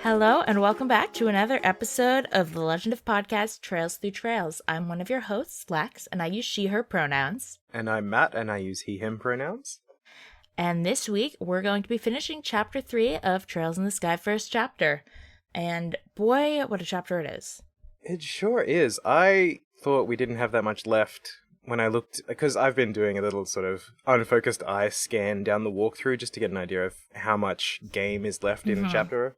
Hello, and welcome back to another episode of the Legend of Podcast Trails Through Trails. I'm one of your hosts, Lex, and I use she, her pronouns. And I'm Matt, and I use he, him pronouns. And this week, we're going to be finishing Chapter 3 of Trails in the Sky first chapter. And boy, what a chapter it is. It sure is. I thought we didn't have that much left when I looked, because I've been doing a little sort of unfocused eye scan down the walkthrough just to get an idea of how much game is left in a chapter.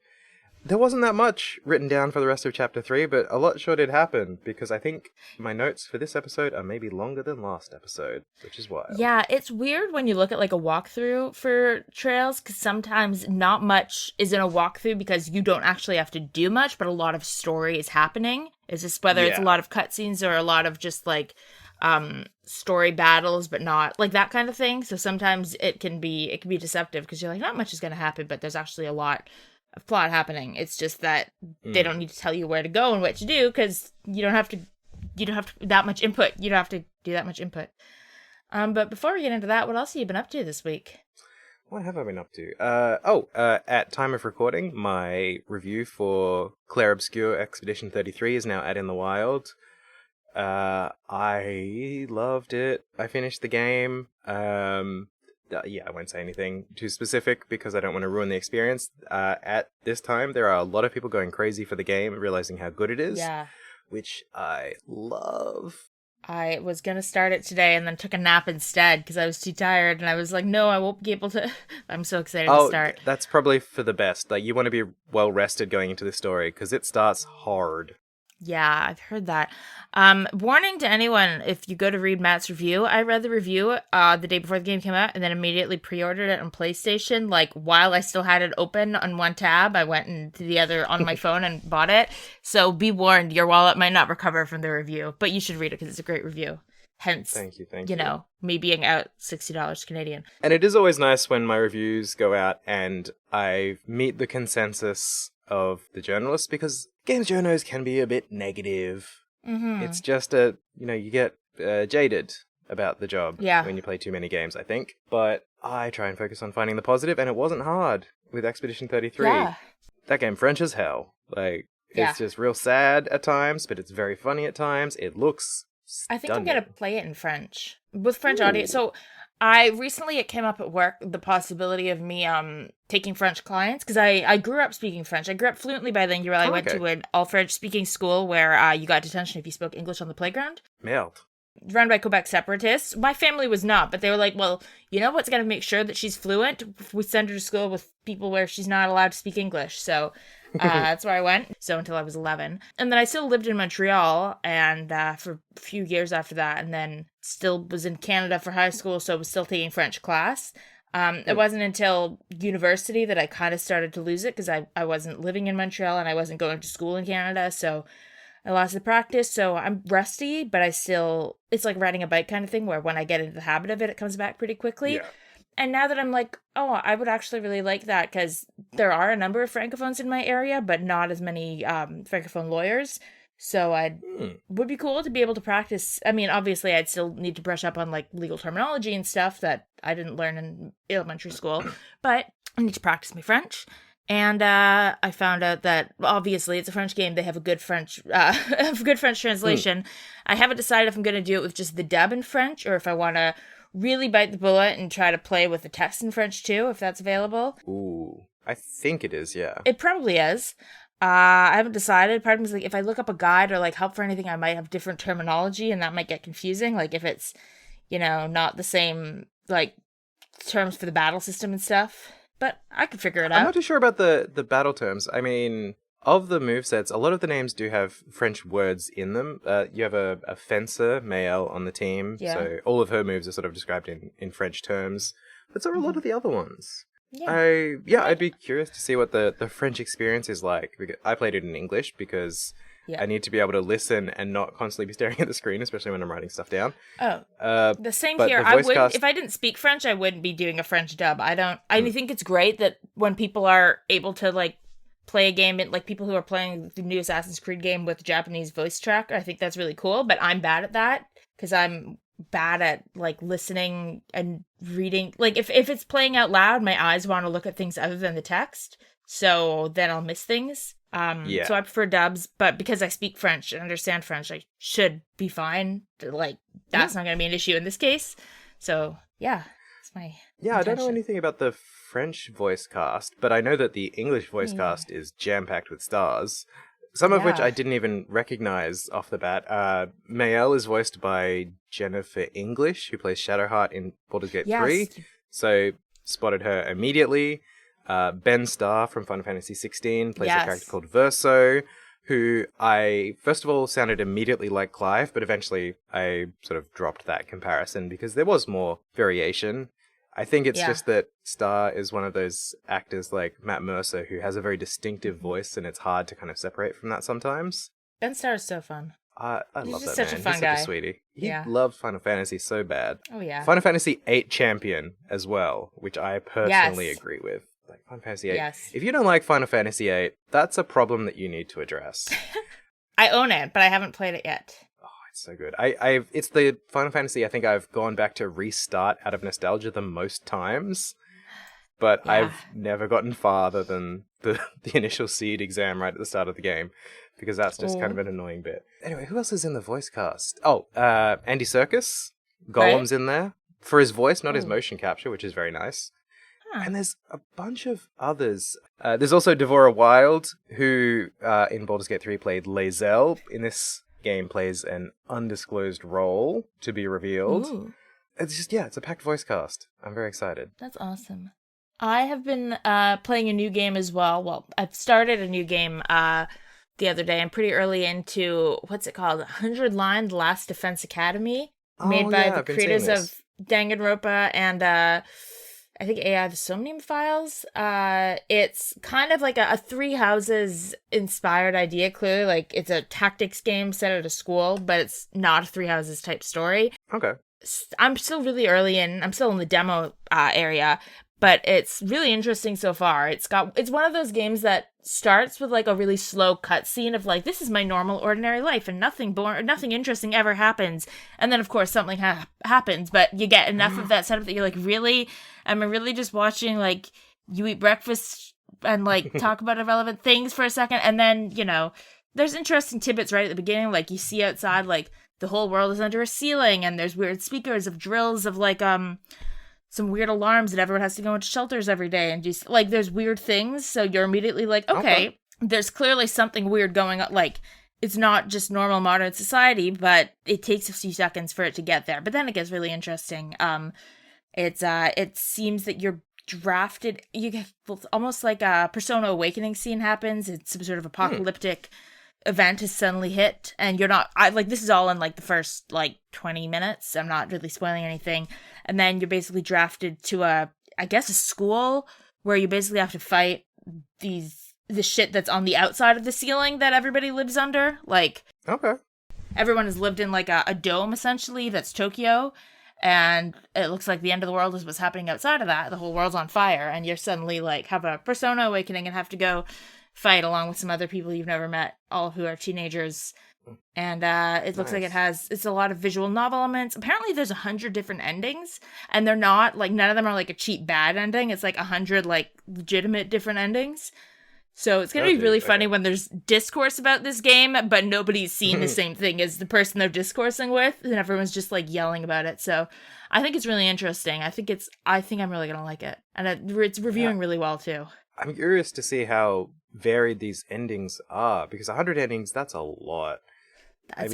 There wasn't that much written down for the rest of Chapter 3, but a lot sure did happen, because I think my notes for this episode are maybe longer than last episode, which is wild. Yeah, it's weird when you look at like a walkthrough for Trails, because sometimes not much is in a walkthrough because you don't actually have to do much, but a lot of story is happening. It's just whether it's a lot of cutscenes or a lot of just like story battles, but not like that kind of thing. So sometimes it can be deceptive because you're like, not much is going to happen, but there's actually a lot of plot happening. It's just that they don't need to tell you where to go and what to do because you don't have to that much input. You don't have to do that much input. But before we get into that, what else have you been up to this week? What have I been up to? At time of recording, my review for Clair Obscure Expedition 33 is now out in the wild. I loved it. I finished the game. I won't say anything too specific because I don't want to ruin the experience. At this time, there are a lot of people going crazy for the game, realizing how good it is. Yeah. Which I love. I was going to start it today and then took a nap instead because I was too tired. And I was like, no, I won't be able to. I'm so excited to start. That's probably for the best. Like, you want to be well rested going into this story because it starts hard. Yeah, I've heard that. Warning to anyone, if you go to read Matt's review, I read the review the day before the game came out and then immediately pre-ordered it on PlayStation. Like, while I still had it open on one tab, I went into the other on my phone and bought it. So be warned, your wallet might not recover from the review, but you should read it because it's a great review. Hence, thank you. You know, me being out $60 Canadian. And it is always nice when my reviews go out and I meet the consensus of the journalists because games journos can be a bit negative. Mm-hmm. It's just you get jaded about the job when you play too many games, I think. But I try and focus on finding the positive, and it wasn't hard with Expedition 33. Yeah. That game French as hell. Like, it's just real sad at times, but it's very funny at times. It looks stunning. I think I'm going to play it in French. With French audio. So it came up at work, the possibility of me taking French clients, because I grew up speaking French. I grew up fluently bilingual. I went to an all-French speaking school where you got detention if you spoke English on the playground. Merde. Run by Quebec separatists. My family was not, but they were like, well, you know what's going to make sure that she's fluent? If we send her to school with people where she's not allowed to speak English. So that's where I went. So until I was 11. And then I still lived in Montreal and for a few years after that, and then still was in Canada for high school, so I was still taking French class. It wasn't until university that I kind of started to lose it because I wasn't living in Montreal and I wasn't going to school in Canada, so I lost the practice. So I'm rusty, but it's like riding a bike kind of thing where when I get into the habit of it, it comes back pretty quickly. Yeah. And now that I'm like, oh, I would actually really like that because there are a number of francophones in my area, but not as many francophone lawyers. So would be cool to be able to practice. I mean, obviously, I'd still need to brush up on like legal terminology and stuff that I didn't learn in elementary school, but I need to practice my French. And I found out that obviously it's a French game. They have a good French, translation. I haven't decided if I'm going to do it with just the dub in French or if I want to really bite the bullet and try to play with the text in French too, if that's available. Ooh, I think it is, yeah. It probably is. I haven't decided. Part of me is like, if I look up a guide or like help for anything, I might have different terminology and that might get confusing. Like if it's, not the same like terms for the battle system and stuff. But I could figure it out. I'm not too sure about the battle terms. I mean, of the movesets, a lot of the names do have French words in them. You have a fencer, male, on the team. Yeah. So all of her moves are sort of described in French terms. But so are a lot of the other ones. Yeah. I'd be curious to see what the French experience is like. I played it in English because I need to be able to listen and not constantly be staring at the screen, especially when I'm writing stuff down. Oh, the same here. If I didn't speak French, I wouldn't be doing a French dub. I think it's great that when people are able to like play a game, like people who are playing the new Assassin's Creed game with Japanese voice track, I think that's really cool. But I'm bad at that because I'm bad at like listening and reading. Like if it's playing out loud, my eyes want to look at things other than the text. So then I'll miss things. So I prefer dubs, but because I speak French and understand French, I should be fine. Like that's not going to be an issue in this case. So yeah, it's my intention. I don't know anything about the French voice cast, but I know that the English voice cast is jam-packed with stars. Some of which I didn't even recognize off the bat. Maëlle is voiced by Jennifer English, who plays Shadowheart in Baldur's Gate 3. So spotted her immediately. Ben Starr from Final Fantasy 16 plays a character called Verso, who I, first of all, sounded immediately like Clive, but eventually I sort of dropped that comparison because there was more variation. I think it's just that Starr is one of those actors like Matt Mercer who has a very distinctive voice, and it's hard to kind of separate from that sometimes. Ben Starr is so fun. I love that such man. A fun He's guy. such a sweetie. He loved Final Fantasy so bad. Oh, yeah. Final Fantasy 8 champion as well, which I personally agree with. Like Final Fantasy 8. Yes. If you don't like Final Fantasy 8, that's a problem that you need to address. I own it, but I haven't played it yet. It's so good. It's the Final Fantasy I think I've gone back to restart out of nostalgia the most times, but I've never gotten farther than the initial seed exam right at the start of the game, because that's just kind of an annoying bit. Anyway, who else is in the voice cast? Andy Serkis. Gollum's in there. For his voice, not his motion capture, which is very nice. And there's a bunch of others. There's also Devora Wild, who in Baldur's Gate 3 played Lae'zel. In this game plays an undisclosed role to be revealed. Ooh. It's just, it's a packed voice cast. I'm very excited. That's awesome. I have been playing a new game as well. Well, I've started a new game the other day. I'm pretty early into, what's it called? 100 Line The Last Defense Academy. Made by the creators of Danganronpa and I think AI the Somnium Files. It's kind of like a Three Houses inspired idea, clearly. Like, it's a tactics game set at a school, but it's not a Three Houses type story. Okay. I'm still really early in. I'm still in the demo area, but it's really interesting so far. It's one of those games that starts with like a really slow cutscene of like, this is my normal ordinary life and nothing interesting ever happens, and then of course something happens, but you get enough of that setup that you're like, really, am I really just watching like you eat breakfast and like talk about irrelevant things for a second? And then, you know, there's interesting tidbits right at the beginning, like you see outside like the whole world is under a ceiling and there's weird speakers of drills of like some weird alarms that everyone has to go into shelters every day, and just like there's weird things, so you're immediately like, okay, there's clearly something weird going on. Like, it's not just normal modern society, but it takes a few seconds for it to get there. But then it gets really interesting. It seems that you're drafted. You get almost like a Persona Awakening scene happens. It's some sort of apocalyptic event has suddenly hit, and you're not. This is all in like the first like 20 minutes. I'm not really spoiling anything. And then you're basically drafted to a school where you basically have to fight the shit that's on the outside of the ceiling that everybody lives under. Like, everyone has lived in like a dome essentially that's Tokyo, and it looks like the end of the world is what's happening outside of that. The whole world's on fire, and you're suddenly like have a Persona Awakening and have to go fight along with some other people you've never met, all of who are teenagers. And it looks like it's a lot of visual novel elements. Apparently there's 100 different endings, and they're not like, none of them are like a cheap bad ending. It's like 100 like legitimate different endings. So it's gonna be really funny when there's discourse about this game, but nobody's seen the same thing as the person they're discoursing with, and everyone's just like yelling about it. So I think it's really interesting. I think I'm really gonna like it, and it's reviewing really well too. I'm curious to see how varied these endings are, because 100 endings, that's a lot.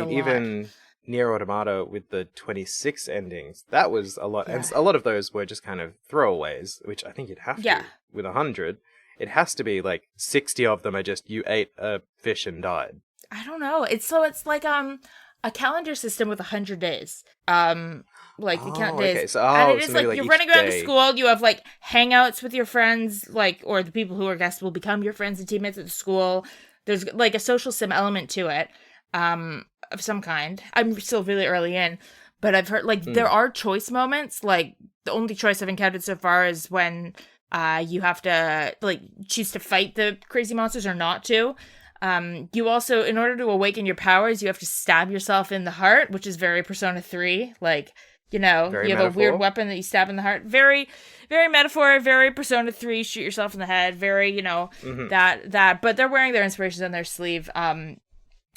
Even Nier Automata with the 26 endings, that was a lot. Yeah. And a lot of those were just kind of throwaways, which I think you'd have to. With 100, it has to be like 60 of them are just, you ate a fish and died. I don't know. It's like a calendar system with 100 days. Like you count days. Okay. And it is like you're running around the school, you have like hangouts with your friends, like, or the people who are guests will become your friends and teammates at the school. There's like a social sim element to it, of some kind. I'm still really early in, but I've heard like there are choice moments. Like the only choice I've encountered so far is when you have to like choose to fight the crazy monsters or not to. You also, in order to awaken your powers, you have to stab yourself in the heart, which is very Persona 3. Like, you have Very a metaphor. weird weapon that you stab in the heart. Very, very metaphor, very Persona 3, shoot yourself in the head, very, that. But they're wearing their inspirations on their sleeve. And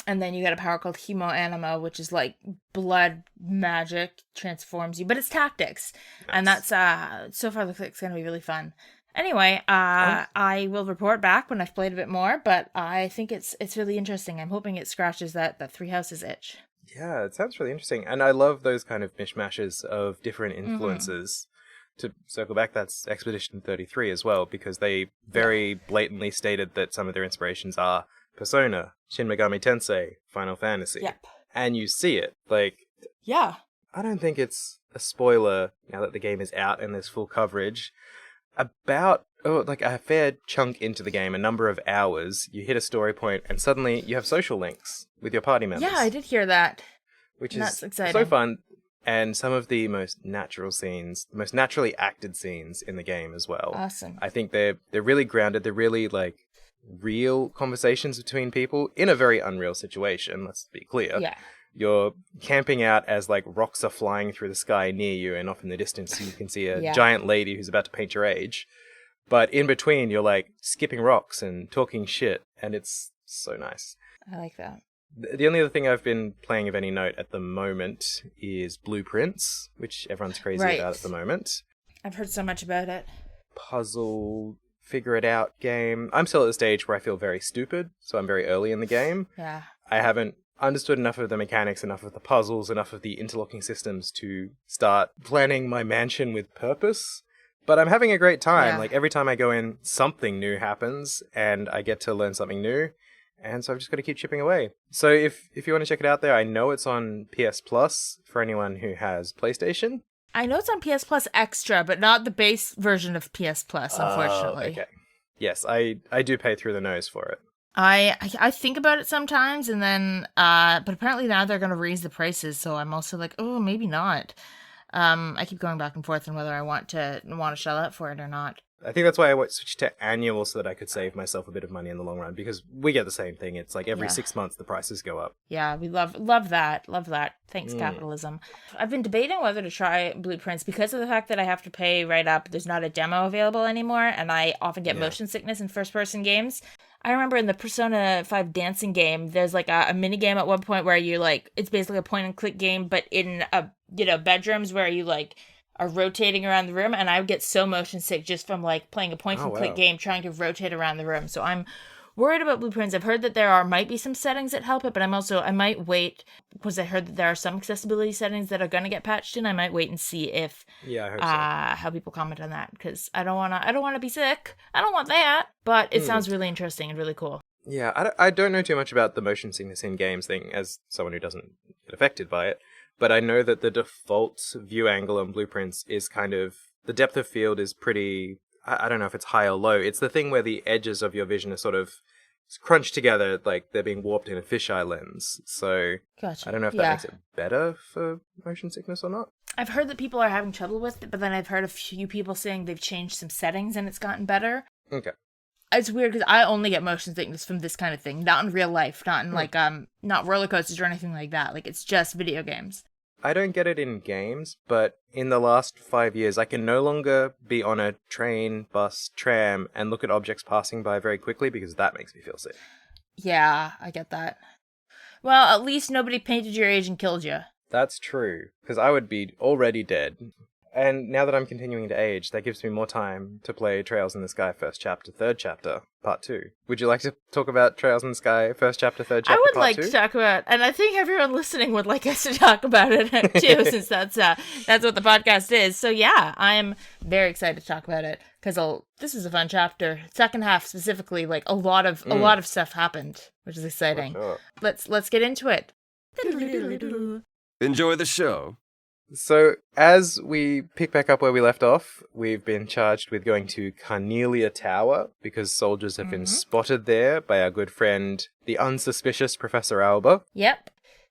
then you get a power called Hemo Anima, which is like blood magic, transforms you. But it's tactics. Nice. And that's, so far looks like it's going to be really fun. Anyway, I will report back when I've played a bit more, but I think it's really interesting. I'm hoping it scratches that Three Houses itch. Yeah, it sounds really interesting. And I love those kind of mishmashes of different influences. To circle back, that's Expedition 33 as well, because they very blatantly stated that some of their inspirations are Persona, Shin Megami Tensei, Final Fantasy. Yep. And you see it. Like, yeah. I don't think it's a spoiler now that the game is out and there's full coverage. About, like a fair chunk into the game, a number of hours, you hit a story point and suddenly you have social links with your party members. Yeah, I did hear that. Which That's is exciting. So fun. And some of the most natural scenes, the most naturally acted scenes in the game as well. Awesome. I think they're really grounded. They're really like real conversations between people in a very unreal situation, let's be clear. Yeah. You're camping out as like rocks are flying through the sky near you, and off in the distance you can see a giant lady who's about to paint your age. But in between, you're like skipping rocks and talking shit, and it's so nice. I like that. The only other thing I've been playing of any note at the moment is Blueprints, which everyone's crazy about at the moment. I've heard so much about it. Puzzle, figure it out game. I'm still at the stage where I feel very stupid, so I'm very early in the game. Yeah. I haven't understood enough of the mechanics, enough of the puzzles, enough of the interlocking systems to start planning my mansion with purpose. But I'm having a great time. Like, every time I go in, something new happens, and I get to learn something new. And so I've just got to keep chipping away. So if you want to check it out there, I know it's on PS Plus for anyone who has PlayStation. I know it's on PS Plus Extra, but not the base version of PS Plus, unfortunately. Okay. Yes, I do pay through the nose for it. I think about it sometimes, and then but apparently now they're going to raise the prices, so I'm also like, oh, maybe not. I keep going back and forth on whether I want to shell out for it or not. I think that's why I switched to annual, so that I could save myself a bit of money in the long run, because we get the same thing. It's like every 6 months the prices go up. Yeah, we love that. Love that. Thanks, capitalism. I've been debating whether to try Blueprints because of the fact that I have to pay right up. There's not a demo available anymore, and I often get motion sickness in first-person games. I remember in the Persona 5 dancing game, there's like a mini game at one point where you like, it's basically a point and click game, but in bedrooms where you like are rotating around the room, and I would get so motion sick just from like playing a point and click game trying to rotate around the room. So I'm worried about Blueprints. I've heard that there might be some settings that help it, but I might wait, because I heard that there are some accessibility settings that are going to get patched in. I might wait and see if I hope how people comment on that, because I don't want to be sick. I don't want that, but it sounds really interesting and really cool. Yeah, I don't know too much about the motion sickness in games thing as someone who doesn't get affected by it, but I know that the default view angle on Blueprints is kind of, the depth of field is pretty, I don't know if it's high or low. It's the thing where the edges of your vision are sort of crunched together, like they're being warped in a fisheye lens. So gotcha. I don't know if that makes it better for motion sickness or not. I've heard that people are having trouble with it, but then I've heard a few people saying they've changed some settings and it's gotten better. Okay. It's weird because I only get motion sickness from this kind of thing, not in real life, not in like not roller coasters or anything like that. Like, it's just video games. I don't get it in games, but in the last 5 years, I can no longer be on a train, bus, tram, and look at objects passing by very quickly, because that makes me feel sick. Yeah, I get that. Well, at least nobody painted your age and killed you. That's true, because I would be already dead. And now that I'm continuing to age, that gives me more time to play Trails in the Sky First Chapter, Third Chapter, Part 2. Would you like to talk about Trails in the Sky First Chapter, Third Chapter, I would Part like 2? to talk about, and I think everyone listening would like us to talk about it too, since that's what the podcast is. So yeah, I'm very excited to talk about it, because this is a fun chapter. Second half specifically, like a lot of stuff happened, which is exciting. Sure. Let's get into it. Enjoy the show. So, as we pick back up where we left off, we've been charged with going to Carnelia Tower, because soldiers have been spotted there by our good friend, the unsuspicious Professor Alba. Yep.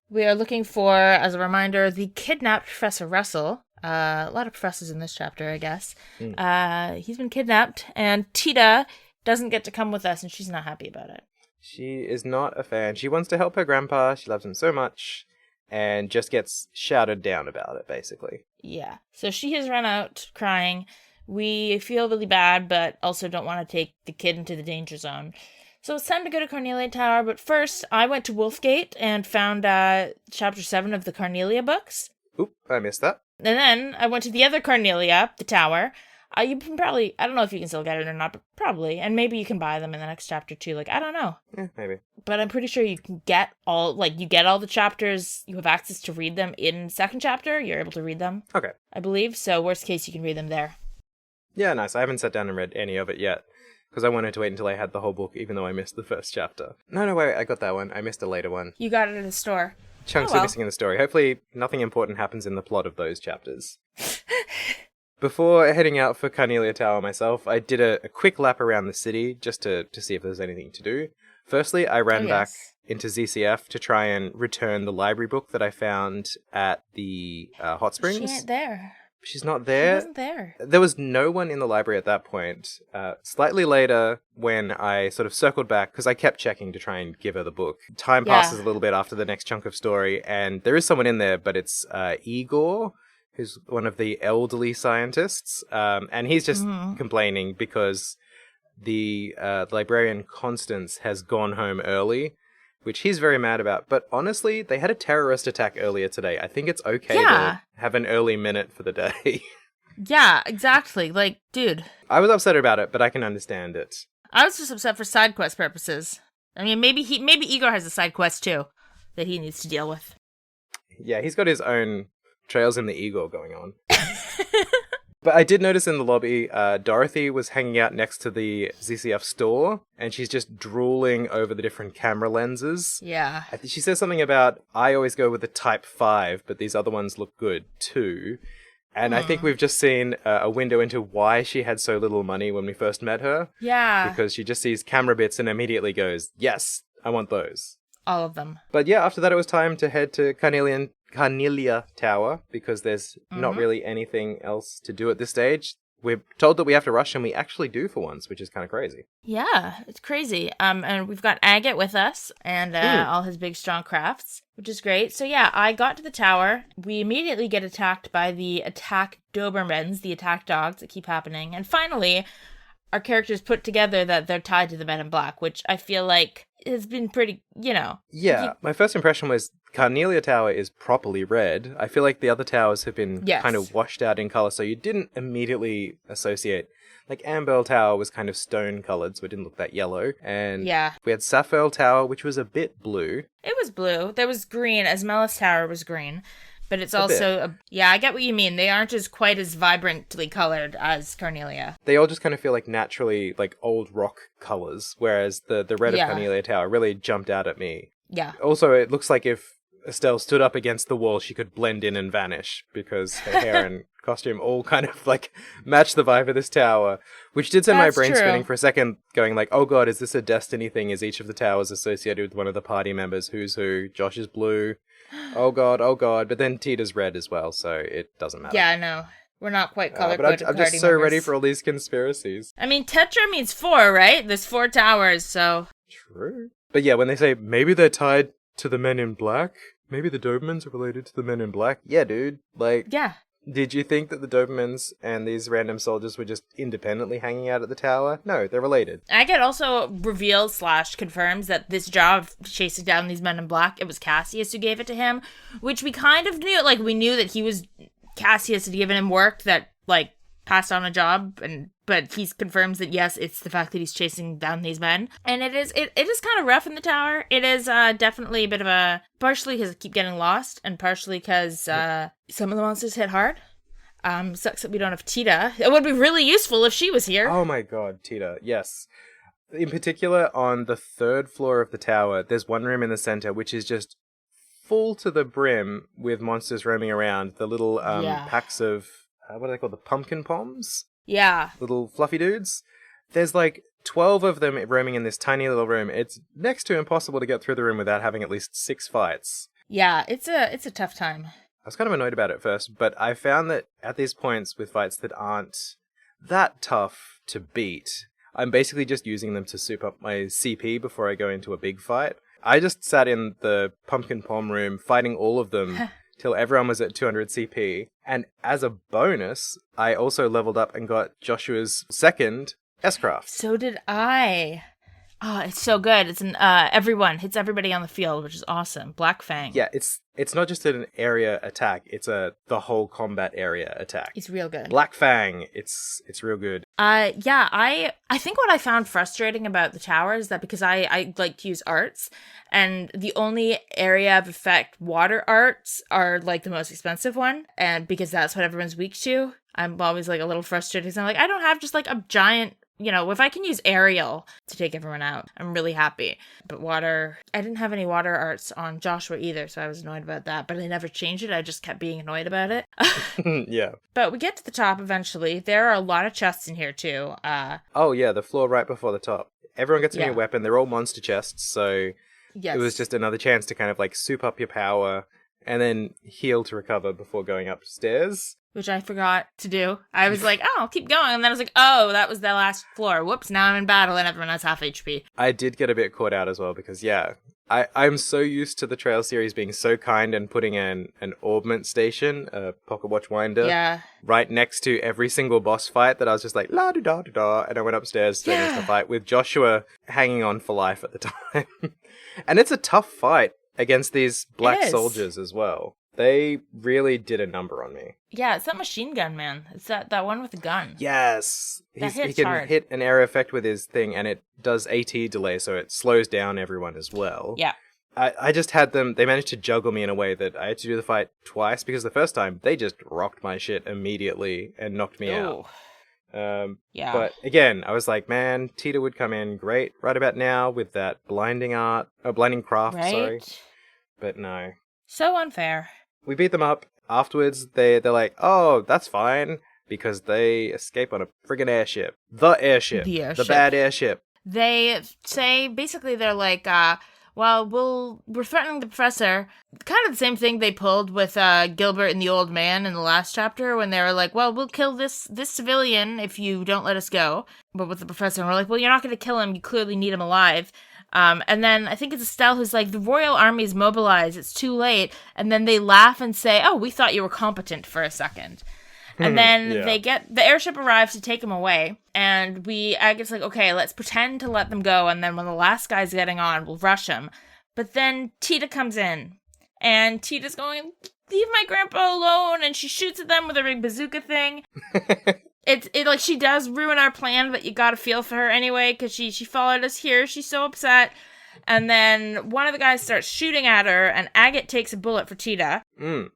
We are looking for, as a reminder, the kidnapped Professor Russell. A lot of professors in this chapter, I guess. He's been kidnapped, and Tita doesn't get to come with us, and she's not happy about it. She is not a fan. She wants to help her grandpa. She loves him so much. And just gets shouted down about it, basically. Yeah. So she has run out crying. We feel really bad, but also don't want to take the kid into the danger zone. So it's time to go to Carnelia Tower, but first I went to Wolfgate and found chapter 7 of the Carnelia books. Oop, I missed that. And then I went to the other Carnelia, the tower. You can probably, I don't know if you can still get it or not, but probably. And maybe you can buy them in the next chapter too. Like, I don't know. Yeah, maybe. But I'm pretty sure you can get all the chapters. You have access to read them in second chapter. You're able to read them. Okay. I believe. So worst case, you can read them there. Yeah, nice. I haven't sat down and read any of it yet. Because I wanted to wait until I had the whole book, even though I missed the first chapter. No, wait, I got that one. I missed a later one. You got it at the store. Chunks are missing in the story. Hopefully, nothing important happens in the plot of those chapters. Before heading out for Carnelia Tower myself, I did a quick lap around the city just to see if there's anything to do. Firstly, I ran back into ZCF to try and return the library book that I found at the hot springs. She ain't there. She's not there? She wasn't there. There was no one in the library at that point. Slightly later, when I sort of circled back, because I kept checking to try and give her the book, time passes a little bit after the next chunk of story, and there is someone in there, but it's Igor, who's one of the elderly scientists, and he's just complaining because the librarian Constance has gone home early, which he's very mad about. But honestly, they had a terrorist attack earlier today. I think it's okay to have an early minute for the day. Yeah, exactly. Like, dude. I was upset about it, but I can understand it. I was just upset for side quest purposes. I mean, maybe Igor has a side quest too that he needs to deal with. Yeah, he's got his own Trails in the Igor going on. But I did notice in the lobby, Dorothy was hanging out next to the ZCF store, and she's just drooling over the different camera lenses. Yeah. I think she says something about, I always go with the Type 5, but these other ones look good too. And I think we've just seen a window into why she had so little money when we first met her. Yeah. Because she just sees camera bits and immediately goes, yes, I want those. All of them. But yeah, after that it was time to head to Carnelia Tower, because there's not really anything else to do at this stage. We're told that we have to rush, and we actually do for once, which is kind of crazy. Yeah, it's crazy. And we've got Agate with us, and all his big, strong crafts, which is great. So yeah, I got to the tower. We immediately get attacked by the attack Dobermans, the attack dogs that keep happening. And finally, our characters put together that they're tied to the Men in Black, which I feel like has been pretty, Yeah, my first impression was Carnelia Tower is properly red. I feel like the other towers have been kind of washed out in color, so you didn't immediately associate. Like Amberl Tower was kind of stone colored, so it didn't look that yellow. And we had Sapphireal Tower, which was a bit blue. It was blue. There was green. Asmelis Tower was green. But it's also, I get what you mean. They aren't quite as vibrantly colored as Carnelia. They all just kind of feel like naturally, like old rock colors, whereas the red of Carnelia Tower really jumped out at me. Yeah. Also, it looks like if Estelle stood up against the wall, she could blend in and vanish, because her hair and costume all kind of like match the vibe of this tower, which did send my brain spinning for a second, going like, oh god, is this a Destiny thing? Is each of the towers associated with one of the party members? Who's who? Josh is blue. Oh god, but then Tita's red as well, so it doesn't matter. Yeah, no. We're not quite color-coded. But I'm just so ready for all these conspiracies. I mean, Tetra means 4, right? There's 4 towers, so... True. But yeah, when they say, maybe they're tied to the Men in Black, maybe the Dobermans are related to the Men in Black. Yeah, dude. Like... Yeah. Did you think that the Dobermans and these random soldiers were just independently hanging out at the tower? No, they're related. Agate also reveals / confirms that this job of chasing down these Men in Black, it was Cassius who gave it to him, which we kind of knew. Like, we knew that Cassius had given him work that, like, passed on a job, but he confirms that, yes, it's the fact that he's chasing down these men. And it is kind of rough in the tower. It is definitely a bit of a... Partially because I keep getting lost, and partially because some of the monsters hit hard. Sucks that we don't have Tita. It would be really useful if she was here. Oh my god, Tita, yes. In particular, on the 3rd floor of the tower, there's one room in the center which is just full to the brim with monsters roaming around. The little packs of... what are they called? The pumpkin poms? Yeah. Little fluffy dudes. There's like 12 of them roaming in this tiny little room. It's next to impossible to get through the room without having at least 6 fights. Yeah, it's a tough time. I was kind of annoyed about it at first, but I found that at these points with fights that aren't that tough to beat, I'm basically just using them to soup up my CP before I go into a big fight. I just sat in the pumpkin pom room fighting all of them till everyone was at 200 CP. And as a bonus, I also leveled up and got Joshua's second S-Craft. So did I. Oh, it's so good. It's everyone hits everybody on the field, which is awesome. Black Fang. Yeah, it's not just an area attack. It's the whole combat area attack. It's real good. Black Fang. It's real good. Yeah, I think what I found frustrating about the tower is that because I like to use arts, and the only area of effect water arts are like the most expensive one, and because that's what everyone's weak to, I'm always like a little frustrated because I'm like, I don't have just like a giant. If I can use aerial to take everyone out, I'm really happy. But water, I didn't have any water arts on Joshua either, so I was annoyed about that. But I never changed it. I just kept being annoyed about it. Yeah. But we get to the top eventually. There are a lot of chests in here too. Oh yeah, the floor right before the top. Everyone gets a new weapon. They're all monster chests, so it was just another chance to kind of like soup up your power and then heal to recover before going upstairs. Which I forgot to do. I was like, oh, I'll keep going. And then I was like, oh, that was the last floor. Whoops, now I'm in battle and everyone has half HP. I did get a bit caught out as well because, I'm so used to the Trail series being so kind and putting an augment station, a pocket watch winder, right next to every single boss fight that I was just like, la-da-da-da-da, and I went upstairs to the fight with Joshua hanging on for life at the time. And it's a tough fight against these black soldiers as well. They really did a number on me. Yeah, it's that machine gun, man. It's that one with the gun. Yes. He can hard. hit an area effect with his thing, and it does AT delay, so it slows down everyone as well. Yeah. I just had them, they managed to juggle me in a way that I had to do the fight twice, because the first time, they just rocked my shit immediately and knocked me out. But again, I was like, man, Teoh would come in great right about now with that blinding craft, sorry. But no. So unfair. We beat them up. Afterwards, they're like, oh, that's fine, because they escape on a friggin' airship. The airship. The Bad Airship. They say, basically, they're like, we're threatening the professor. Kind of the same thing they pulled with Gilbert and the old man in the last chapter when they were like, well, we'll kill this civilian if you don't let us go. But with the professor, and we're like, well, you're not going to kill him. You clearly need him alive. And then I think it's Estelle who's like, the royal army's mobilized. It's too late. And then they laugh and say, oh, we thought you were competent for a second. And then the airship arrives to take him away. And Agate's like, okay, let's pretend to let them go. And then when the last guy's getting on, we'll rush him. But then Teoh comes in. And Tita's going, leave my grandpa alone. And she shoots at them with a big bazooka thing. It like, she does ruin our plan, but you gotta feel for her anyway, because she followed us here. She's so upset. And then one of the guys starts shooting at her, and Agate takes a bullet for Teoh.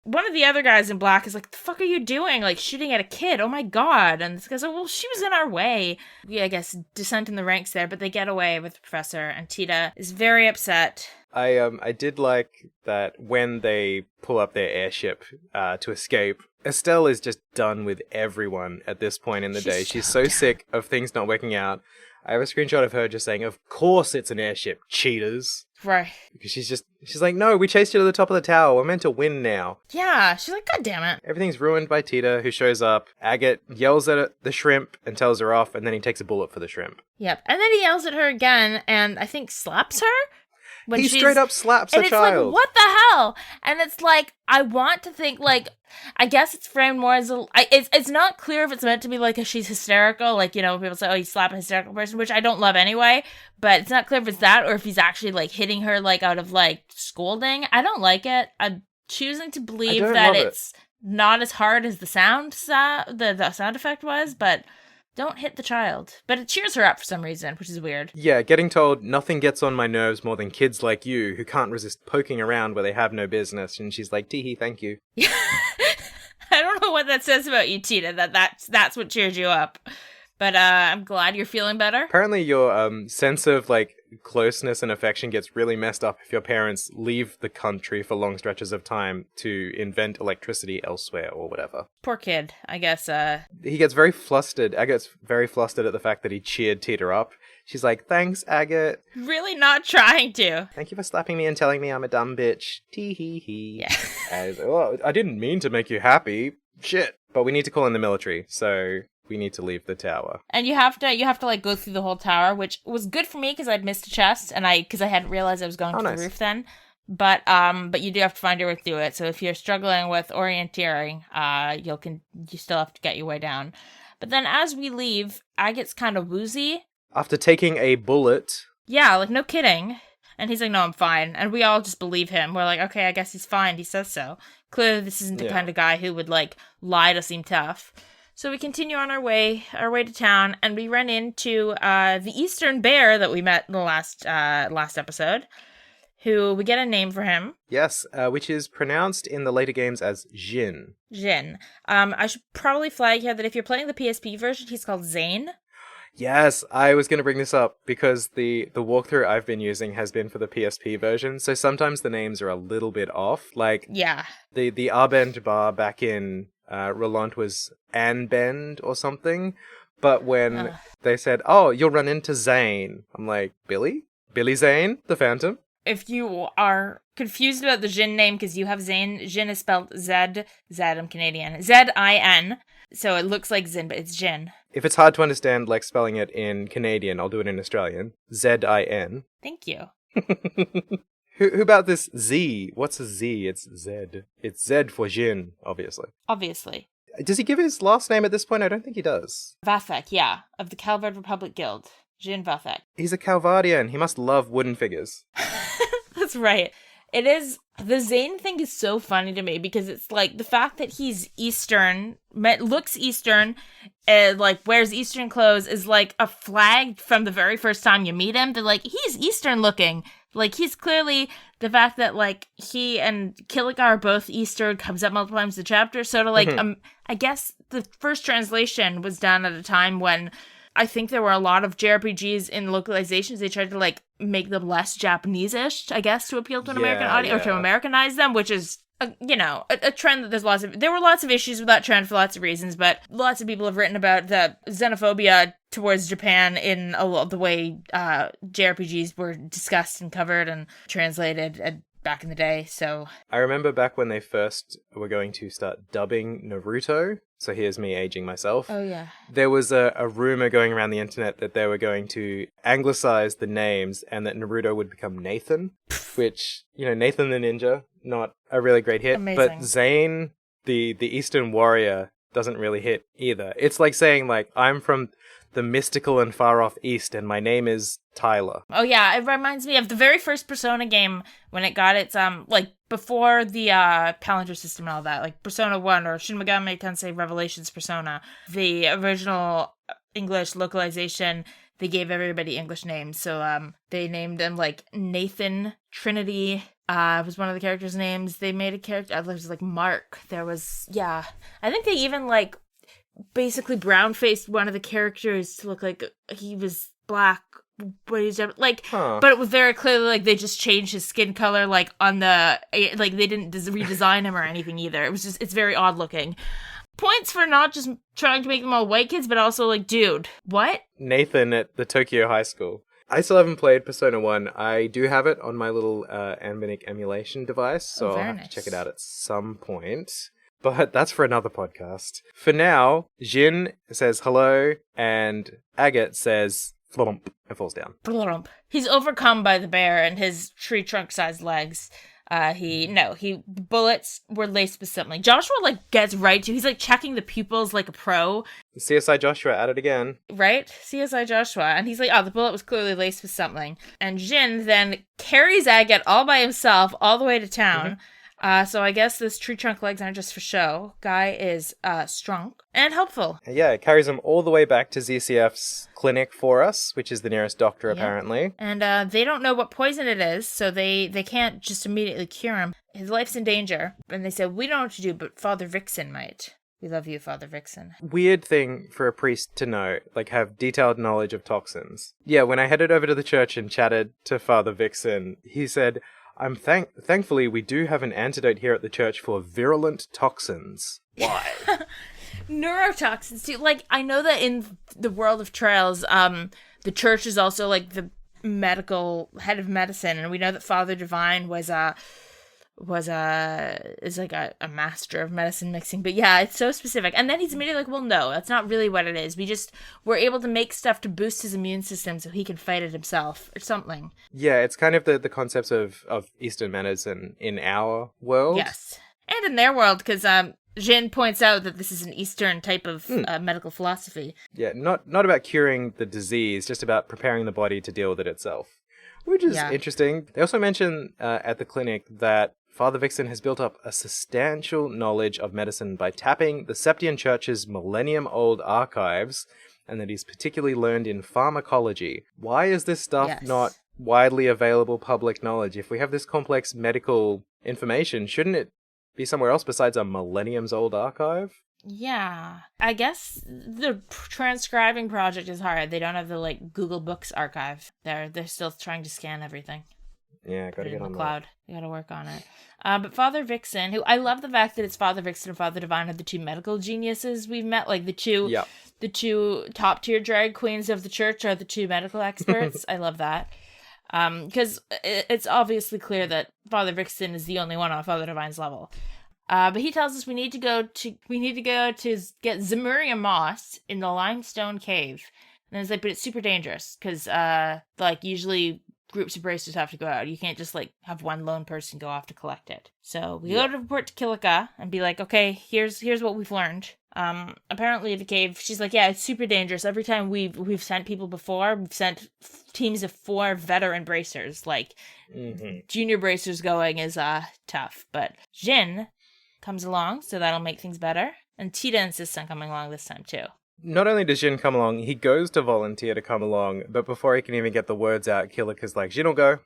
One of the other guys in black is like, the fuck are you doing? Like, shooting at a kid. Oh my god. And this guy's like, well, she was in our way. I guess descent in the ranks there, but they get away with the professor, and Teoh is very upset. I did like that when they pull up their airship to escape, Estelle is just done with everyone at this point in the day. She's so sick of things not working out. I have a screenshot of her just saying, of course it's an airship, cheaters. Right. Because she's like, no, we chased you to the top of the tower. We're meant to win now. Yeah, she's like, god damn it. Everything's ruined by Teoh, who shows up. Agate yells at the shrimp and tells her off, and then he takes a bullet for the shrimp. Yep. And then he yells at her again, and I think slaps her? He straight up slaps a child. And it's like, what the hell? And it's like, I want to think, like, I guess it's framed more as it's not clear if it's meant to be like she's hysterical, like, people say, oh, you slap a hysterical person, which I don't love anyway, but it's not clear if it's that or if he's actually like hitting her like out of like scolding. I don't like it. I'm choosing to believe that it's not as hard as the sound effect was, but don't hit the child. But it cheers her up for some reason, which is weird. Yeah, getting told nothing gets on my nerves more than kids like you who can't resist poking around where they have no business. And she's like, tee-hee, thank you. I don't know what that says about you, Teoh, that's what cheers you up. But I'm glad you're feeling better. Apparently your sense of like closeness and affection gets really messed up if your parents leave the country for long stretches of time to invent electricity elsewhere or whatever. Poor kid, I guess. He gets very flustered. Agate's very flustered at the fact that he cheered Teoh up. She's like, thanks, Agate. Really not trying to. Thank you for slapping me and telling me I'm a dumb bitch. Tee-hee-hee. Yeah. I didn't mean to make you happy. Shit. But we need to call in the military, so we need to leave the tower. And you have to like go through the whole tower, which was good for me because I'd missed a chest and because I hadn't realized I was going to the roof then. But you do have to find your way through it. So if you're struggling with orienteering, you still have to get your way down. But then as we leave, I gets kind of woozy. After taking a bullet. Yeah, like no kidding. And he's like, no, I'm fine. And we all just believe him. We're like, okay, I guess he's fine. He says so. Clearly, this isn't the kind of guy who would, like, lie to seem tough. So we continue on our way to town, and we run into the Eastern Bear that we met in the last episode, who we get a name for him. Yes, which is pronounced in the later games as Jin. Jin. I should probably flag here that if you're playing the PSP version, he's called Zane. Yes, I was going to bring this up because the walkthrough I've been using has been for the PSP version, so sometimes the names are a little bit off. Like, yeah, the Arbend bar back in Roland was Anbend or something, but when they said, oh, you'll run into Zane, I'm like, Billy? Billy Zane, the Phantom? If you are confused about the Jin name because you have Zane, Jin is spelled I'm Canadian, Z-I-N, so it looks like Zin, but it's Jin. If it's hard to understand, like spelling it in Canadian, I'll do it in Australian. Z-I-N. Thank you. Who about this Z? What's a Z? It's Z. It's Z for Jin, obviously. Obviously. Does he give his last name at this point? I don't think he does. Vathek, yeah, of the Calvard Republic Guild. Jin Vathek. He's a Calvardian. He must love wooden figures. That's right. It is. The Zane thing is so funny to me because it's like the fact that he's Eastern, looks Eastern, like wears Eastern clothes is like a flag from the very first time you meet him. They're like, he's Eastern looking. Like, he's clearly the fact that, like, he and Killigar are both Eastern comes up multiple times in the chapter. So to, like, I guess the first translation was done at a time when I think there were a lot of JRPGs in localizations. They tried to, like, make them less Japanese-ish, I guess, to appeal to an American audience, or to Americanize them, which is, a trend that there were lots of issues with that trend for lots of reasons, but lots of people have written about the xenophobia towards Japan in a lot of the way JRPGs were discussed and covered and translated back in the day, so... I remember back when they first were going to start dubbing Naruto, so here's me aging myself. Oh, yeah. There was a rumor going around the internet that they were going to anglicize the names and that Naruto would become Nathan, which, Nathan the Ninja, not a really great hit. Amazing. But Zane, the Eastern warrior, doesn't really hit either. It's like saying, like, I'm from the mystical and far-off East, and my name is Tyler. Oh, yeah, it reminds me of the very first Persona game when it got its, before the Palantir system and all that, like Persona 1 or Shin Megami Tensei Revelations Persona, the original English localization, they gave everybody English names, so they named them, like, Nathan, Trinity, was one of the characters' names. They made a character, there was, like, Mark, there was, I think they even, like, basically brown-faced one of the characters to look like he was black, but he's like, but it was very clearly like they just changed his skin color, like on the, like they didn't redesign him or anything either. It was just, it's very odd looking. Points for not just trying to make them all white kids, but also like, dude, what? Nathan at the Tokyo High School. I still haven't played Persona 1. I do have it on my little Anbinic emulation device, so I'll have to check it out at some point. But that's for another podcast. For now, Jin says hello, and Agate says flump and falls down. Flump. He's overcome by the bear and his tree trunk-sized legs. Bullets were laced with something. Joshua, like, gets right to, he's, like, checking the pupils like a pro. CSI Joshua at it again. Right? CSI Joshua. And he's like, the bullet was clearly laced with something. And Jin then carries Agate all by himself all the way to town. Mm-hmm. So I guess this tree trunk legs aren't just for show. Guy is strong and helpful. Yeah, it carries him all the way back to ZCF's clinic for us, which is the nearest doctor, apparently. And they don't know what poison it is, so they can't just immediately cure him. His life's in danger. And they said, we don't know what to do, but Father Vixen might. We love you, Father Vixen. Weird thing for a priest to know, like have detailed knowledge of toxins. Yeah, when I headed over to the church and chatted to Father Vixen, he said, thankfully we do have an antidote here at the church for virulent toxins. Why? Neurotoxins too. Like, I know that in the world of Trails, the church is also like the medical head of medicine, and we know that Father Divine was is like a master of medicine mixing. But yeah, it's so specific. And then he's immediately like, well, no, that's not really what it is. We're able to make stuff to boost his immune system so he can fight it himself or something. Yeah, it's kind of the concepts of Eastern medicine in our world. Yes. And in their world, because Jin points out that this is an Eastern type of medical philosophy. Yeah, not about curing the disease, just about preparing the body to deal with it itself. Which is interesting. They also mention at the clinic that Father Vixen has built up a substantial knowledge of medicine by tapping the Septian Church's millennium-old archives, and that he's particularly learned in pharmacology. Why is this stuff not widely available public knowledge? If we have this complex medical information, shouldn't it be somewhere else besides a millenniums-old archive? Yeah. I guess the transcribing project is hard. They don't have the, like, Google Books archive. They're still trying to scan everything. Yeah, gotta get on the cloud. You gotta work on it. But Father Vixen, who I love the fact that it's Father Vixen and Father Divine are the two medical geniuses we've met. Like the two top tier drag queens of the church are the two medical experts. I love that. Because it's obviously clear that Father Vixen is the only one on Father Divine's level. But he tells us we need to go to get Zemurian moss in the Limestone Cave. And it's like, but it's super dangerous because like usually groups of bracers have to go out. You can't just like have one lone person go off to collect it. So we go to report to Kilika and be like, okay, here's what we've learned. Apparently the cave, she's like, yeah, it's super dangerous. Every time we've sent people before, we've sent teams of 4 veteran bracers. Like junior bracers going is tough. But Jin comes along, so that'll make things better. And Tita insists on coming along this time too. Not only does Jin come along, he goes to volunteer to come along, but before he can even get the words out, Kilika's like, Jin will go.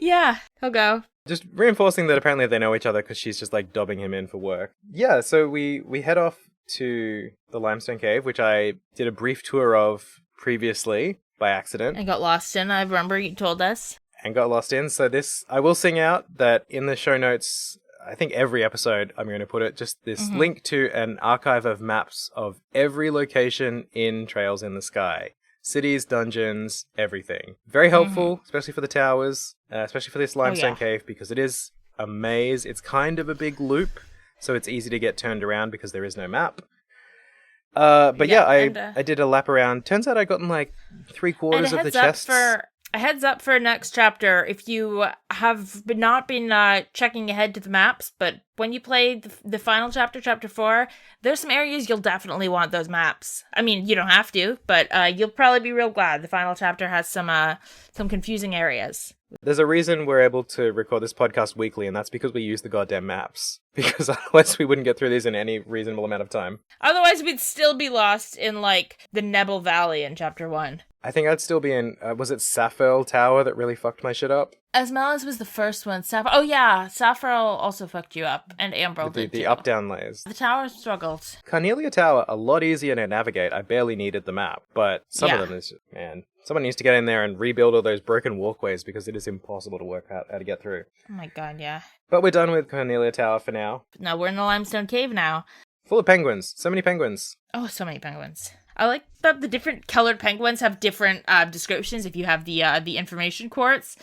Yeah, he'll go. Just reinforcing that apparently they know each other because she's just like dobbing him in for work. Yeah, so we head off to the Limestone Cave, which I did a brief tour of previously by accident. And got lost in, I remember you told us. And got lost in. So this, I will sing out that in the show notes, I think every episode I'm going to put it, just this link to an archive of maps of every location in Trails in the Sky. Cities, dungeons, everything. Very helpful, especially for the towers, especially for this Limestone Cave, because it is a maze. It's kind of a big loop, so it's easy to get turned around because there is no map. I did a lap around. Turns out I'd gotten like 3/4 of the chests. A heads up for next chapter, if you have not been checking ahead to the maps, but when you play the final chapter, chapter 4, there's some areas you'll definitely want those maps. I mean, you don't have to, but you'll probably be real glad. The final chapter has some confusing areas. There's a reason we're able to record this podcast weekly, and that's because we use the goddamn maps. Because otherwise we wouldn't get through these in any reasonable amount of time. Otherwise we'd still be lost in, like, the Nebel Valley in chapter 1. I think I'd still be in, was it Sapphiel Tower that really fucked my shit up? Asmelas was the first one. Oh yeah, Sapphiel also fucked you up, and Ambrel did the too. up-down layers. The tower struggled. Carnelia Tower, a lot easier to navigate. I barely needed the map, but some of them is, man, someone needs to get in there and rebuild all those broken walkways because it is impossible to work out how to get through. Oh my god, yeah. But we're done with Carnelia Tower for now. No, we're in the Limestone Cave now. Full of penguins. So many penguins. Oh, so many penguins. I like that the different colored penguins have different descriptions. If you have the information quartz,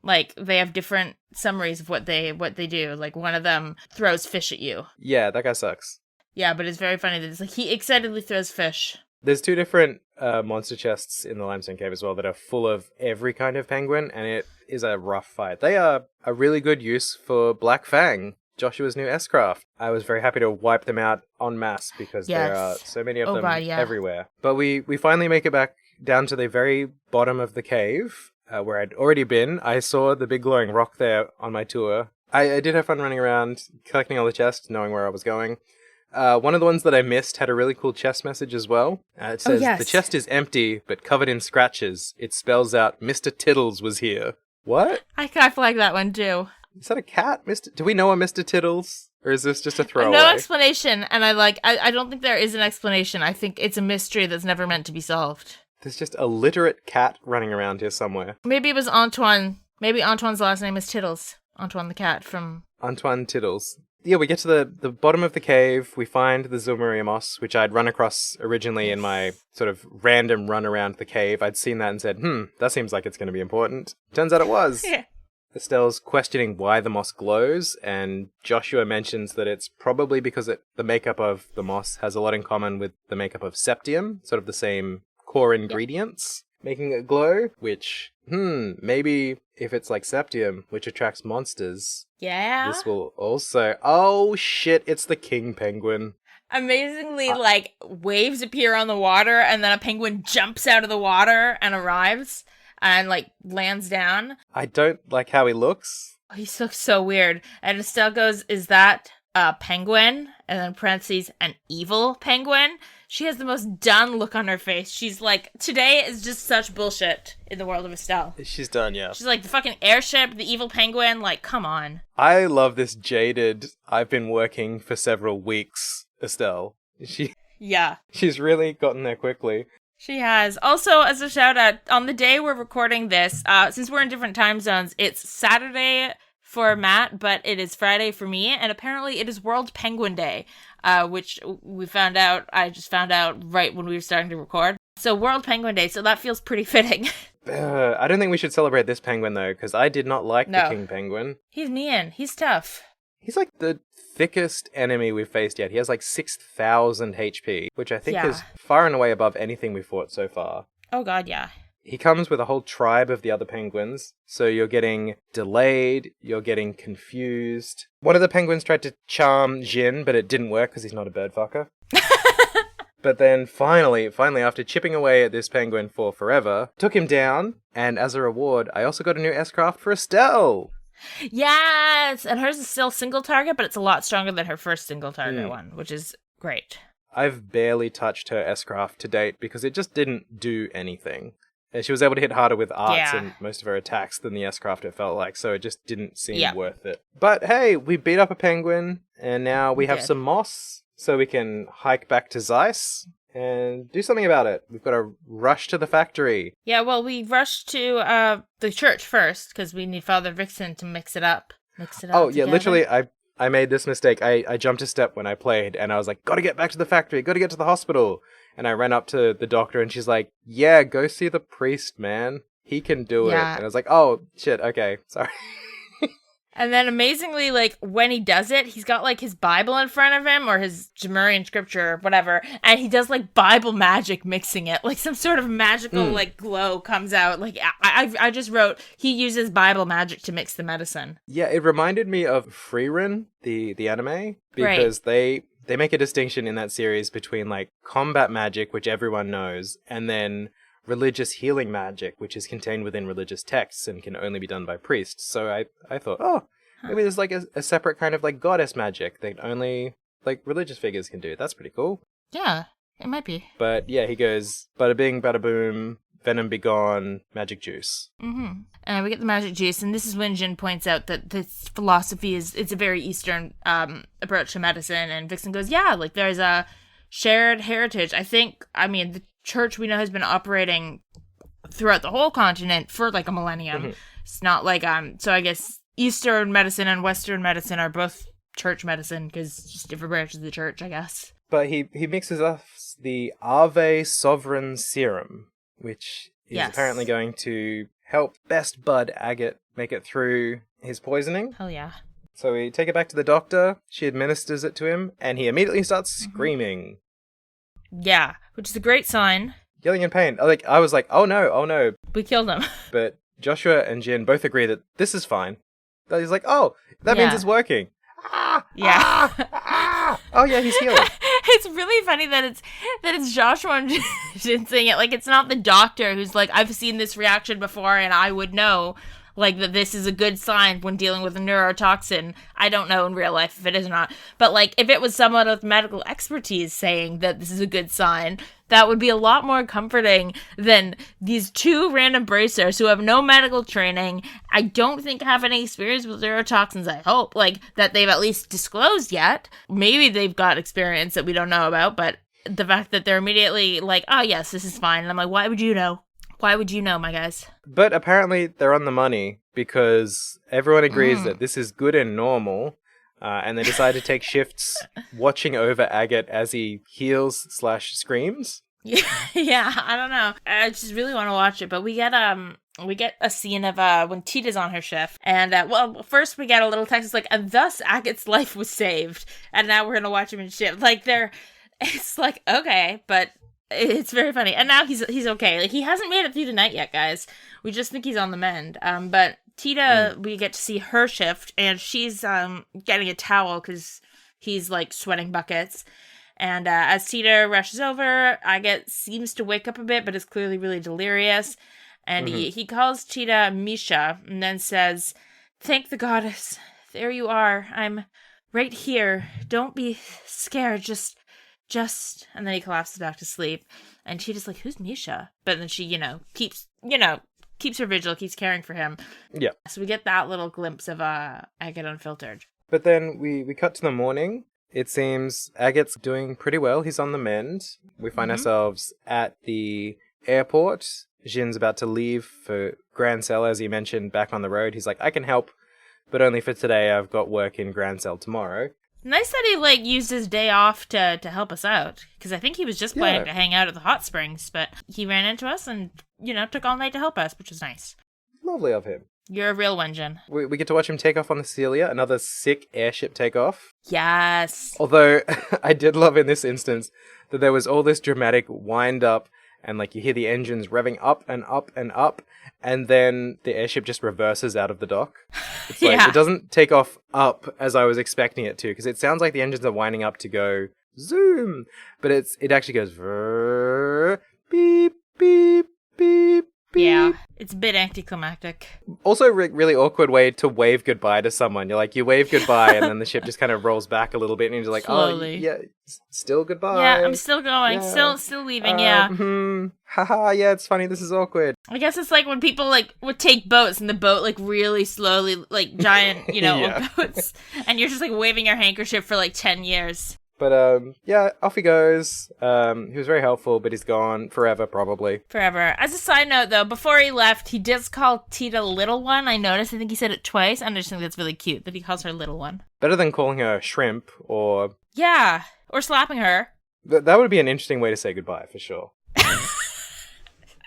like they have different summaries of what they do. Like one of them throws fish at you. Yeah, that guy sucks. Yeah, but it's very funny that it's like he excitedly throws fish. There's 2 different monster chests in the Limestone Cave as well that are full of every kind of penguin, and it is a rough fight. They are a really good use for Black Fang, Joshua's new S-Craft. I was very happy to wipe them out en masse because there are so many of them everywhere. But we finally make it back down to the very bottom of the cave where I'd already been. I saw the big glowing rock there on my tour. I did have fun running around, collecting all the chests, knowing where I was going. One of the ones that I missed had a really cool chest message as well. It says, the chest is empty, but covered in scratches. It spells out, Mr. Tiddles was here. What? I kind of like that one too. Is that a cat? Do we know a Mr. Tiddles? Or is this just a throwaway? No explanation, and I don't think there is an explanation. I think it's a mystery that's never meant to be solved. There's just a literate cat running around here somewhere. Maybe it was Antoine. Maybe Antoine's last name is Tiddles. Antoine the cat from... Antoine Tiddles. Yeah, we get to the bottom of the cave. We find the Zulmaria moss, which I'd run across originally in my sort of random run around the cave. I'd seen that and said, that seems like it's going to be important. Turns out it was. Yeah. Estelle's questioning why the moss glows, and Joshua mentions that it's probably because the makeup of the moss has a lot in common with the makeup of septium, sort of the same core ingredients, making it glow, which, maybe if it's like septium, which attracts monsters, this will also... Oh, shit, it's the king penguin. Amazingly, waves appear on the water, and then a penguin jumps out of the water and arrives and, lands down. I don't like how he looks. He looks so weird. And Estelle goes, is that a penguin? And then parentheses, an evil penguin? She has the most done look on her face. She's like, today is just such bullshit in the world of Estelle. She's done, yeah. She's like, the fucking airship, the evil penguin, come on. I love this jaded, I've been working for several weeks, Estelle. She's really gotten there quickly. She has. Also, as a shout out, on the day we're recording this, since we're in different time zones, it's Saturday for Matt, but it is Friday for me, and apparently it is World Penguin Day, which I just found out right when we were starting to record. So World Penguin Day, so that feels pretty fitting. I don't think we should celebrate this penguin, though, because I did not like the king penguin. He's mean. He's tough. He's like the thickest enemy we've faced yet. He has 6,000 HP, which I think is far and away above anything we've fought so far. Oh god, yeah. He comes with a whole tribe of the other penguins, so you're getting delayed, you're getting confused. One of the penguins tried to charm Jin, but it didn't work because he's not a bird fucker. But then finally, after chipping away at this penguin for forever, took him down, and as a reward, I also got a new S-craft for Estelle! Yes! And hers is still single target, but it's a lot stronger than her first single target one, which is great. I've barely touched her S-craft to date because it just didn't do anything. She was able to hit harder with arts and most of her attacks than the S-craft, it felt like, so it just didn't seem worth it. But hey, we beat up a penguin, and now we have some moss, so we can hike back to Zeiss and do something about it. We've got to rush to the factory. Yeah, well, we rushed to the church first, because we need Father Vixen to mix it up. Oh, yeah, literally, I made this mistake. I jumped a step when I played, and I was like, gotta get back to the factory, gotta get to the hospital. And I ran up to the doctor, and she's like, yeah, go see the priest, man. He can do it. And I was like, oh, shit, okay, sorry. And then amazingly, when he does it, he's got, his Bible in front of him, or his Jamurian scripture, or whatever, and he does, Bible magic mixing it. Some sort of magical, glow comes out. I just wrote, he uses Bible magic to mix the medicine. Yeah, it reminded me of Frieren, the anime, because they make a distinction in that series between, combat magic, which everyone knows, and then religious healing magic, which is contained within religious texts and can only be done by priests. So I thought, maybe there's a separate kind of goddess magic that only religious figures can do. That's pretty cool. Yeah, it might be. But yeah, he goes, bada bing, bada boom, venom be gone, magic juice. Mm-hmm. And we get the magic juice, and this is when Jin points out that this philosophy it's a very Eastern approach to medicine, and Vixen goes, there's a shared heritage. The church we know has been operating throughout the whole continent for a millennium. Mm-hmm. It's not so I guess Eastern medicine and Western medicine are both church medicine because it's just different branches of the church, I guess. But he mixes up the Ave Sovereign Serum, which is apparently going to help best bud Agate make it through his poisoning. Hell yeah. So we take it back to the doctor, she administers it to him, and he immediately starts screaming. Yeah, which is a great sign. Yelling in pain. I was like, oh no. We killed him. But Joshua and Jin both agree that this is fine. He's like, oh, that means it's working. Oh yeah, he's healing. It's really funny that it's Joshua and Jin saying it. It's not the doctor who's like, I've seen this reaction before and I would know. That this is a good sign when dealing with a neurotoxin. I don't know in real life if it is or not. But, if it was someone with medical expertise saying that this is a good sign, that would be a lot more comforting than these two random bracers who have no medical training, I don't think have any experience with neurotoxins, I hope. That they've at least disclosed yet. Maybe they've got experience that we don't know about, but the fact that they're immediately oh, yes, this is fine. And I'm like, why would you know? Why would you know, my guys? But apparently they're on the money because everyone agrees that this is good and normal, and they decide to take shifts watching over Agate as he heals/screams. Yeah, I don't know. I just really want to watch it, but we get we get a scene of when Tita's on her shift. And, well, first we get a little text. It's like, and thus Agate's life was saved. And now we're going to watch him in shift. Like, it's like, okay, but it's very funny. And now he's okay. Like, he hasn't made it through the night yet, guys. We just think he's on the mend. But Tita, we get to see her shift, and she's getting a towel because he's, like, sweating buckets. And as Tita rushes over, Agate seems to wake up a bit, but is clearly really delirious. And he calls Tita Misha, and then says, "Thank the goddess. There you are. I'm right here. Don't be scared. Just. And then he collapses back to sleep. And Tita's like, who's Misha? But then she, keeps her vigil, keeps caring for him. Yeah. So we get that little glimpse of Agate Unfiltered. But then we cut to the morning. It seems Agate's doing pretty well. He's on the mend. We find ourselves at the airport. Jin's about to leave for Grand Cell, as you mentioned, back on the road. He's like, I can help, but only for today. I've got work in Grand Cell tomorrow. Nice that he, used his day off to help us out. Because I think he was just planning to hang out at the hot springs, but he ran into us and, took all night to help us, which was nice. Lovely of him. You're a real one, Jin. We get to watch him take off on the Celia, another sick airship takeoff. Yes. Although, I did love in this instance that there was all this dramatic wind-up, and, you hear the engines revving up and up and up, and then the airship just reverses out of the dock. It's it doesn't take off up as I was expecting it to, because it sounds like the engines are winding up to go zoom, but it actually goes beep, beep, beep, beep. Yeah, it's a bit anticlimactic. Also, really awkward way to wave goodbye to someone. You wave goodbye, and then the ship just kind of rolls back a little bit, and you're like, slowly. Oh, yeah, still goodbye. Yeah, I'm still going, still leaving, Haha, yeah, it's funny, this is awkward. I guess it's like when people, would take boats, and the boat, really slowly, giant, boats, and you're just, waving your handkerchief for, 10 years. But, off he goes. He was very helpful, but he's gone forever, probably. Forever. As a side note, though, before he left, he does call Tita Little One. I noticed. I think he said it twice. I just think that's really cute that he calls her Little One. Better than calling her Shrimp, or... Yeah, or slapping her. That would be an interesting way to say goodbye, for sure.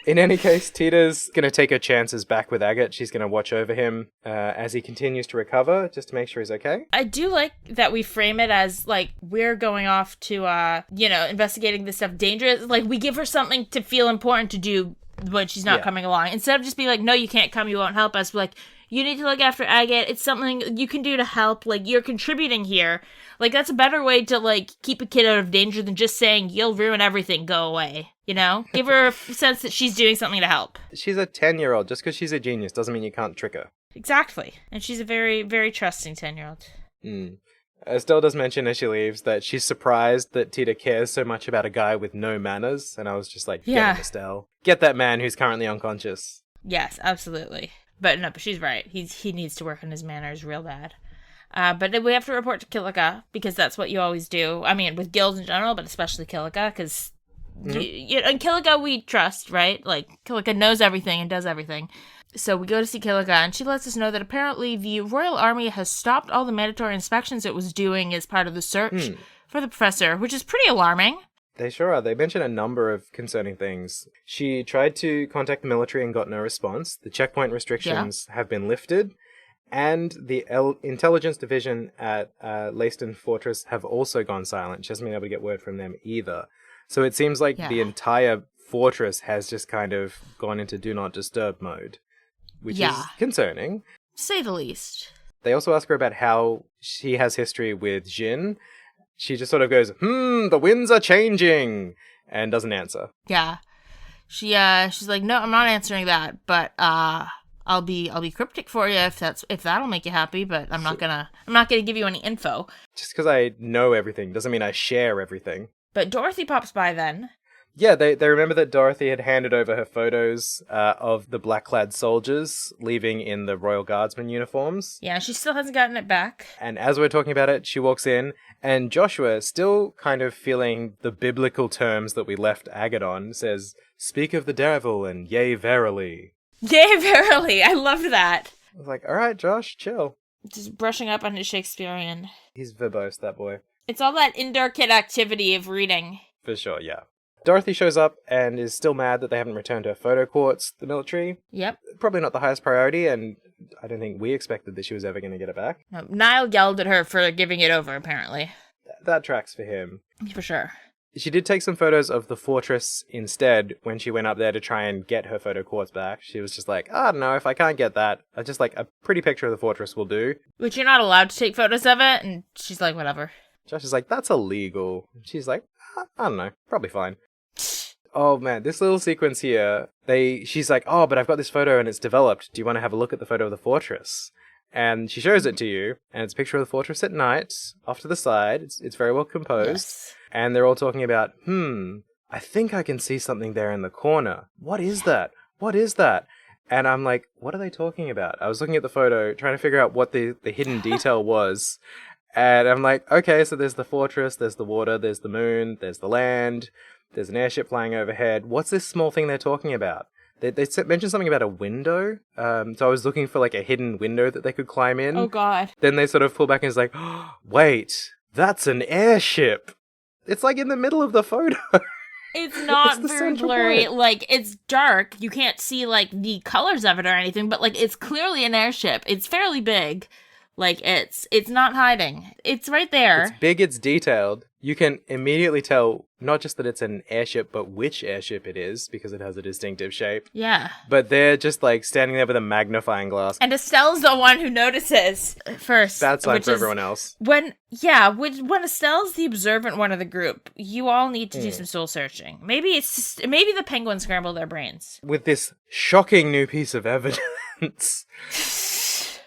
In any case, Tita's going to take her chances back with Agate. She's going to watch over him as he continues to recover, just to make sure he's okay. I do like that we frame it as, we're going off to, investigating this stuff dangerous. We give her something to feel important to do when she's not coming along. Instead of just being no, you can't come, you won't help us. We're you need to look after Agate. It's something you can do to help. You're contributing here. That's a better way to, keep a kid out of danger than just saying, you'll ruin everything, go away. Give her a sense that she's doing something to help. She's a 10-year-old. Just because she's a genius doesn't mean you can't trick her. Exactly. And she's a very, very trusting 10-year-old. Estelle does mention as she leaves that she's surprised that Tita cares so much about a guy with no manners. And I was just like, get him, Estelle. Get that man who's currently unconscious. Yes, absolutely. But she's right. He needs to work on his manners real bad. But we have to report to Kilika, because that's what you always do. I mean, with guilds in general, but especially Kilika, because and Kilika we trust, right? Kilika knows everything and does everything. So we go to see Kilika, and she lets us know that apparently the Royal Army has stopped all the mandatory inspections it was doing as part of the search for the professor, which is pretty alarming. They sure are. They mention a number of concerning things. She tried to contact the military and got no response. The checkpoint restrictions have been lifted. And the intelligence division at Leiston Fortress have also gone silent. She hasn't been able to get word from them either. So it seems like the entire fortress has just kind of gone into do not disturb mode, which is concerning. To say the least. They also ask her about how she has history with Jin. She just sort of goes, the winds are changing, and doesn't answer. Yeah. She's like, no, I'm not answering that, but I'll be cryptic for you if that'll make you happy, but I'm not gonna give you any info. Just because I know everything doesn't mean I share everything. But Dorothy pops by then. Yeah, they remember that Dorothy had handed over her photos of the black-clad soldiers leaving in the Royal Guardsman uniforms. Yeah, she still hasn't gotten it back. And as we're talking about it, she walks in, and Joshua, still kind of feeling the biblical terms that we left Agate on, says, "Speak of the devil, and yea, verily." Yea, verily. I loved that. I was like, all right, Josh, chill. Just brushing up on his Shakespearean. He's verbose, that boy. It's all that indoor kid activity of reading. For sure, yeah. Dorothy shows up and is still mad that they haven't returned her photo quartz, the military. Yep. Probably not the highest priority, and I don't think we expected that she was ever going to get it back. No, Niall yelled at her for giving it over, apparently. That tracks for him. For sure. She did take some photos of the fortress instead when she went up there to try and get her photo quartz back. She was just like, I don't know, if I can't get that, just like a pretty picture of the fortress will do. Which you're not allowed to take photos of it, and she's like, whatever. Josh is like, that's illegal. She's like, I don't know, probably fine. Oh man, this little sequence here, she's like, oh, but I've got this photo and it's developed. Do you want to have a look at the photo of the fortress? And she shows it to you, and it's a picture of the fortress at night, off to the side. It's very well composed. Yes. And they're all talking about, I think I can see something there in the corner. What is that? What is that? And I'm like, what are they talking about? I was looking at the photo, trying to figure out what the hidden detail was. And I'm like, okay, so there's the fortress, there's the water, there's the moon, there's the land, there's an airship flying overhead. What's this small thing they're talking about? They mentioned something about a window. So I was looking for like a hidden window that they could climb in. Oh, God. Then they sort of pull back and it's like, oh, wait, that's an airship. It's like in the middle of the photo. It's not It's the very central blurry. point. Like, it's dark. You can't see, like, the colors of it or anything, but, like, it's clearly an airship. It's fairly big. Like, it's not hiding. It's right there. It's big, it's detailed. You can immediately tell not just that it's an airship, but which airship it is, because it has a distinctive shape. Yeah. But they're just, like, standing there with a magnifying glass. And Estelle's the one who notices first. Bad sign which for is everyone else. when Estelle's the observant one of the group, you all need to do some soul searching. Maybe maybe the penguins scramble their brains. With this shocking new piece of evidence,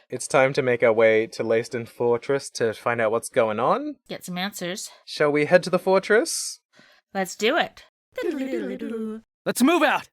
it's time to make our way to Leiston Fortress to find out what's going on. Get some answers. Shall we head to the fortress? Let's do it. Let's move out!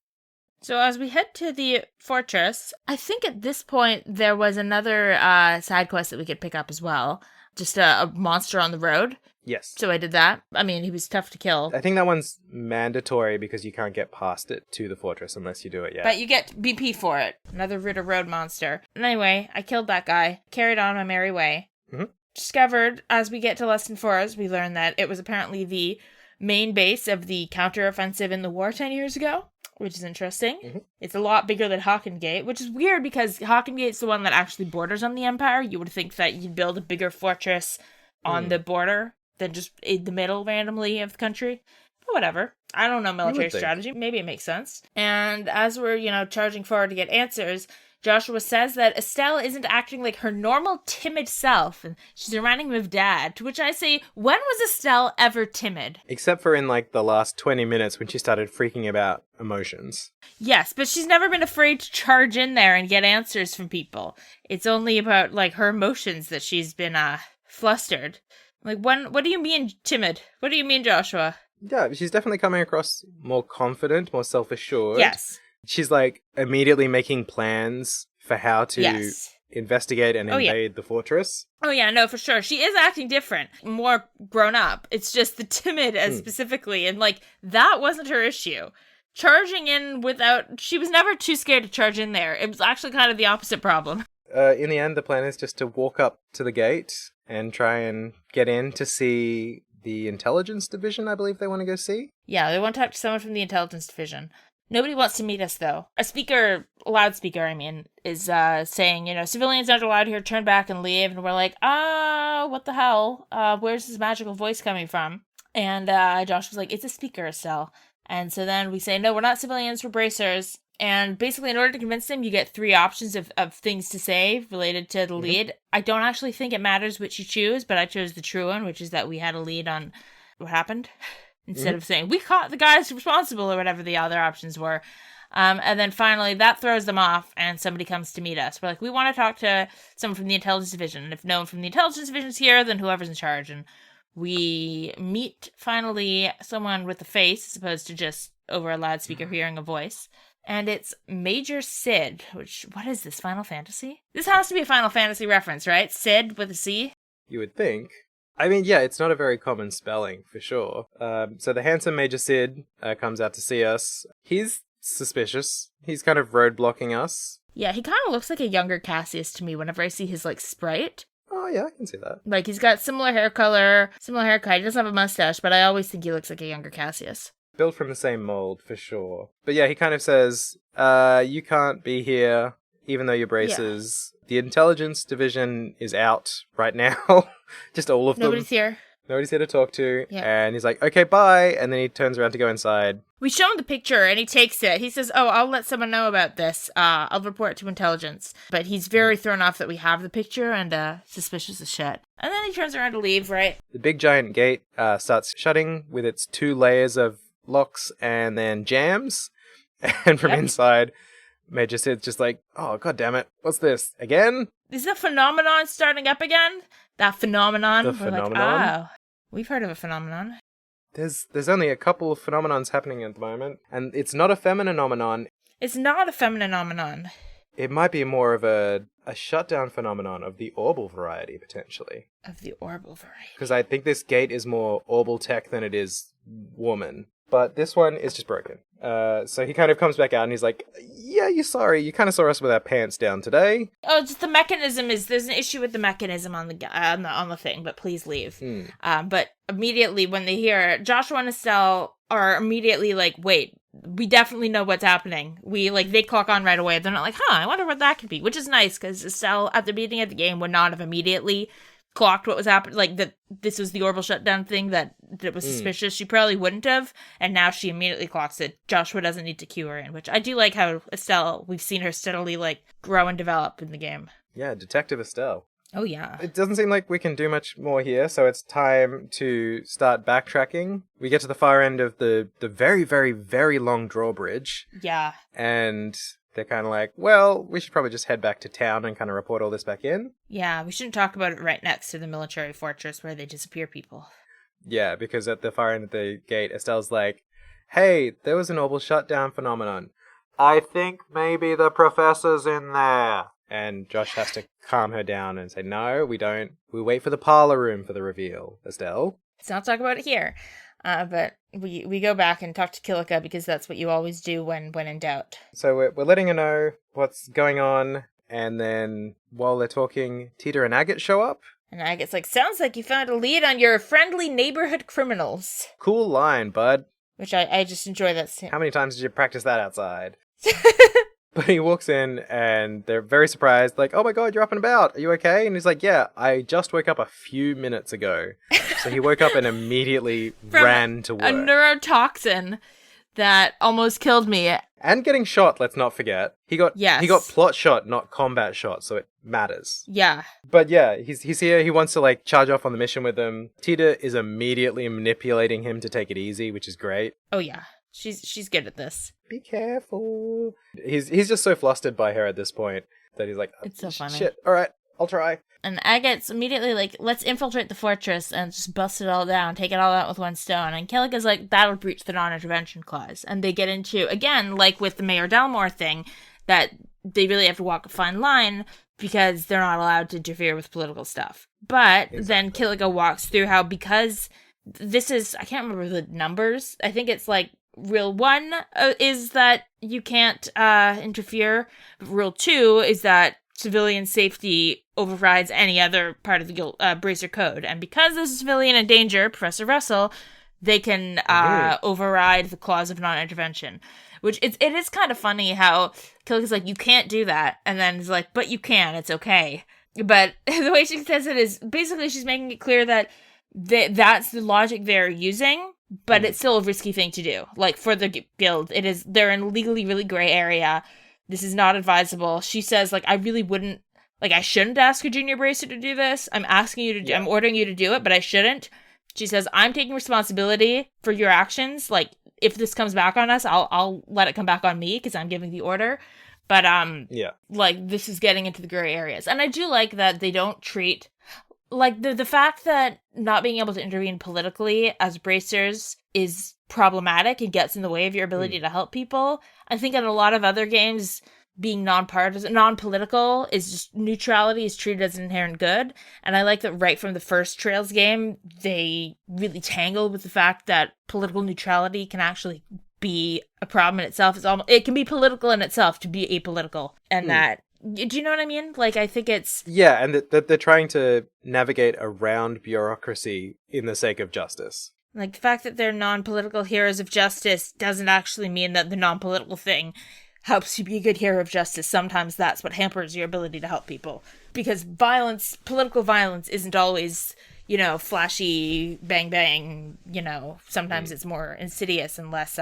So as we head to the fortress, I think at this point there was another side quest that we could pick up as well. Just a monster on the road. Yes. So I did that. I mean, he was tough to kill. I think that one's mandatory because you can't get past it to the fortress unless you do it yet. But you get BP for it. Another Ritter Road monster. And anyway, I killed that guy. Carried on my merry way. Mm-hmm. Discovered, as we get to Leiston Forest, we learned that it was apparently the main base of the counter-offensive in the war 10 years ago, which is interesting. Mm-hmm. It's a lot bigger than Hawkingate, which is weird because Hawkingate's the one that actually borders on the Empire. You would think that you'd build a bigger fortress on the border than just in the middle randomly of the country. But whatever. I don't know military strategy. Maybe it makes sense. And as we're, charging forward to get answers, Joshua says that Estelle isn't acting like her normal timid self, and she's reminding him of Dad, to which I say, when was Estelle ever timid? Except for in, like, the last 20 minutes when she started freaking about emotions. Yes, but she's never been afraid to charge in there and get answers from people. It's only about, like, her emotions that she's been, flustered. Like, what do you mean timid? What do you mean, Joshua? Yeah, she's definitely coming across more confident, more self-assured. Yes. She's, like, immediately making plans for how to investigate and invade the fortress. Oh, yeah, no, for sure. She is acting different, more grown up. It's just the timid specifically, and, like, that wasn't her issue. Charging in she was never too scared to charge in there. It was actually kind of the opposite problem. In the end, the plan is just to walk up to the gate and try and get in to see the intelligence division, I believe they want to go see. Yeah, they want to talk to someone from the intelligence division. Nobody wants to meet us, though. A loudspeaker, is saying, civilians aren't allowed here, turn back and leave. And we're like, what the hell? Where's this magical voice coming from? And Josh was like, it's a speaker, Estelle. And so then we say, no, we're not civilians, we're bracers. And basically, in order to convince them, you get 3 options of things to say related to the lead. I don't actually think it matters which you choose, but I chose the true one, which is that we had a lead on what happened. Instead of saying, we caught the guys responsible, or whatever the other options were. And then finally, that throws them off, and somebody comes to meet us. We're like, we want to talk to someone from the intelligence division. And if no one from the intelligence division is here, then whoever's in charge. And we meet, finally, someone with a face, as opposed to just over a loudspeaker hearing a voice. And it's Major Sid, what is this, Final Fantasy? This has to be a Final Fantasy reference, right? Sid with a C? You would think. I mean, yeah, it's not a very common spelling, for sure. So the handsome Major Sid comes out to see us. He's suspicious. He's kind of roadblocking us. Yeah, he kind of looks like a younger Cassius to me whenever I see his, sprite. Oh, yeah, I can see that. Like, he's got similar hair color, similar haircut. He doesn't have a mustache, but I always think he looks like a younger Cassius. built from the same mold for sure. But yeah, he kind of says, you can't be here, even though your braces. Yeah. The intelligence division is out right now. Just all of them. Nobody's here. Nobody's here to talk to. Yeah. And he's like, okay, bye. And then he turns around to go inside. We show him the picture and he takes it. He says, oh, I'll let someone know about this. I'll report to intelligence. But he's very thrown off that we have the picture and suspicious as shit. And then he turns around to leave, right? The big giant gate starts shutting with its 2 layers of locks and then jams. And from inside, Major Sid's just like, oh, god damn it. What's this? Again? Is the phenomenon starting up again? That phenomenon? The We're phenomenon? like, oh, we've heard of a phenomenon. There's only a couple of phenomenons happening at the moment, and it's not a femininomenon. It's not a femininomenon. It might be more of a shutdown phenomenon of the orbal variety, potentially. Of the orbal variety. Because I think this gate is more orbal tech than it is woman. But this one is just broken. So he kind of comes back out and he's like, yeah, you're sorry. You kind of saw us with our pants down today. Oh, just the mechanism there's an issue with the mechanism on the thing, but please leave. But immediately when they hear it, Joshua and Estelle are immediately like, wait, we definitely know what's happening. They clock on right away. They're not like, I wonder what that could be, which is nice because Estelle at the beginning of the game would not have immediately clocked what was happening, like that this was the orbital shutdown thing that was suspicious. She probably wouldn't have, and now she immediately clocks it. Joshua doesn't need to cue her in, which I do like how Estelle, we've seen her steadily grow and develop in the game. Yeah, Detective Estelle. Oh yeah. It doesn't seem like we can do much more here, so it's time to start backtracking. We get to the far end of the very, very, very long drawbridge. Yeah. And they're kind of like, well, we should probably just head back to town and kind of report all this back in. Yeah, we shouldn't talk about it right next to the military fortress where they disappear people. Yeah, because at the far end of the gate, Estelle's like, hey, there was an orbital shutdown phenomenon. I think maybe the professor's in there. And Josh has to calm her down and say, no, we don't. We wait for the parlor room for the reveal, Estelle. Let's not talk about it here. But we go back and talk to Kilika because that's what you always do when in doubt. So we're letting her know what's going on, and then while they're talking, Tita and Agate show up. And Agate's like, sounds like you found a lead on your friendly neighborhood criminals. Cool line, bud. Which I just enjoy that scene. How many times did you practice that outside? But he walks in and they're very surprised, like, oh my god, you're up and about. Are you okay? And he's like, yeah, I just woke up a few minutes ago. So he woke up and immediately ran to work. A neurotoxin that almost killed me. And getting shot, let's not forget. He got plot shot, not combat shot, so it matters. Yeah. But yeah, he's here. He wants to charge off on the mission with them. Tita is immediately manipulating him to take it easy, which is great. Oh yeah. She's good at this. Be careful. He's just so flustered by her at this point that he's like, it's so funny. Shit, all right, I'll try. And Agate's immediately like, let's infiltrate the fortress and just bust it all down, take it all out with one stone. And Kilika's like, that'll breach the non-intervention clause. And they get into, again, like with the Mayor Delmore thing, that they really have to walk a fine line because they're not allowed to interfere with political stuff. But then Kilika walks through how because this is, I can't remember the numbers, I think it's Rule 1 is that you can't interfere. Rule 2 is that civilian safety overrides any other part of the Bracer Code. And because there's a civilian in danger, Professor Russell, they can override the clause of non-intervention. Which it is kind of funny how Kilika's like, you can't do that. And then it's like, but you can, it's okay. But the way she says it is, basically she's making it clear that that's the logic they're using. But it's still a risky thing to do. For the guild, they're in a legally really gray area. This is not advisable. She says, I really wouldn't, I shouldn't ask a junior bracer to do this. I'm asking you to do, I'm ordering you to do it, but I shouldn't. She says, I'm taking responsibility for your actions. If this comes back on us, I'll let it come back on me because I'm giving the order. But, this is getting into the gray areas. And I do like that they don't treat... the fact that not being able to intervene politically as bracers is problematic and gets in the way of your ability to help people. I think in a lot of other games, being non-partisan, non-political is just neutrality is treated as an inherent good. And I like that right from the first Trails game, they really tangled with the fact that political neutrality can actually be a problem in itself. It can be political in itself to be apolitical, and that. Do you know what I mean? I think it's... Yeah, and that they're trying to navigate around bureaucracy in the sake of justice. Like, the fact that they're non-political heroes of justice doesn't actually mean that the non-political thing helps you be a good hero of justice. Sometimes that's what hampers your ability to help people. Because political violence isn't always, flashy, bang, bang, sometimes it's more insidious and less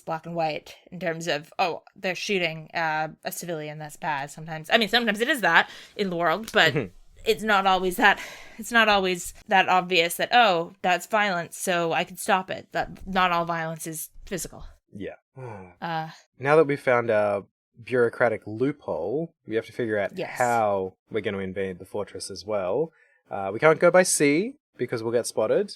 black and white in terms of, they're shooting a civilian, that's bad. Sometimes it is that in the world, but it's not always that obvious that, that's violence, so I can stop it. That not all violence is physical. Yeah. Now that we've found our bureaucratic loophole, we have to figure out how we're going to invade the fortress as well. We can't go by sea because we'll get spotted.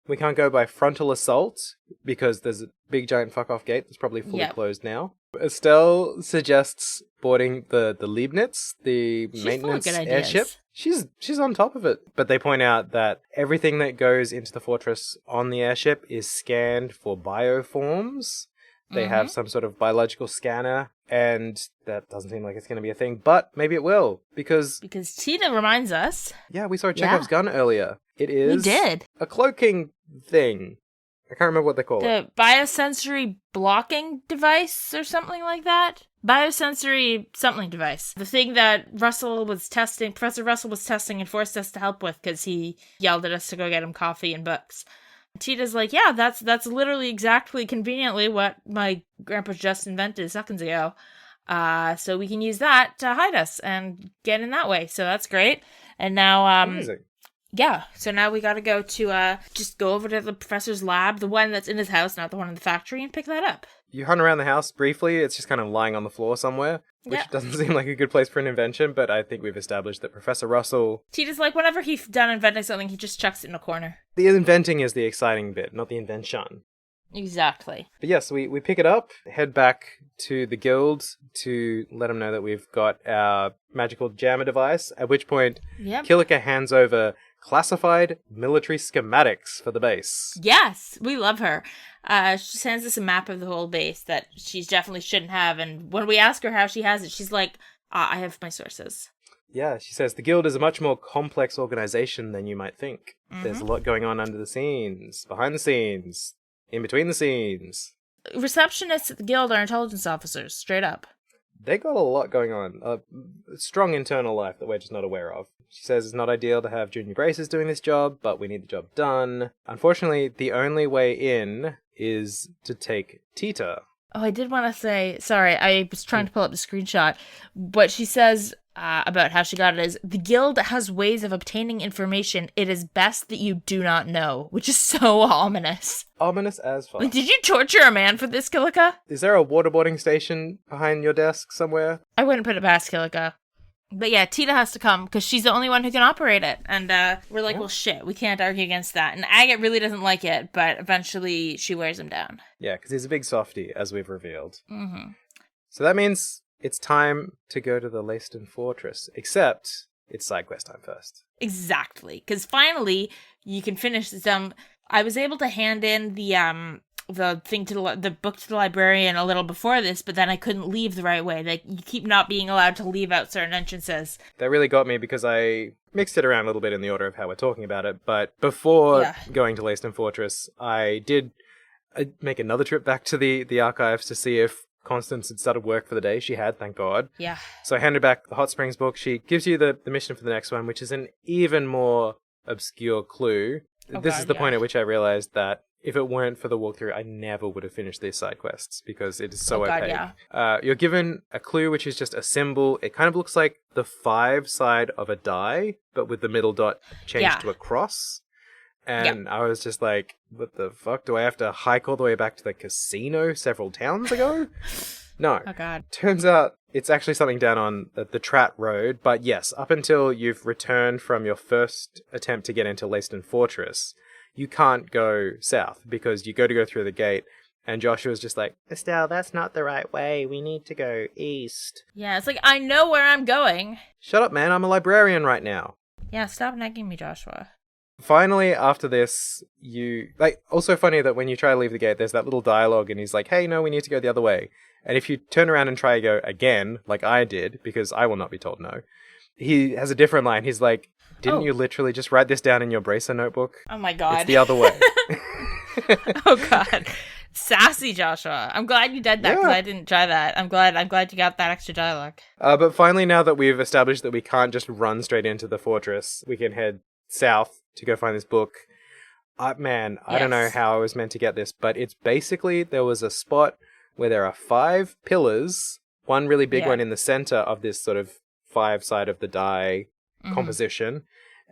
We can't go by frontal assault because there's a big giant fuck-off gate that's probably fully closed now. Estelle suggests boarding the Leibniz, the maintenance airship. She's on top of it. But they point out that everything that goes into the fortress on the airship is scanned for bioforms. They have some sort of biological scanner, and that doesn't seem like it's going to be a thing, but maybe it will, because Tina reminds us. Yeah, we saw Chekhov's gun earlier. It is we did. A cloaking thing. I can't remember what they call it. The biosensory blocking device or something like that? Biosensory something device. The thing that Professor Russell was testing and forced us to help with because he yelled at us to go get him coffee and books. Tita's like, yeah, that's literally exactly conveniently what my grandpa just invented seconds ago. So we can use that to hide us and get in that way. So that's great. And now, amazing. Yeah, so now we gotta go to, just go over to the professor's lab, the one that's in his house, not the one in the factory, and pick that up. You hunt around the house briefly, it's just kind of lying on the floor somewhere, which doesn't seem like a good place for an invention, but I think we've established that Professor Russell... Tita's like, whenever he's done inventing something, he just chucks it in a corner. The inventing is the exciting bit, not the invention. Exactly. But yes, we pick it up, head back to the guild to let them know that we've got our magical jammer device, at which point Kilika hands over classified military schematics for the base. Yes, we love her. She sends us a map of the whole base that she definitely shouldn't have, and when we ask her how she has it, she's like, I have my sources. Yeah, she says the guild is a much more complex organization than you might think. There's a lot going on under the scenes, behind the scenes, in between the scenes. Receptionists at the guild are intelligence officers, straight up. They got a lot going on. A strong internal life that we're just not aware of. She says it's not ideal to have junior braces doing this job, but we need the job done. Unfortunately, the only way in is to take Tita. Oh, I did want to say, sorry, I was trying to pull up the screenshot. What she says about how she got it is, the guild has ways of obtaining information it is best that you do not know, which is so ominous. Ominous as fuck. Like, did you torture a man for this, Kilika? Is there a waterboarding station behind your desk somewhere? I wouldn't put it past Kilika. But yeah, Tita has to come because she's the only one who can operate it. And we're like, well, shit, we can't argue against that. And Agate really doesn't like it, but eventually she wears him down. Yeah, because he's a big softie, as we've revealed. Mm-hmm. So that means it's time to go to the Leiston fortress, except it's side quest time first. Exactly, because finally you can finish this. I was able to hand in the thing to the book to the librarian a little before this, but then I couldn't leave the right way. Like, you keep not being allowed to leave out certain entrances. That really got me because I mixed it around a little bit in the order of how we're talking about it. But before going to Leiston Fortress, I did make another trip back to the archives to see if Constance had started work for the day. She had, thank God. Yeah. So I handed back the Hot Springs book. She gives you the mission for the next one, which is an even more obscure clue. This is the point at which I realized that if it weren't for the walkthrough, I never would have finished these side quests because it is so opaque. You're given a clue, which is just a symbol. It kind of looks like the 5 side of a die, but with the middle dot changed to a cross. And I was just like, what the fuck? Do I have to hike all the way back to the casino several towns ago? No. Oh, God. Turns out it's actually something down on the Trat Road. But yes, up until you've returned from your first attempt to get into Leiston Fortress, you can't go south because you go through the gate. And Joshua's just like, Estelle, that's not the right way. We need to go east. Yeah, it's like, I know where I'm going. Shut up, man. I'm a librarian right now. Yeah, stop nagging me, Joshua. Finally, after this, also funny that when you try to leave the gate, there's that little dialogue and he's like, hey, no, we need to go the other way. And if you turn around and try to go again, like I did, because I will not be told no, he has a different line. He's like, didn't Oh. you literally just write this down in your bracer notebook? Oh my god. It's the other way. Oh god. Sassy Joshua. I'm glad you did that because Yeah. I didn't try that. I'm glad you got that extra dialogue. But finally, now that we've established that we can't just run straight into the fortress, we can head south to go find this book. Man, I don't know Yes. how I was meant to get this, but it's basically there was a spot where there are 5 pillars, one really big Yeah. one in the center of this sort of 5-side of the die composition.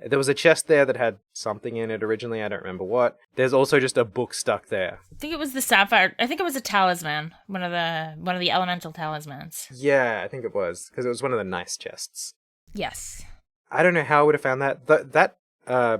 There was a chest there that had something in it originally. I don't remember what. There's also just a book stuck there. I think it was the sapphire. I think it was a talisman. One of the elemental talismans. Yeah, I think it was, because it was one of the nice chests. Yes. I don't know how I would have found that. That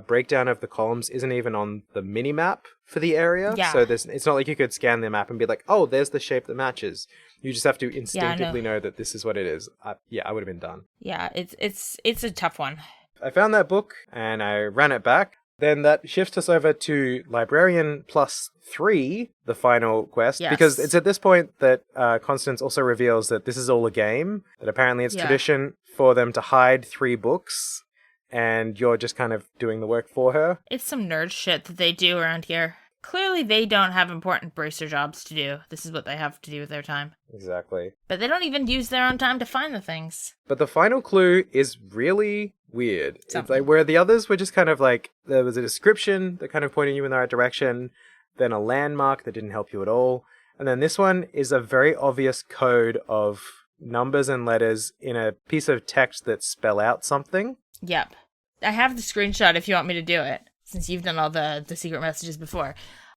breakdown of the columns isn't even on the mini-map for the area. Yeah. So it's not like you could scan the map and be like, oh, there's the shape that matches. You just have to instinctively know that this is what it is. I would have been done. Yeah, it's a tough one. I found that book and I ran it back. Then that shifts us over to Librarian +3, the final quest, Yes. because it's at this point that Constance also reveals that this is all a game, that apparently it's tradition for them to hide 3 books, and you're just kind of doing the work for her. It's some nerd shit that they do around here. Clearly they don't have important bracer jobs to do. This is what they have to do with their time. Exactly. But they don't even use their own time to find the things. But the final clue is really weird. It's Something. like where the others were just kind of like, there was a description that kind of pointed you in the right direction, then a landmark that didn't help you at all. And then this one is a very obvious code of numbers and letters in a piece of text that spell out something. Yep. I have the screenshot if you want me to do it, since you've done all the secret messages before.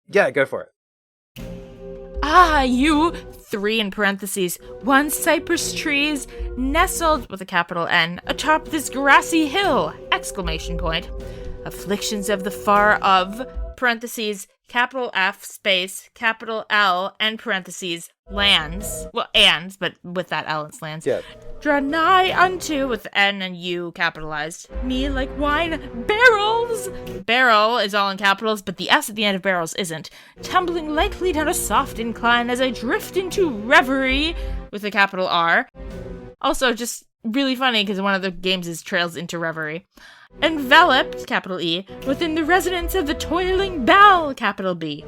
Yeah, go for it. Ah, you, 3 in parentheses, 1 cypress trees, nestled, with a capital N, atop this grassy hill, exclamation point. Afflictions of the far of, parentheses, capital F space, capital L, and parentheses, lands. Well, ands, but with that L, it's lands. Yeah. Draw nigh unto, with N and U capitalized, me like wine barrels. Barrel is all in capitals, but the S at the end of barrels isn't. Tumbling lightly down a soft incline as I drift into reverie, with a capital R. Also, just really funny because one of the games is Trails into Reverie. Enveloped, capital E, within the resonance of the toiling bell, capital B.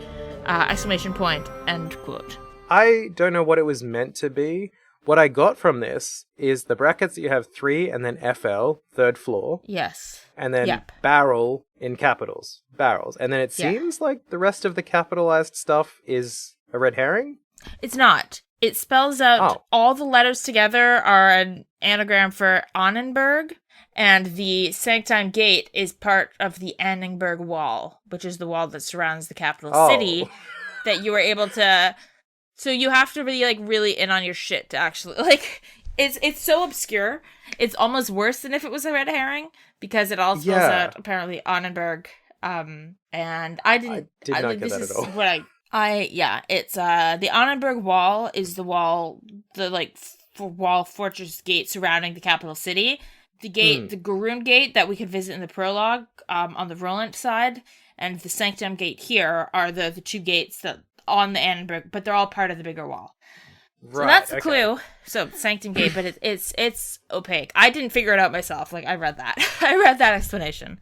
Exclamation point, end quote. I don't know what it was meant to be. What I got from this is the brackets that you have 3 and then FL, 3rd floor. Yes. And then Yep. barrel in capitals. Barrels. And then it Yeah. seems like the rest of the capitalized stuff is a red herring? It's not. It spells out all the letters together are an anagram for Annenberg, and the Sanctime Gate is part of the Annenberg Wall, which is the wall that surrounds the capital city that you were able to... So you have to be, like, really in on your shit to actually... Like, it's so obscure. It's almost worse than if it was a red herring, because it all spells out, apparently, Annenberg. And I did not get this that is at all. What it's the Annenberg Wall is the wall, the like wall fortress gate surrounding the capital city. The gate, the Garoon Gate that we could visit in the prologue, on the Roland side, and the Sanctum Gate here are the 2 gates that on the Annenberg, but they're all part of the bigger wall. Right, so that's the clue. So Sanctum Gate, but it's opaque. I didn't figure it out myself. Like I read that. I read that explanation.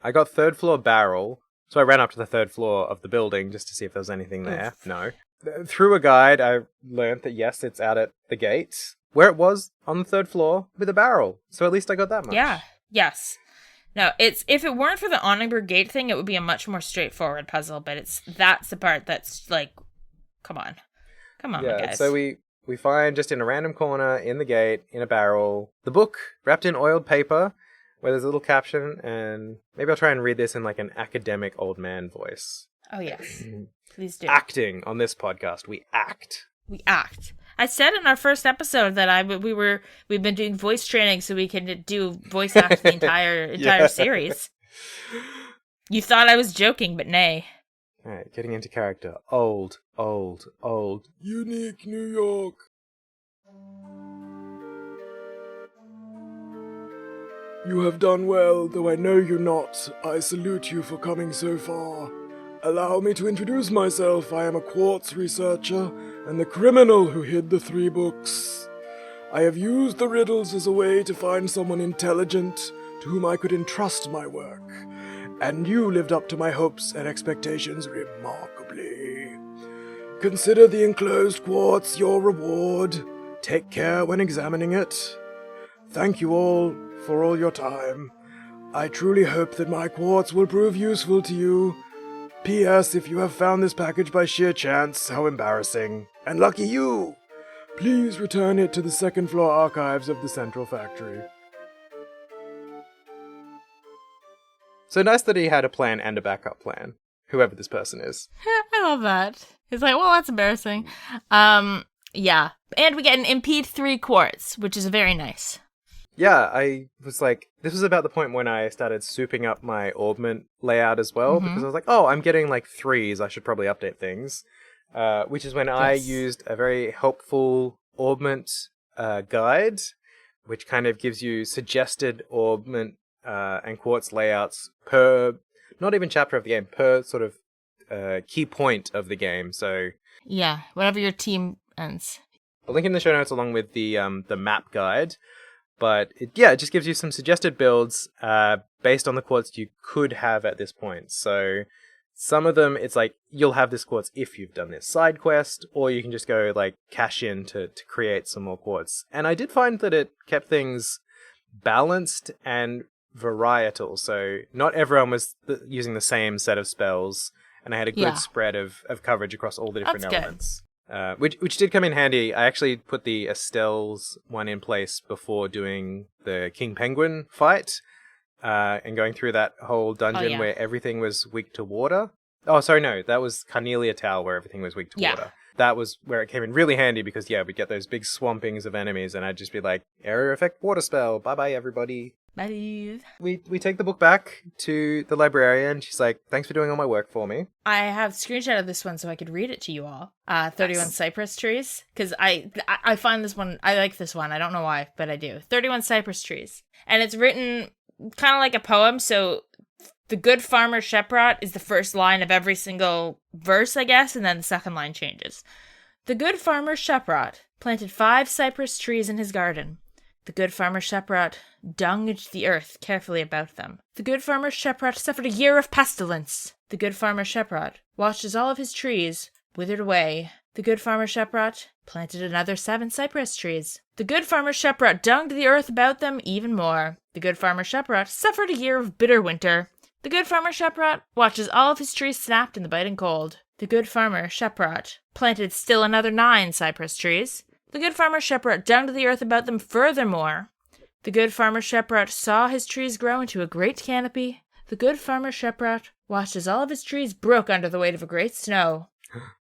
I got 3rd floor barrel, so I ran up to the 3rd floor of the building just to see if there was anything there. Oof. No. Through a guide, I learned that yes, it's out at the gate, where it was on the 3rd floor with a barrel. So at least I got that much. Yeah. Yes. No, if it weren't for the Annenberg Gate thing, it would be a much more straightforward puzzle, but that's the part that's like, come on, my guys. So we find just in a random corner in the gate, in a barrel, the book wrapped in oiled paper, where there's a little caption, and maybe I'll try and read this in like an academic old man voice. Oh, yes. Please do. Acting on this podcast, we act. We act. I said in our first episode that we've been doing voice training so we can do voice act the entire series. You thought I was joking, but nay. All right, getting into character. Old. Unique New York. You have done well, though I know you not. I salute you for coming so far. Allow me to introduce myself. I am a quartz researcher and the criminal who hid the 3 books. I have used the riddles as a way to find someone intelligent to whom I could entrust my work, and you lived up to my hopes and expectations remarkably. Consider the enclosed quartz your reward. Take care when examining it. Thank you all for all your time. I truly hope that my quartz will prove useful to you. P.S. If you have found this package by sheer chance, how embarrassing. And lucky you! Please return it to the second-floor archives of the Central Factory. So nice that he had a plan and a backup plan, whoever this person is. I love that. He's like, well, that's embarrassing. Yeah. And we get an Impede 3 quartz, which is very nice. Yeah, I was like, this was about the point when I started souping up my augment layout as well, because I was like, oh, I'm getting like 3s, I should probably update things. Which is when I used a very helpful augment guide, which kind of gives you suggested augment and quartz layouts per, not even chapter of the game, per sort of key point of the game. So yeah, whatever your team ends. I'll link in the show notes along with the map guide. But it just gives you some suggested builds based on the quartz you could have at this point. So some of them, it's like, you'll have this quartz if you've done this side quest, or you can just go like cash in to create some more quartz. And I did find that it kept things balanced and varietal. So not everyone was using the same set of spells, and I had a good spread of coverage across all the different elements. Which did come in handy. I actually put the Estelle's one in place before doing the King Penguin fight, and going through that whole dungeon where everything was weak to water. Oh, sorry, no, that was Carnelia Tower where everything was weak to water. That was where it came in really handy because, we'd get those big swampings of enemies and I'd just be like, area effect water spell, bye-bye everybody. Bye. We take the book back to the librarian. She's like, thanks for doing all my work for me. I have a screenshot of this one so I could read it to you all. 31 cypress trees. Because I find this one, I like this one. I don't know why, but I do. 31 cypress trees. And it's written kind of like a poem, so the good farmer Sheprot is the first line of every single verse, I guess, and then the second line changes. The good farmer Sheprot planted 5 cypress trees in his garden. The good farmer Sheprot dunged the earth carefully about them. The good farmer Sheprot suffered a year of pestilence. The good farmer Sheprot watched as all of his trees withered away. The good farmer Sheprot planted another 7 cypress trees. The good farmer Sheprot dunged the earth about them even more. The good farmer Sheprot suffered a year of bitter winter. The good farmer Sheprot watches all of his trees snapped in the biting cold. The good farmer Sheprot planted still another 9 cypress trees. The good farmer Sheprot dunged the earth about them furthermore. The good farmer Sheprot saw his trees grow into a great canopy. The good farmer Sheprot watched as all of his trees broke under the weight of a great snow.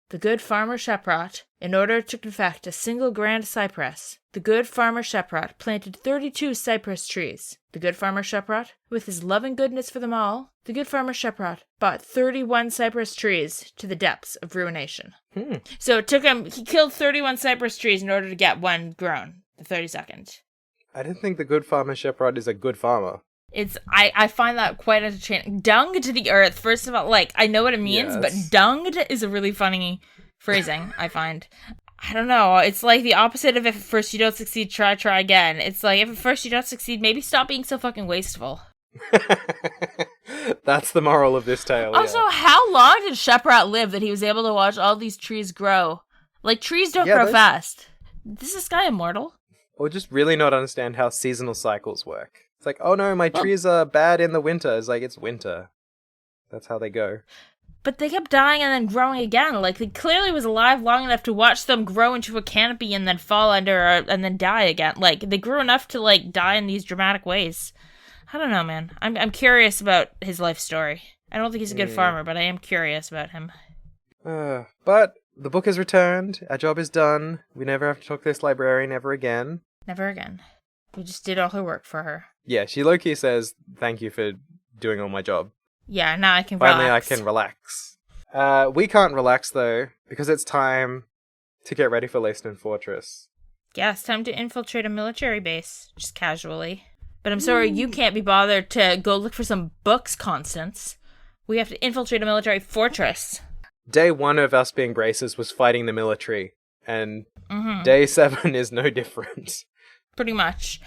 The good farmer Sheprot, in order to confect a single grand cypress, the good farmer Sheprot planted 32 cypress trees. The good farmer Sheprot, with his loving goodness for them all, the good farmer Sheprot bought 31 cypress trees to the depths of ruination. So it took him, he killed 31 cypress trees in order to get one grown, the 32nd. I didn't think the good farmer Sheprot is a good farmer. I find that quite entertaining. Dunged to the earth, first of all, like, I know what it means, but dunged is a really funny phrasing, I find. I don't know, it's like the opposite of if at first you don't succeed, try again. It's like, if at first you don't succeed, maybe stop being so fucking wasteful. That's the moral of this tale. Also, how long did Sheprot live that he was able to watch all these trees grow? Like, trees don't grow fast. Is this guy immortal? Or just really not understand how seasonal cycles work. It's like, oh no, my trees are bad in the winter. It's like, it's winter. That's how they go. But they kept dying and then growing again. Like, he clearly was alive long enough to watch them grow into a canopy and then fall under and then die again. Like, they grew enough to, like, die in these dramatic ways. I don't know, man. I'm curious about his life story. I don't think he's a good farmer, but I am curious about him. But the book is returned. Our job is done. We never have to talk to this librarian ever again. Never again. We just did all her work for her. Yeah, she low-key says, thank you for doing all my job. Yeah, now I can Finally, relax. I can relax. We can't relax, though, because it's time to get ready for Leiston Fortress. Yeah, it's time to infiltrate a military base, just casually. But I'm sorry, you can't be bothered to go look for some books, Constance. We have to infiltrate a military fortress. Day 1 of us being braces was fighting the military, and Day 7 is no different. pretty much.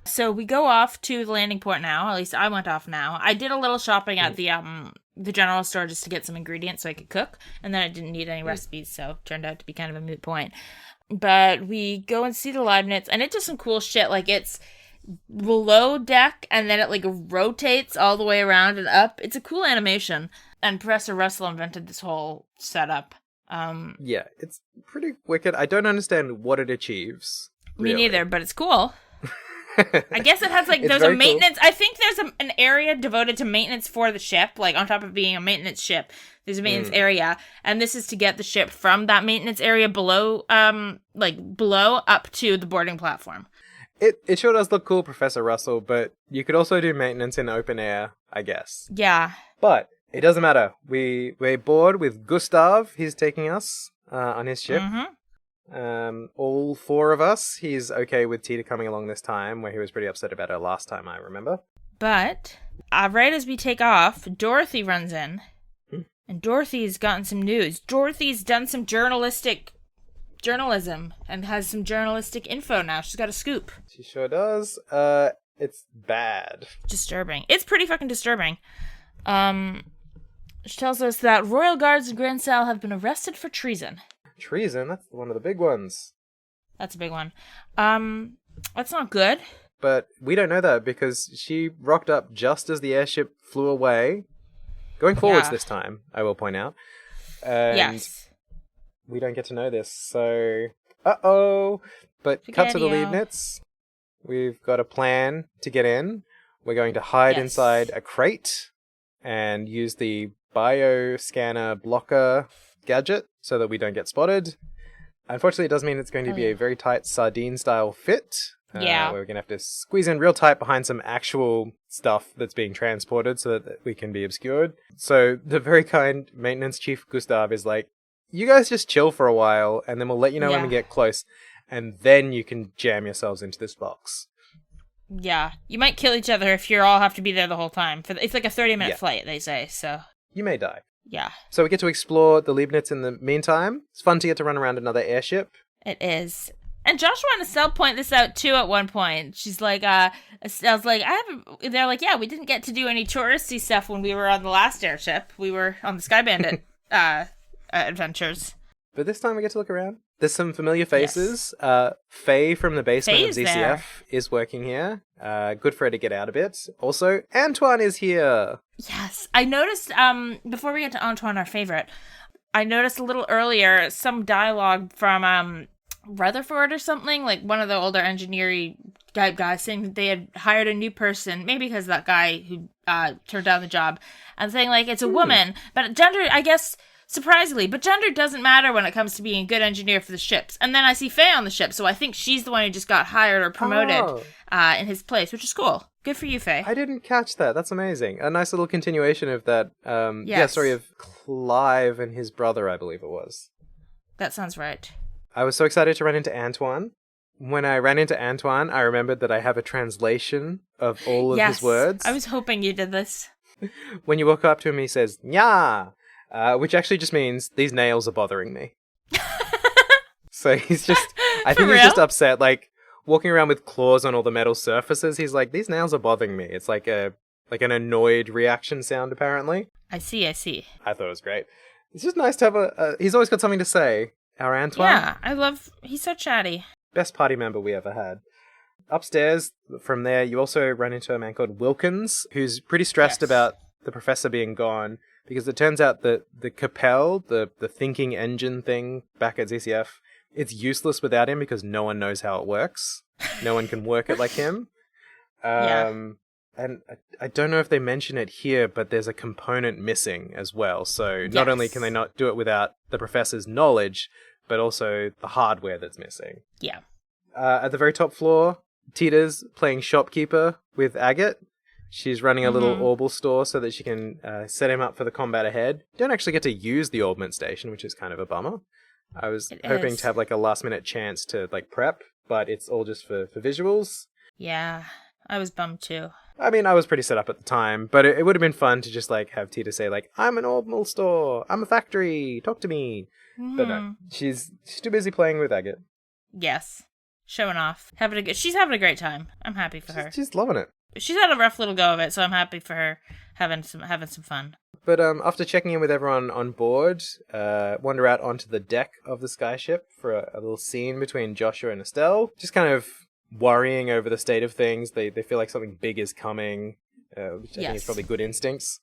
So we go off to the landing port now. At least I went off now. I did a little shopping at the general store just to get some ingredients so I could cook, and then I didn't need any recipes, so it turned out to be kind of a moot point. But we go and see the Leibniz, and it does some cool shit. Like, it's below deck, and then it, like, rotates all the way around and up. It's a cool animation, and Professor Russell invented this whole setup. Yeah, it's pretty wicked. I don't understand what it achieves. Me really. neither, but it's cool. I guess it has, like, It's there's a very maintenance. I think there's an area devoted to maintenance for the ship. Like, on top of being a maintenance ship, there's a maintenance area. And this is to get the ship from that maintenance area below, below up to the boarding platform. It sure does look cool, Professor Russell, but you could also do maintenance in open air, I guess. Yeah. But it doesn't matter. We're bored with Gustav. He's taking us on his ship. Mm-hmm. All four of us. He's okay with Tita coming along this time, where he was pretty upset about her last time, I remember. But right as we take off, Dorothy runs in, and Dorothy's gotten some news. Dorothy's done some journalism and has some journalistic info now. She's got a scoop. She sure does. It's bad. Disturbing. It's pretty fucking disturbing. She tells us that royal guards in Grand Salle have been arrested for treason. Treason? That's one of the big ones. That's a big one. That's not good. But we don't know that because she rocked up just as the airship flew away. Going forwards this time, I will point out. And yes. we don't get to know this, so... Uh-oh! But cut to the Spaghetti-o. Leibniz. We've got a plan to get in. We're going to hide inside a crate and use the bioscanner blocker gadget so that we don't get spotted. Unfortunately, it does mean it's going to be a very tight sardine-style fit. Yeah. We're going to have to squeeze in real tight behind some actual stuff that's being transported so that we can be obscured. So the very kind maintenance chief Gustav is like, you guys just chill for a while, and then we'll let you know when we get close, and then you can jam yourselves into this box. Yeah. You might kill each other if you all have to be there the whole time. It's like a 30-minute flight, they say, so... You may die. Yeah. So we get to explore the Leibniz in the meantime. It's fun to get to run around another airship. It is. And Joshua and Estelle point this out too at one point. She's like, Estelle's like, they're like, yeah, we didn't get to do any touristy stuff when we were on the last airship. We were on the Sky Bandit adventures. But this time we get to look around. There's some familiar faces. Faye from the basement of ZCF is working here. Good for her to get out a bit. Also, Antoine is here. Yes. I noticed, before we get to Antoine, our favorite, I noticed a little earlier some dialogue from Rutherford or something, like one of the older engineering type guys saying that they had hired a new person, maybe because that guy who turned down the job, and saying like it's a woman, but gender, I guess, surprisingly, but gender doesn't matter when it comes to being a good engineer for the ships. And then I see Faye on the ship, so I think she's the one who just got hired or promoted in his place, which is cool. Good for you, Faye. I didn't catch that. That's amazing. A nice little continuation of that, of Clive and his brother, I believe it was. That sounds right. I was so excited to run into Antoine. When I ran into Antoine, I remembered that I have a translation of all of his words. I was hoping you did this. When you walk up to him, he says, "Nya," which actually just means, these nails are bothering me. So he's just, I think he's just upset, like, walking around with claws on all the metal surfaces. He's like, these nails are bothering me. It's like an annoyed reaction sound, apparently. I see. I thought it was great. It's just nice to have he's always got something to say. Our Antoine. Yeah, he's so chatty. Best party member we ever had. Upstairs, from there, you also run into a man called Wilkins, who's pretty stressed about the professor being gone, because it turns out that the Capel, the thinking engine thing back at ZCF, it's useless without him because no one knows how it works. No one can work it like him. And I don't know if they mention it here, but there's a component missing as well. So not only can they not do it without the professor's knowledge, but also the hardware that's missing. Yeah. At the very top floor, Tita's playing shopkeeper with Agate. She's running a little orbital store so that she can set him up for the combat ahead. Don't actually get to use the orbment station, which is kind of a bummer. I was hoping to have like a last minute chance to like prep, but it's all just for visuals. Yeah, I was bummed too. I mean, I was pretty set up at the time, but it would have been fun to just like have Tita say like, I'm an orbital store, I'm a factory, talk to me. But no, she's too busy playing with Agate. Yes. showing off. She's having a great time. I'm happy for her. She's loving it. She's had a rough little go of it, so I'm happy for her having some fun. But after checking in with everyone on board, wander out onto the deck of the skyship for a little scene between Joshua and Estelle. Just kind of worrying over the state of things. They feel like something big is coming, which I think is probably good instincts.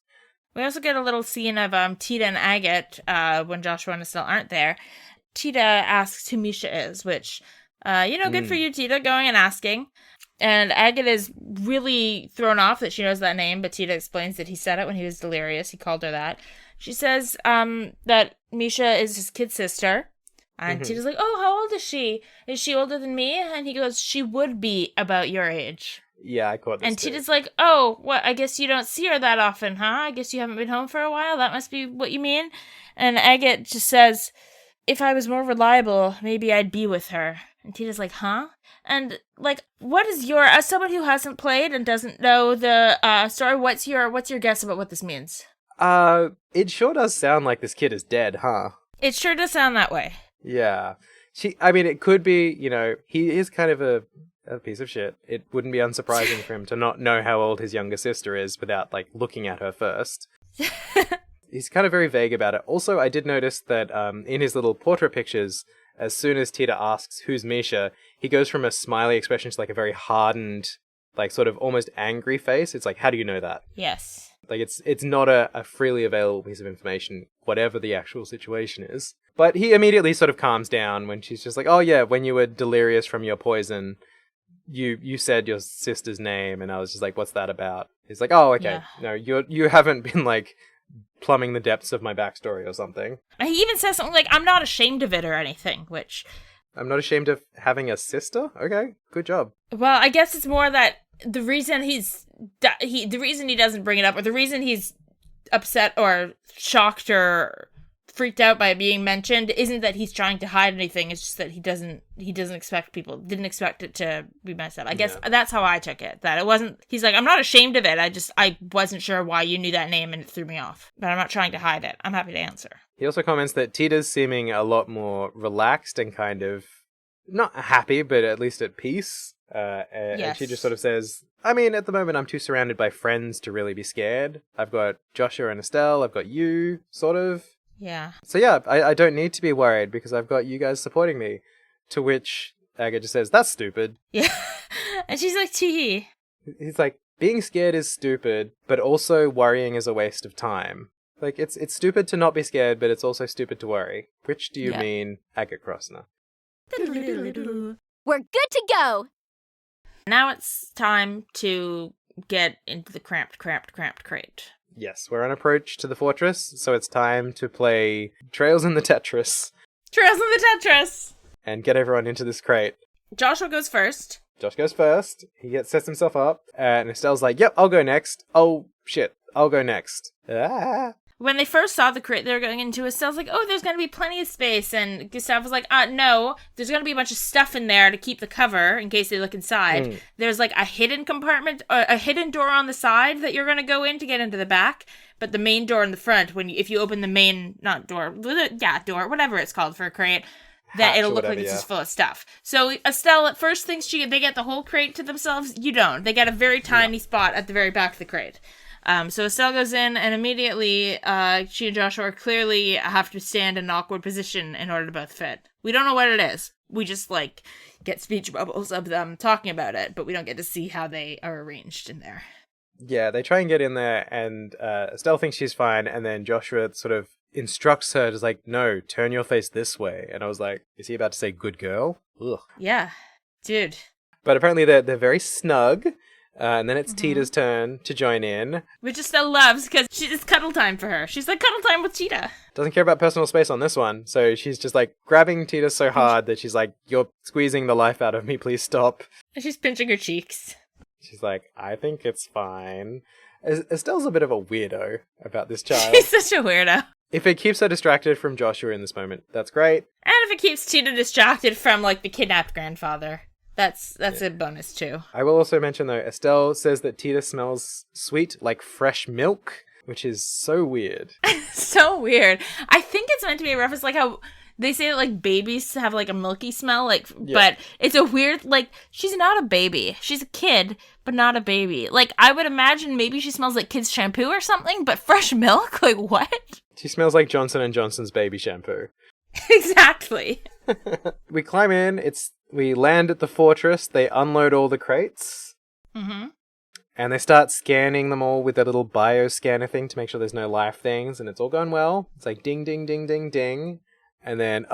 We also get a little scene of Tita and Agate when Joshua and Estelle aren't there. Tita asks who Misha is, which, good for you, Tita, going and asking. And Agate is really thrown off that she knows that name, but Tita explains that he said it when he was delirious. He called her that. She says that Misha is his kid sister. And Tita's like, oh, how old is she? Is she older than me? And he goes, she would be about your age. Yeah, I caught this. And Tita's like, oh, what? I guess you don't see her that often, huh? I guess you haven't been home for a while. That must be what you mean. And Agate just says, if I was more reliable, maybe I'd be with her. And Tita's like, huh? And, like, what is as someone who hasn't played and doesn't know the story, what's your guess about what this means? It sure does sound like this kid is dead, huh? It sure does sound that way. Yeah. It could be, he is kind of a piece of shit. It wouldn't be unsurprising for him to not know how old his younger sister is without, like, looking at her first. He's kind of very vague about it. Also, I did notice that in his little portrait pictures, as soon as Tita asks, who's Misha, he goes from a smiley expression to, like, a very hardened, like, sort of almost angry face. It's like, how do you know that? Yes. Like, it's not a freely available piece of information, whatever the actual situation is. But he immediately sort of calms down when she's just like, oh yeah, when you were delirious from your poison, you said your sister's name, and I was just like, what's that about? He's like, oh, okay. Yeah. No, you haven't been, like, plumbing the depths of my backstory or something. And he even says something like, I'm not ashamed of it or anything, which... I'm not ashamed of having a sister? Okay, good job. Well, I guess it's more that the reason the reason he doesn't bring it up, or the reason he's upset or shocked or freaked out by it being mentioned, isn't that he's trying to hide anything. It's just that didn't expect it to be messed up. I guess that's how I took it. That it wasn't, he's like, I'm not ashamed of it. I wasn't sure why you knew that name and it threw me off. But I'm not trying to hide it. I'm happy to answer. He also comments that Tita's seeming a lot more relaxed and kind of not happy, but at least at peace. And she just sort of says, at the moment I'm too surrounded by friends to really be scared. I've got Joshua and Estelle, I've got you, sort of. Yeah. So yeah, I don't need to be worried because I've got you guys supporting me. To which Agate just says, that's stupid. Yeah. And she's like, tee. He's like, being scared is stupid, but also worrying is a waste of time. Like, it's stupid to not be scared, but it's also stupid to worry. Which do you mean, Agate Krosner? We're good to go! Now it's time to get into the cramped crate. Yes, we're on approach to the fortress, so it's time to play Trails in the Tetris. And get everyone into this crate. Joshua goes first. Josh goes first. He sets himself up, and Estelle's like, yep, I'll go next. Oh, shit, I'll go next. Ah. When they first saw the crate they were going into, Estelle's like, oh, there's going to be plenty of space. And Gustav was like, no, there's going to be a bunch of stuff in there to keep the cover in case they look inside. There's like a hidden compartment, a hidden door on the side that you're going to go in to get into the back. But the main door in the front, if you open the main, door, whatever it's called for a crate, then it'll look like it's just full of stuff. So Estelle at first thinks they get the whole crate to themselves. You don't. They get a very tiny spot at the very back of the crate. So Estelle goes in, and immediately she and Joshua clearly have to stand in an awkward position in order to both fit. We don't know what it is. We just, get speech bubbles of them talking about it, but we don't get to see how they are arranged in there. Yeah, they try and get in there, and Estelle thinks she's fine, and then Joshua sort of instructs her to, no, turn your face this way. And I was like, is he about to say good girl? Ugh. Yeah, dude. But apparently they're very snug. And then it's Tita's turn to join in. Which Estelle loves, because it's cuddle time for her. She's like, cuddle time with Tita. Doesn't care about personal space on this one. So she's just grabbing Tita so hard that she's like, you're squeezing the life out of me, please stop. And she's pinching her cheeks. She's like, I think it's fine. Estelle's a bit of a weirdo about this child. She's such a weirdo. If it keeps her distracted from Joshua in this moment, that's great. And if it keeps Tita distracted from, the kidnapped grandfather. That's a bonus, too. I will also mention, though, Estelle says that Tita smells sweet like fresh milk, which is so weird. So weird. I think it's meant to be a reference how They say that, like, babies have, like, a milky smell, like, but it's a weird, like, she's not a baby. She's a kid, but not a baby. Like, I would imagine maybe she smells like kids' shampoo or something, but fresh milk? Like, what? She smells like Johnson & Johnson's baby shampoo. Exactly. We climb in, we land at the fortress, they unload all the crates. Mm-hmm. And they start scanning them all with their little bioscanner thing to make sure there's no live things, and it's all going well. It's like ding, ding, ding, ding, ding. And then,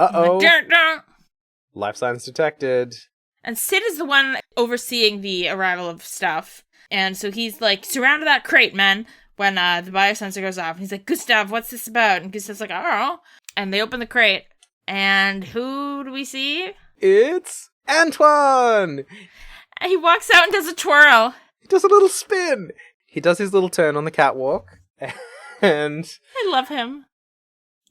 life signs detected. And Sid is the one overseeing the arrival of stuff. And so he's like, surrounded that crate, man, when the biosensor goes off. And he's like, Gustav, what's this about? And Gustav's like, I don't know. And they open the crate. And who do we see? It's Antoine! And he walks out and does a twirl. He does a little spin. He does his little turn on the catwalk. And I love him.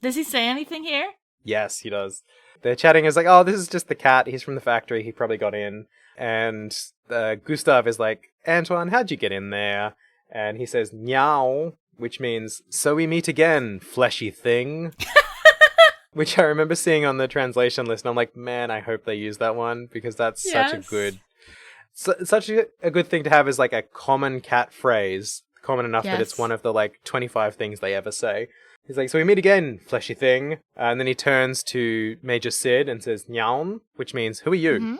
Does he say anything here? yes, he does. They're chatting. It's like, oh, this is just the cat. He's from the factory. He probably got in. And Gustav is like, Antoine, how'd you get in there? And he says, Meow, which means, so we meet again, fleshy thing. Which I remember seeing on the translation list. And I'm like, man, I hope they use that one because that's such a good... such a good thing to have is like a common cat phrase, common enough that it's one of the like 25 things they ever say. He's like, so we meet again, fleshy thing. And then he turns to Major Sid and says, Nyaun, which means, who are you?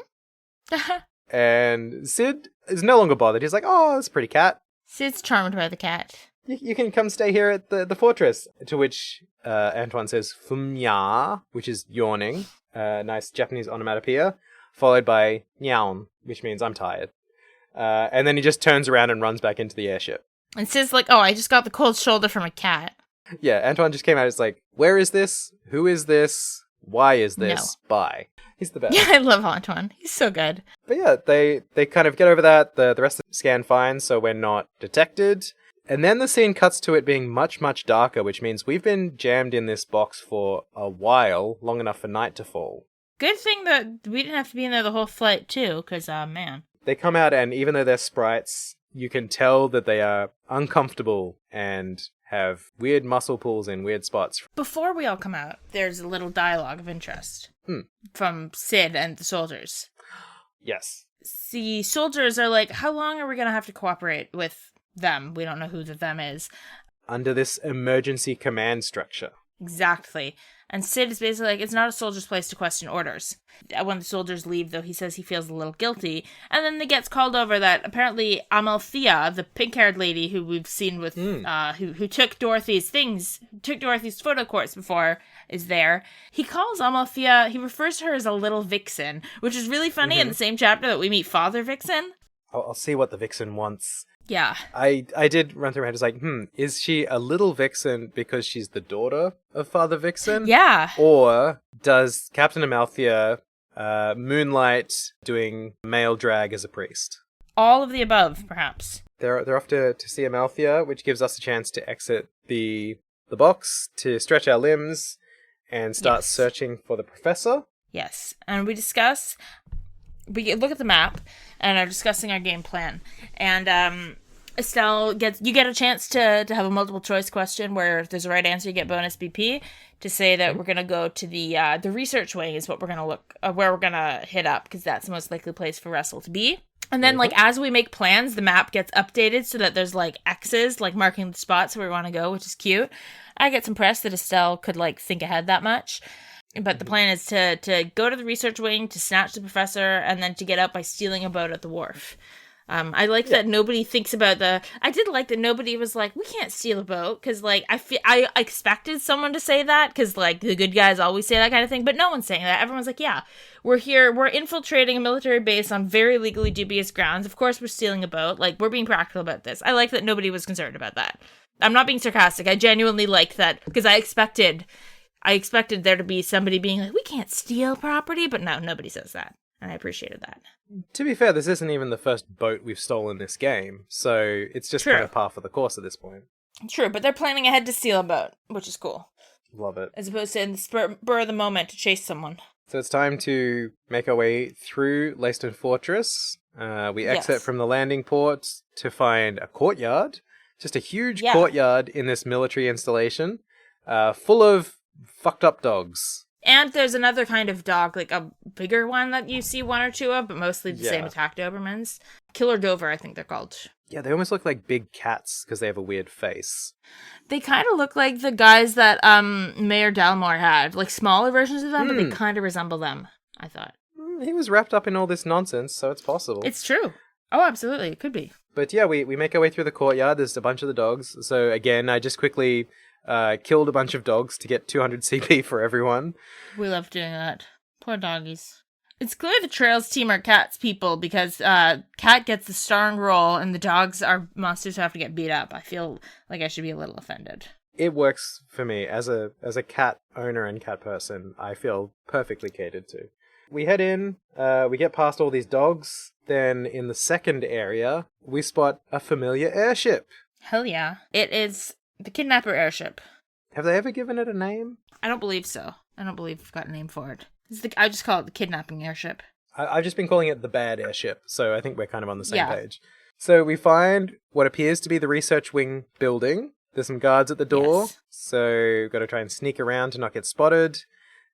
Mm-hmm. And Sid is no longer bothered. He's like, oh, that's a pretty cat. Sid's charmed by the cat. You can come stay here at the fortress. To which Antoine says, Fumya, which is yawning. Nice Japanese onomatopoeia. Followed by Nyaun, which means I'm tired. And then he just turns around and runs back into the airship. And Sid's like, oh, I just got the cold shoulder from a cat. Yeah, Antoine just came out. It's like, where is this? Who is this? Why is this? No. Bye. He's the best. Yeah, I love Antoine. He's so good. But yeah, they kind of get over that. The rest of the scan fine, so we're not detected. And then the scene cuts to it being much, much darker, which means we've been jammed in this box for a while, long enough for night to fall. Good thing that we didn't have to be in there the whole flight, too, because, man. They come out, and even though they're sprites, you can tell that they are uncomfortable and have weird muscle pulls in weird spots. Before we all come out, there's a little dialogue of interest from Sid and the soldiers. Yes. The soldiers are like, how long are we going to have to cooperate with them? We don't know who the them is. Under this emergency command structure. Exactly. And Sid is basically like, it's not a soldier's place to question orders. When the soldiers leave, though, he says he feels a little guilty. And then it gets called over that apparently Amalthea, the pink-haired lady who we've seen with, who took Dorothy's photo course before, is there. He calls Amalthea, he refers to her as a little vixen, which is really funny in the same chapter that we meet Father Vixen. I'll see what the vixen wants. Yeah. I did run through my head. It's like, is she a little vixen because she's the daughter of Father Vixen? Yeah. Or does Captain Amalthea moonlight doing male drag as a priest? All of the above, perhaps. They're off to see Amalthea, which gives us a chance to exit the box, to stretch our limbs, and start searching for the professor. Yes. And we look at the map and are discussing our game plan. And Estelle you get a chance to have a multiple choice question where if there's a right answer, you get bonus BP to say that we're going to go to the research wing is what we're going to look, where we're going to hit up, because that's the most likely place for Russell to be. And then, as we make plans, the map gets updated so that there's, X's, marking the spots where we want to go, which is cute. I get impressed that Estelle could, think ahead that much. But the plan is to go to the research wing, to snatch the professor, and then to get out by stealing a boat at the wharf. I like that nobody thinks about I did like that nobody was like, we can't steal a boat, because, I expected someone to say that, because, the good guys always say that kind of thing, but no one's saying that. Everyone's like, yeah, we're here, we're infiltrating a military base on very legally dubious grounds. Of course we're stealing a boat. We're being practical about this. I like that nobody was concerned about that. I'm not being sarcastic. I genuinely like that, because I expected there to be somebody being like, we can't steal property, but no, nobody says that. And I appreciated that. To be fair, this isn't even the first boat we've stolen this game, so it's just kind of par for the course at this point. True, but they're planning ahead to steal a boat, which is cool. Love it. As opposed to in the spur of the moment to chase someone. So it's time to make our way through Leiston Fortress. We exit from the landing port to find a courtyard. Just a huge courtyard in this military installation, full of fucked up dogs. And there's another kind of dog, like a bigger one that you see one or two of, but mostly the same Yeah. attack Dobermans. Killer Dover, I think they're called. Yeah, they almost look like big cats because they have a weird face. They kind of look like the guys that Mayor Dalmore had, like smaller versions of them, but they kind of resemble them, I thought. He was wrapped up in all this nonsense, so it's possible. It's true. Oh, absolutely. It could be. But yeah, we make our way through the courtyard. There's a bunch of the dogs. So again, I just quickly killed a bunch of dogs to get 200 CP for everyone. We love doing that. Poor doggies. It's clear the Trails team are Cat's people because Cat gets the starring role and the dogs are monsters who have to get beat up. I feel like I should be a little offended. It works for me. As a cat owner and cat person, I feel perfectly catered to. We head in, we get past all these dogs. Then in the second area, we spot a familiar airship. Hell yeah. It is the Kidnapper Airship. Have they ever given it a name? I don't believe so. I don't believe we've got a name for it. I just call it the Kidnapping Airship. I've just been calling it the Bad Airship, so I think we're kind of on the same Yeah. page. So we find what appears to be the research wing building. There's some guards at the door, Yes. so we've got to try and sneak around to not get spotted.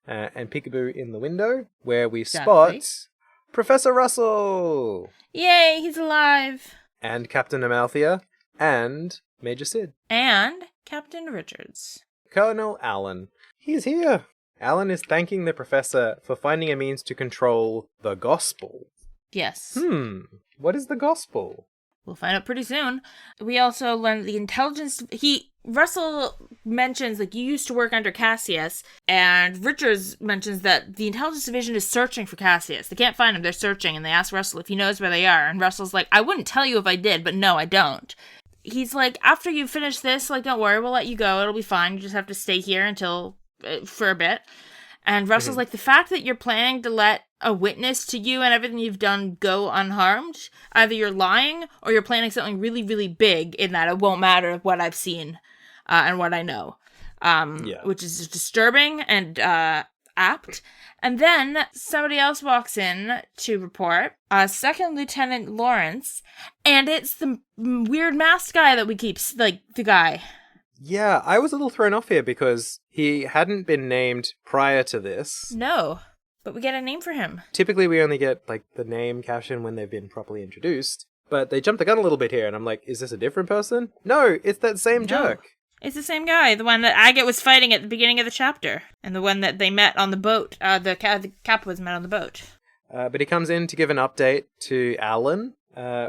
And peekaboo in the window, where we Exactly. spot Professor Russell! Yay, he's alive! And Captain Amalthea, and Major Sid. And Captain Richards. Colonel Allen. He's here! Allen is thanking the professor for finding a means to control the gospel. Yes. What is the gospel? We'll find out pretty soon. We also learned the intelligence... Russell mentions, like, you used to work under Cassius, and Richards mentions that the intelligence division is searching for Cassius. They can't find him, they're searching, and they ask Russell if he knows where they are, and Russell's like, I wouldn't tell you if I did, but no, I don't. He's like, after you finish this, like, don't worry, we'll let you go, it'll be fine, you just have to stay here until... for a bit. And Russell's like, the fact that you're planning to let a witness to you and everything you've done go unharmed, either you're lying or you're planning something really, really big in that it won't matter what I've seen and what I know. Which is disturbing and apt. And then somebody else walks in to report, Second Lieutenant Lawrence, and it's the weird masked guy that we keep, like, the guy. Yeah, I was a little thrown off here because he hadn't been named prior to this. No, but we get a name for him. Typically we only get, like, the name caption when they've been properly introduced. But they jumped the gun a little bit here, and I'm like, is this a different person? No, it's that same jerk. It's the same guy, the one that Agate was fighting at the beginning of the chapter, and the one that they met on the boat, the Kappas met on the boat. But he comes in to give an update to Alan,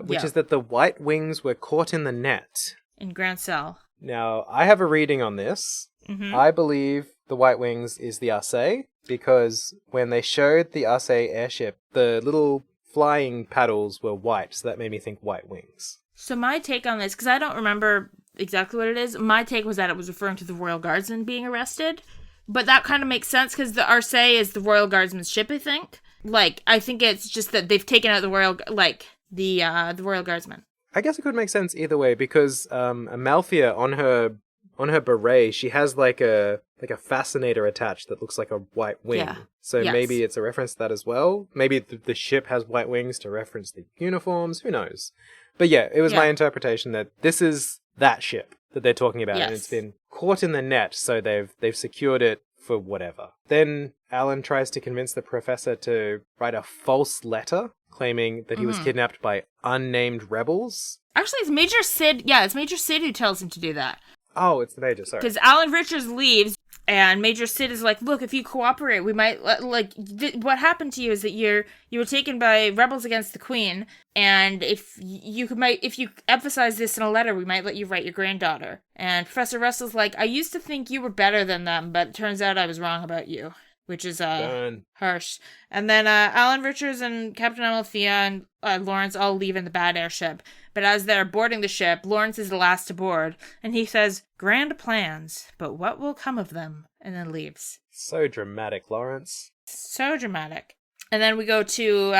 which is that the White Wings were caught in the net. In Grand Cell. Now, I have a reading on this. Mm-hmm. I believe the White Wings is the Arcee, because when they showed the Arcee airship, the little flying paddles were white, so that made me think White Wings. So my take on this, because I don't remember exactly what it is, my take was that it was referring to the Royal Guardsmen being arrested. But that kind of makes sense, because the Arcee is the Royal Guardsman's ship, I think. Like, I think it's just that they've taken out the Royal Guardsmen. I guess it could make sense either way, because Amalthea, on her beret, she has like a fascinator attached that looks like a white wing. Yeah. So Yes. maybe it's a reference to that as well. Maybe the ship has white wings to reference the uniforms. Who knows? But yeah, it was my interpretation that this is that ship that they're talking about, and Yes. it's been caught in the net, so they've secured it for whatever. Then Alan tries to convince the professor to write a false letter claiming that he was kidnapped by unnamed rebels. Actually, it's Major Sid. Yeah, it's Major Sid who tells him to do that. Oh, it's the Major, sorry. Because Alan Richards leaves, and Major Sid is like, look, if you cooperate, we might, what happened to you is that you were taken by rebels against the Queen, and if you emphasize this in a letter, we might let you write your granddaughter. And Professor Russell's like, I used to think you were better than them, but it turns out I was wrong about you. Which is harsh. And then Alan Richards and Captain Amalthea and Lawrence all leave in the Bad Airship. But as they're boarding the ship, Lawrence is the last to board, and he says, grand plans, but what will come of them? And then leaves. So dramatic, Lawrence. So dramatic. And then we go to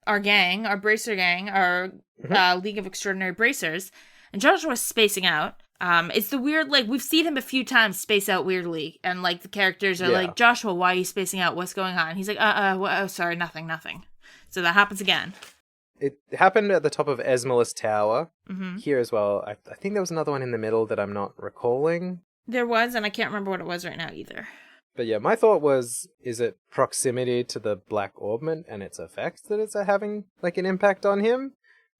our gang, our Bracer gang, our League of Extraordinary Bracers, and Joshua's spacing out. It's the weird, like, we've seen him a few times space out weirdly, and, like, the characters are like, Joshua, why are you spacing out? What's going on? And he's like, sorry, nothing. So that happens again. It happened at the top of Esmolus Tower, here as well. I think there was another one in the middle that I'm not recalling. There was, and I can't remember what it was right now either. But yeah, my thought was, is it proximity to the black orbment and its effects that it's having like an impact on him?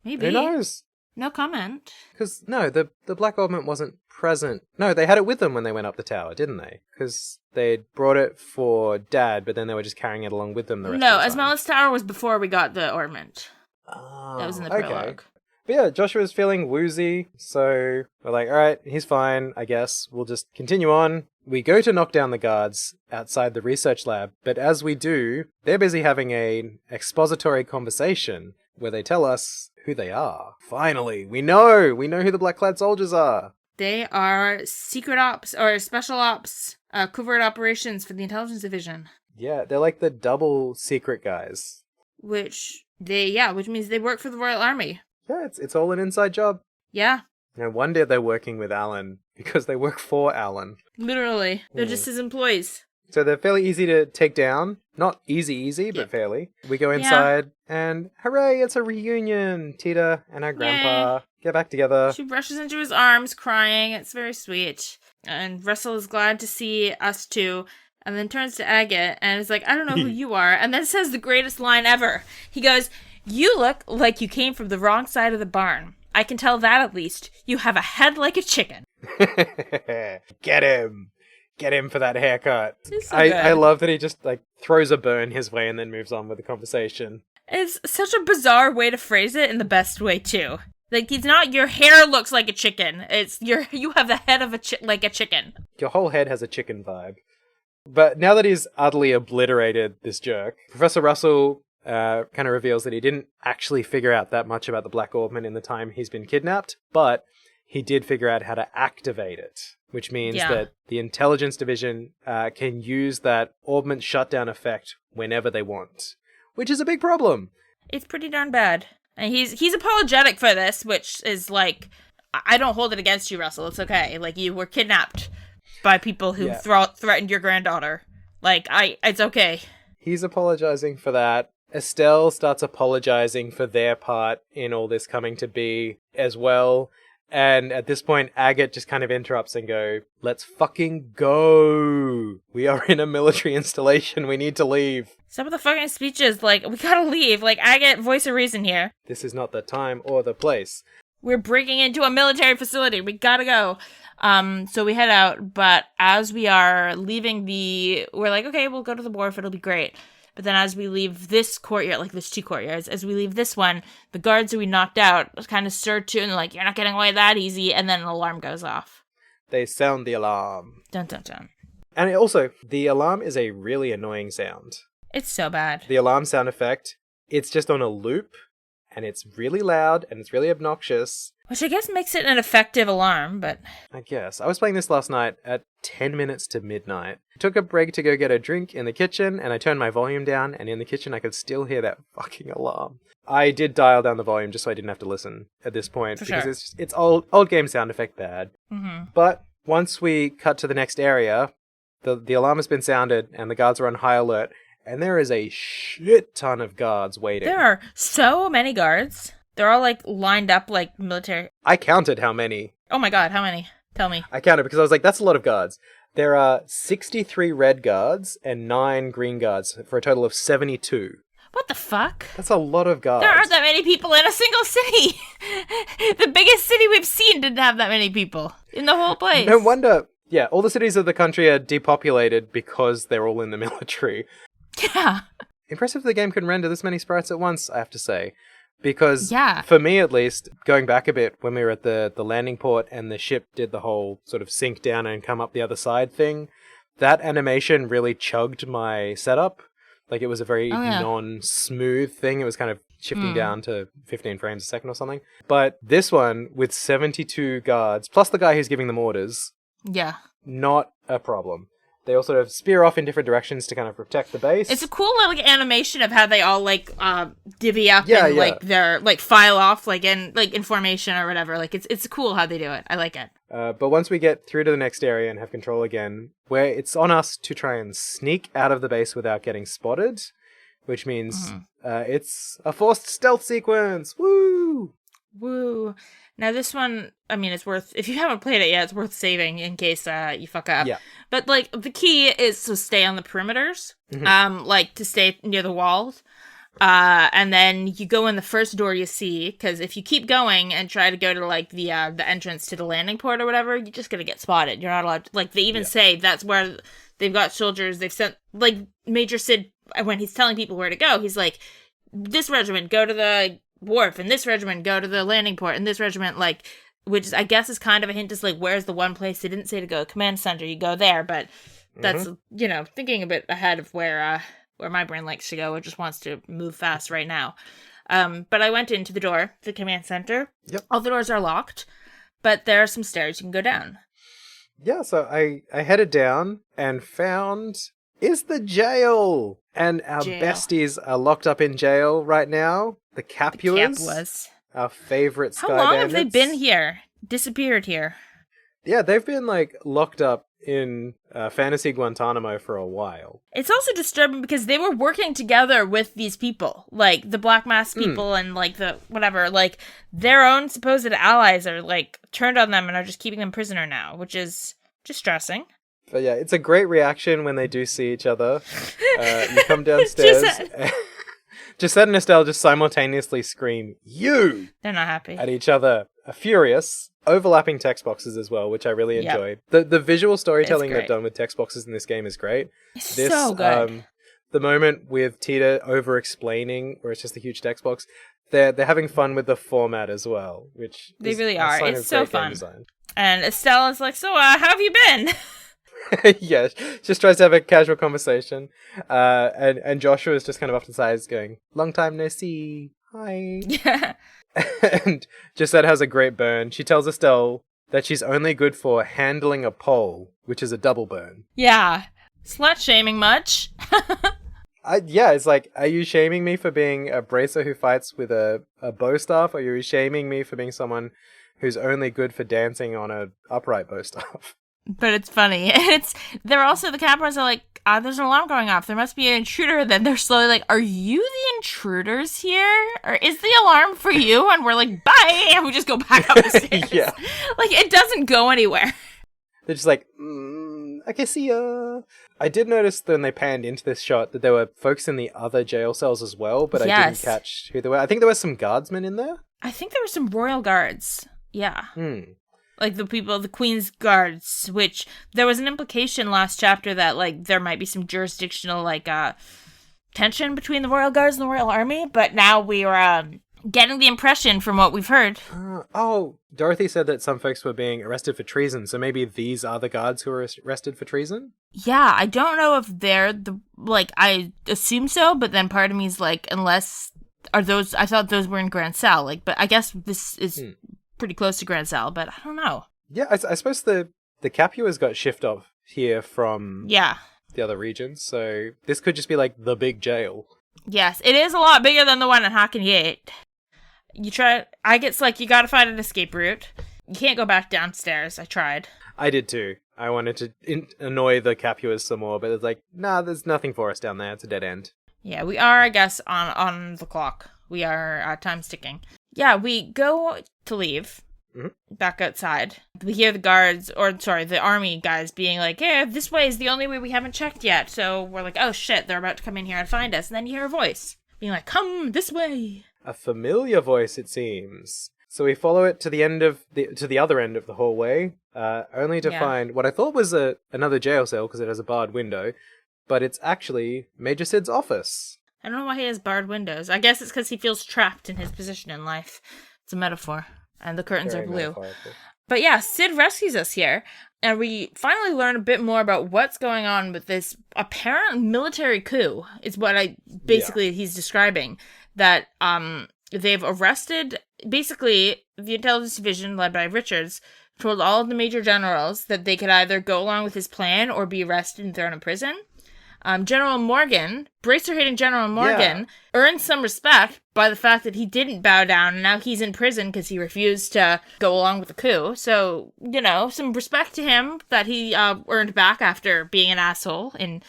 Maybe. Who knows? No comment. Because, no, the black orbment wasn't present. No, they had it with them when they went up the tower, didn't they? Because they'd brought it for Dad, but then they were just carrying it along with them the rest of the time. Limestone Tower was before we got the ornament. Oh, That was in the prologue. But yeah, Joshua's feeling woozy, so we're like, alright, he's fine, I guess. We'll just continue on. We go to knock down the guards outside the research lab, but as we do, they're busy having an expository conversation where they tell us who they are. Finally, we know who the black-clad soldiers are. They are secret ops, or special ops, covert operations for the intelligence division. Yeah, they're like the double secret guys. Which means they work for the Royal Army. Yeah, it's all an inside job. Yeah. No wonder they're working with Alan, because they work for Alan. Literally. They're just his employees. So they're fairly easy to take down. Not easy, but fairly. We go inside, and hooray, it's a reunion! Tita and our grandpa get back together. She rushes into his arms, crying. It's very sweet. And Russell is glad to see us too. And then turns to Agate and is like, I don't know who you are. And then says the greatest line ever. He goes, you look like you came from the wrong side of the barn. I can tell that at least. You have a head like a chicken. Get him! Get him for that haircut. So I love that he just like throws a burn his way and then moves on with the conversation. It's such a bizarre way to phrase it in the best way too. Like, he's not, your hair looks like a chicken. It's, you have the head of like a chicken. Your whole head has a chicken vibe. But now that he's utterly obliterated this jerk, Professor Russell kind of reveals that he didn't actually figure out that much about the Black Orbment in the time he's been kidnapped, but he did figure out how to activate it, which means that the intelligence division can use that Orbment shutdown effect whenever they want, which is a big problem. It's pretty darn bad. And he's apologetic for this, which is like, I don't hold it against you, Russell. It's okay. Like, you were kidnapped by people who threatened your granddaughter. Like, it's okay. He's apologizing for that. Estelle starts apologizing for their part in all this coming to be as well. And at this point, Agate just kind of interrupts and go, let's fucking go. We are in a military installation. We need to leave. Some of the fucking speeches, like, we gotta leave. Like, Agate, voice of reason here. This is not the time or the place. We're breaking into a military facility. We gotta go. So we head out, but as we are leaving we're like, okay, we'll go to the wharf. It'll be great. But then as we leave this courtyard, like there's two courtyards, as we leave this one, the guards who we knocked out kind of stir to and like, you're not getting away that easy. And then an alarm goes off. They sound the alarm. Dun dun dun. And also, the alarm is a really annoying sound. It's so bad. The alarm sound effect, it's just on a loop, and it's really loud, and it's really obnoxious. Which I guess makes it an effective alarm, but... I guess. I was playing this last night at 10 minutes to midnight. I took a break to go get a drink in the kitchen, and I turned my volume down, and in the kitchen I could still hear that fucking alarm. I did dial down the volume just so I didn't have to listen at this point, because it's old game sound effect bad. Mm-hmm. But once we cut to the next area, the alarm has been sounded, and the guards are on high alert, and there is a shit ton of guards waiting. There are so many guards. They're all, like, lined up like military. I counted how many. Oh my god, how many? Tell me. I counted because I was like, that's a lot of guards. There are 63 red guards and 9 green guards for a total of 72. What the fuck? That's a lot of guards. There aren't that many people in a single city. The biggest city we've seen didn't have that many people in the whole place. No wonder. Yeah, all the cities of the country are depopulated because they're all in the military. Yeah. Impressive the game can render this many sprites at once, I have to say. Because, yeah, for me at least, going back a bit, when we were at the landing port and the ship did the whole sort of sink down and come up the other side thing, that animation really chugged my setup. Like, it was a very non-smooth thing. It was kind of shifting down to 15 frames a second or something. But this one, with 72 guards, plus the guy who's giving them orders, not a problem. They all sort of spear off in different directions to kind of protect the base. It's a cool like animation of how they all like divvy up and like they're like file off like in formation or whatever. Like it's cool how they do it. I like it. But once we get through to the next area and have control again, where it's on us to try and sneak out of the base without getting spotted, which means it's a forced stealth sequence. Woo! Woo. Now this one, I mean, it's worth, if you haven't played it yet, it's worth saving in case you fuck up. Yeah. But, like, the key is to stay on the perimeters, like, to stay near the walls. And then you go in the first door you see, because if you keep going and try to go to, like, the entrance to the landing port or whatever, you're just gonna get spotted. You're not allowed to, like, they even say that's where they've got soldiers, they've sent, like, Major Sid, when he's telling people where to go, he's like, this regiment, go to the wharf, and this regiment, go to the landing port, and this regiment, like, which I guess is kind of a hint as, like, where's the one place they didn't say to go, command center, you go there, but that's, you know, thinking a bit ahead of where my brain likes to go. It just wants to move fast right now. But I went into the door, the command center. Yep. All the doors are locked, but there are some stairs you can go down. Yeah, so I headed down and found is the jail. And our besties are locked up in jail right now. The Capuas. Our favorite sky bandits. How long have they been here? Disappeared here? Yeah, they've been, like, locked up in Fantasy Guantanamo for a while. It's also disturbing because they were working together with these people. Like, the Black Mask people and, like, the whatever. Like, their own supposed allies are, like, turned on them and are just keeping them prisoner now, which is distressing. But yeah, it's a great reaction when they do see each other. You come downstairs. Gisette and Estelle just simultaneously scream, "You!" They're not happy. At each other, are furious. Overlapping text boxes as well, which I really enjoy. The visual storytelling they've done with text boxes in this game is great. It's so good. The moment with Tita over-explaining, where it's just a huge text box, they're having fun with the format as well, which they is really a are. sign It's of so great game fun. design. And Estelle is like, so, how have you been? Yeah, just tries to have a casual conversation. And Joshua is just kind of off to the sides going, "Long time no see. Hi." Yeah. And Gisette has a great burn. She tells Estelle that she's only good for handling a pole, which is a double burn. Yeah. Slut shaming much? It's like, are you shaming me for being a bracer who fights with a bow staff, or are you shaming me for being someone who's only good for dancing on a upright bow staff? But it's funny. They're also, the cameras are like, there's an alarm going off. There must be an intruder. Then they're slowly like, are you the intruders here? Or is the alarm for you? And we're like, bye! And we just go back up the stairs. Yeah. Like, it doesn't go anywhere. They're just like, I can see ya. I did notice when they panned into this shot that there were folks in the other jail cells as well, but I didn't catch who they were. I think there were some guardsmen in there. I think there were some royal guards. Yeah. Like the people, the Queen's Guards, which there was an implication last chapter that, like, there might be some jurisdictional, like, tension between the Royal Guards and the Royal Army, but now we're getting the impression from what we've heard. Dorothy said that some folks were being arrested for treason, so maybe these are the guards who were arrested for treason? Yeah, I don't know if they're I assume so, but then part of me is like, unless, I thought those were in Grand Salle, like, but I guess this is pretty close to Grand Salle, but I don't know. Yeah, I suppose the Capuas got shifted off here from the other regions, so this could just be like the big jail. Yes, it is a lot bigger than the one in Hakken Yate. I guess, like, you gotta find an escape route. You can't go back downstairs. I tried. I did too. I wanted to annoy the Capuas some more, but it's like, nah, there's nothing for us down there. It's a dead end. Yeah, we are, I guess, on the clock. We are time's ticking. Yeah, we go to leave. Back outside. We hear the army guys being like, "Hey, this way is the only way we haven't checked yet." So we're like, "Oh shit, they're about to come in here and find us." And then you hear a voice being like, "Come this way." A familiar voice, it seems. So we follow it to the other end of the hallway, only to find what I thought was another jail cell because it has a barred window, but it's actually Major Sid's office. I don't know why he has barred windows. I guess it's because he feels trapped in his position in life. It's a metaphor. And the curtains are blue. But yeah, Sid rescues us here. And we finally learn a bit more about what's going on with this apparent military coup, is what he's describing. That they've arrested, basically, the intelligence division led by Richards told all of the major generals that they could either go along with his plan or be arrested and thrown in prison. General Morgan, bracer-hating General Morgan, earned some respect by the fact that he didn't bow down, and now he's in prison because he refused to go along with the coup. So, some respect to him that he earned back after being an asshole in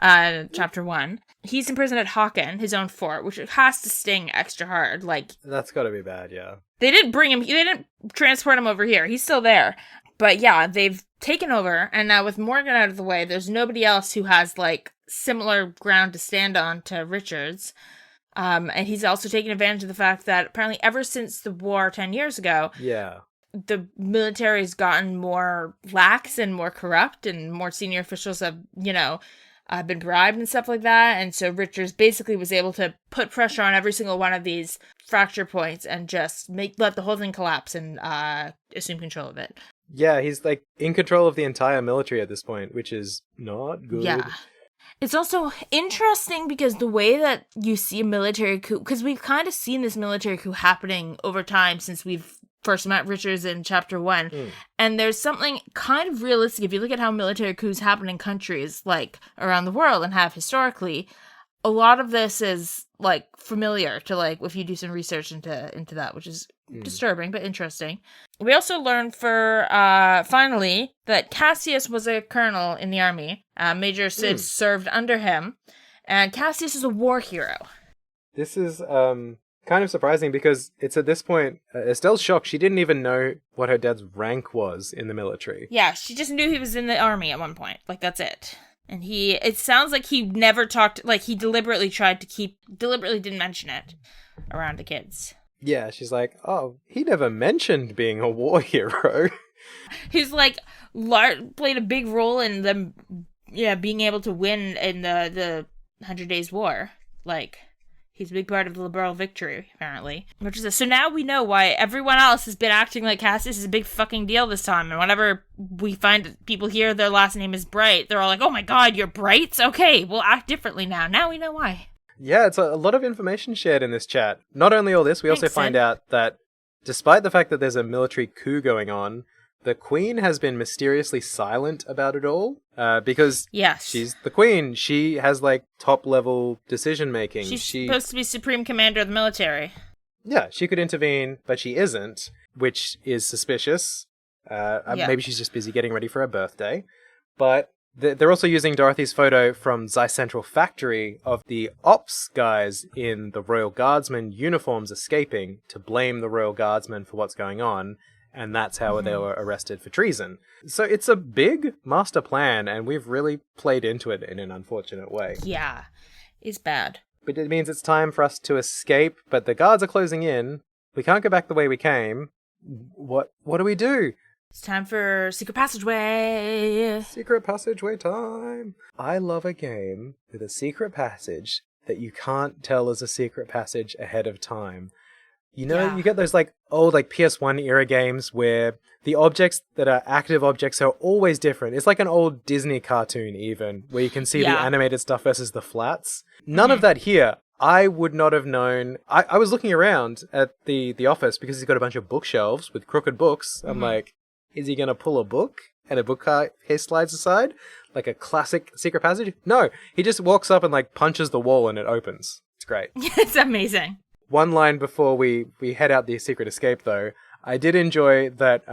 Chapter 1. he's imprisoned at Hawken, his own fort, which has to sting extra hard. Like, That's gotta be bad, yeah. they didn't transport him over here. He's still there. But yeah, they've taken over, and now with Morgan out of the way, there's nobody else who has, like, similar ground to stand on to Richards. And he's also taken advantage of the fact that apparently ever since the war 10 years ago, Yeah. the military's gotten more lax and more corrupt, and more senior officials have, been bribed and stuff like that. And so Richards basically was able to put pressure on every single one of these fracture points and just let the whole thing collapse and assume control of it. Yeah, he's like in control of the entire military at this point, which is not good. Yeah. It's also interesting because the way that you see a military coup, because we've kind of seen this military coup happening over time since we've first met Richards in chapter 1. And there's something kind of realistic. If you look at how military coups happen in countries like around the world and have historically, a lot of this is like familiar to, like, if you do some research into that, which is disturbing but interesting. We also learned finally that Cassius was a colonel in the army. Major Sid served under him, and Cassius is a war hero. This is kind of surprising because it's at this point, Estelle's shocked. She didn't even know what her dad's rank was in the military. Yeah, she just knew he was in the army at one point. Like, that's it. And it sounds like he never talked, like, he deliberately didn't mention it around the kids. Yeah, she's like, oh, he never mentioned being a war hero. He's, like, played a big role in them, being able to win in the 100 Days War. Like, he's a big part of the liberal victory, apparently. So now we know why everyone else has been acting like Cassius is a big fucking deal this time. And whenever we find people here, their last name is Bright, they're all like, oh my god, you're Brights? Okay, we'll act differently now. Now we know why. Yeah, it's a lot of information shared in this chat. Not only all this, we also find out that despite the fact that there's a military coup going on, the Queen has been mysteriously silent about it all. Because she's the Queen. She has, like, top-level decision-making. She's supposed to be Supreme Commander of the military. Yeah, she could intervene, but she isn't, which is suspicious. Maybe she's just busy getting ready for her birthday. But they're also using Dorothy's photo from Zeiss Central Factory of the ops guys in the Royal Guardsmen uniforms escaping to blame the Royal Guardsmen for what's going on. And that's how they were arrested for treason. So it's a big master plan, and we've really played into it in an unfortunate way. Yeah, it's bad. But it means it's time for us to escape, but the guards are closing in. We can't go back the way we came. What do we do? It's time for Secret Passageway. Secret Passageway time. I love a game with a secret passage that you can't tell is a secret passage ahead of time. You know, you get those, like, old, like, PS1 era games where the objects that are active objects are always different. It's like an old Disney cartoon, even, where you can see the animated stuff versus the flats. None of that here. I would not have known. I was looking around at the office because he's got a bunch of bookshelves with crooked books. I'm like, is he going to pull a book? And a bookcase slides aside? Like a classic secret passage? No, he just walks up and, like, punches the wall and it opens. It's great. It's amazing. One line before we head out the secret escape, though, I did enjoy that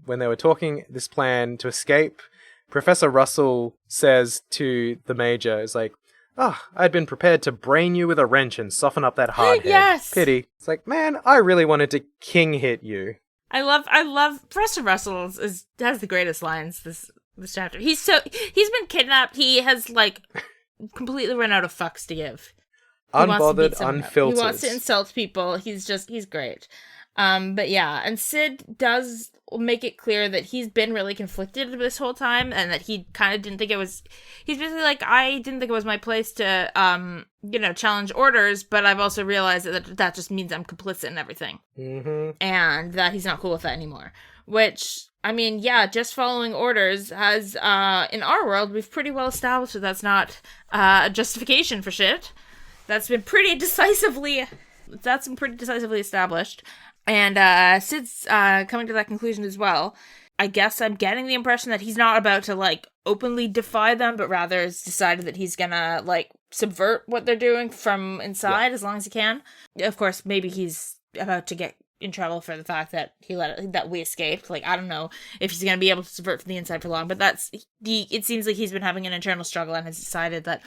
when they were talking this plan to escape, Professor Russell says to the Major, is like, I'd been prepared to brain you with a wrench and soften up that hard head. Yes! Pity. It's like, man, I really wanted to king hit you. I love Professor Russell has the greatest lines this chapter. He's been kidnapped. He has, like, completely run out of fucks to give. Unbothered, unfiltered. He wants to insult people. He's great. But yeah, and Sid does make it clear that he's been really conflicted this whole time, and that he kind of didn't think it was. He's basically like, I didn't think it was my place to, challenge orders, but I've also realized that just means I'm complicit in everything, and that he's not cool with that anymore. Which, I mean, yeah, just following orders has, in our world, we've pretty well established that that's not a justification for shit. That's been pretty decisively established. And Sid's coming to that conclusion as well. I guess I'm getting the impression that he's not about to, like, openly defy them, but rather has decided that he's gonna, like, subvert what they're doing from inside as long as he can. Of course, maybe he's about to get in trouble for the fact that that we escaped. Like, I don't know if he's gonna be able to subvert from the inside for long, but it seems like he's been having an internal struggle and has decided that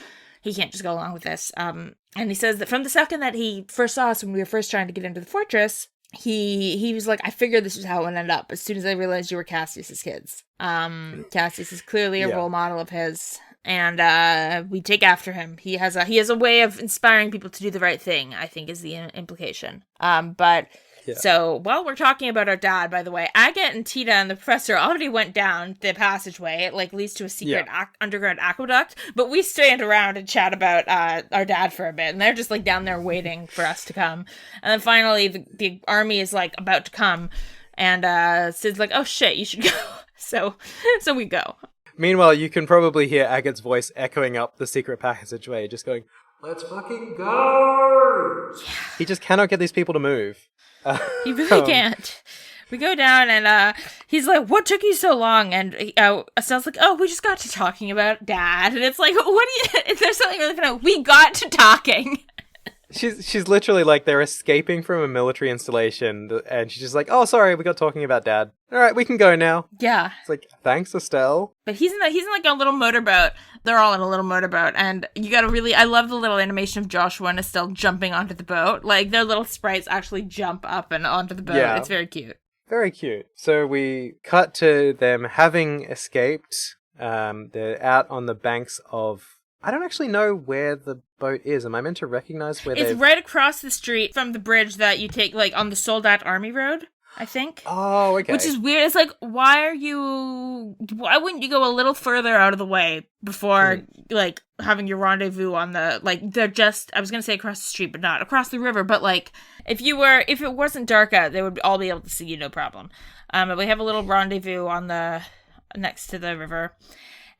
he can't just go along with this. And he says that from the second that he first saw us when we were first trying to get into the fortress, he was like, I figured this was how it would end up as soon as I realized you were Cassius's kids. Cassius is clearly a role model of his, and we take after him. He has a way of inspiring people to do the right thing, I think, is the implication. So while we're talking about our dad, by the way, Agate and Tita and the professor already went down the passageway. It like leads to a secret underground aqueduct, but we stand around and chat about our dad for a bit, and they're just like down there waiting for us to come. And then finally the army is like about to come, and Sid's like, oh shit, you should go. So we go. Meanwhile, you can probably hear Agate's voice echoing up the secret passageway, just going, let's fucking go! Yeah. He just cannot get these people to move. He really can't. We go down, and he's like, what took you so long? And Estelle's like, oh, we just got to talking about Dad. And it's like, what do you... There's something really funny. We got to talking. She's literally like, they're escaping from a military installation, and she's just like, oh, sorry, we got talking about Dad. All right, we can go now. Yeah. It's like, thanks, Estelle. But he's in like a little motorboat. They're all in a little motorboat, and you gotta really, I love the little animation of Joshua and Estelle jumping onto the boat. Like, their little sprites actually jump up and onto the boat. Yeah. It's very cute. Very cute. So we cut to them having escaped. They're out on the banks of... I don't actually know where the boat is. Am I meant to recognize where It's right across the street from the bridge that you take, like, on the Soldat Army Road, I think. Oh, okay. Which is weird. It's like, why wouldn't you go a little further out of the way before, like, having your rendezvous on the, like, they're just, I was going to say across the street, but not across the river. But, like, if it wasn't dark out, they would all be able to see you, no problem. But we have a little rendezvous on next to the river.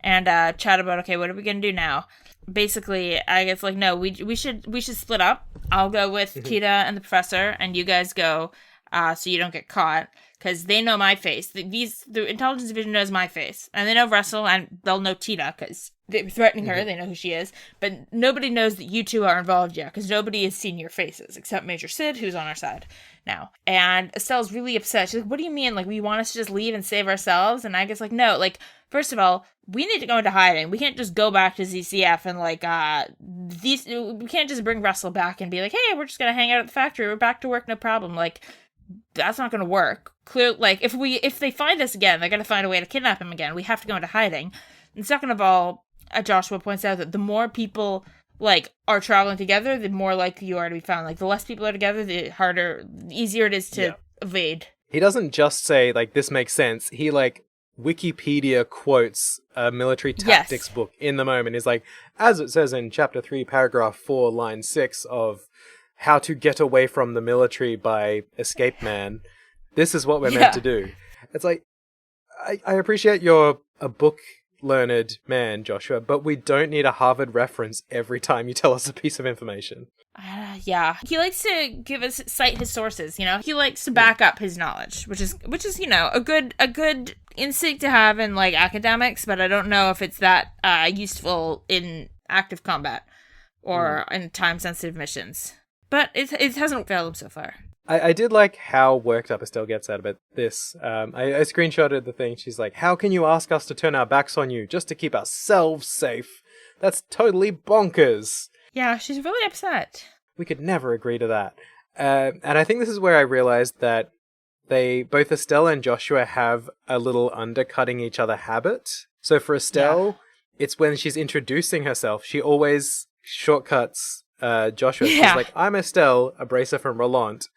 And chat about, okay, what are we gonna do now? Basically, I guess like, no, we should split up. I'll go with Tita and the professor, and you guys go, so you don't get caught, because they know my face. The intelligence division knows my face, and they know Russell, and they'll know Tita because they're threatening her. They know who she is, but nobody knows that you two are involved yet, because nobody has seen your faces except Major Sid, who's on our side now. And Estelle's really upset. She's like, what do you mean? Like, we want us to just leave and save ourselves? And I guess, like, no, like, first of all, we need to go into hiding. We can't just go back to ZCF and, like, we can't just bring Russell back and be like, hey, we're just gonna hang out at the factory. We're back to work, no problem. Like, that's not gonna work. Like, if they find us again, they're gonna find a way to kidnap him again. We have to go into hiding. And second of all, Joshua points out that the more people, like, are traveling together, the more likely you are to be found. Like, the less people are together, the easier it is to evade. He doesn't just say, like, this makes sense. He, like, Wikipedia quotes a military tactics book in the moment. Is like, as it says in chapter 3, paragraph 4, line 6 of How to Get Away from the Military by Escape Man, this is what we're meant to do. It's like, I appreciate you're a book learned man, Joshua, but we don't need a Harvard reference every time you tell us a piece of information. Yeah. He likes to cite his sources, you know? He likes to back up his knowledge, which is, you know, a good instinct to have in, like, academics, but I don't know if it's that useful in active combat or in time-sensitive missions. But it hasn't failed him so far. I did like how worked up Estelle gets out about this. I screenshotted the thing. She's like, how can you ask us to turn our backs on you just to keep ourselves safe? That's totally bonkers. Yeah, she's really upset. We could never agree to that. And I think this is where I realized that both Estelle and Joshua have a little undercutting each other habit. So for Estelle, it's when she's introducing herself, she always shortcuts Joshua. She's like, I'm Estelle, a bracer from Roland.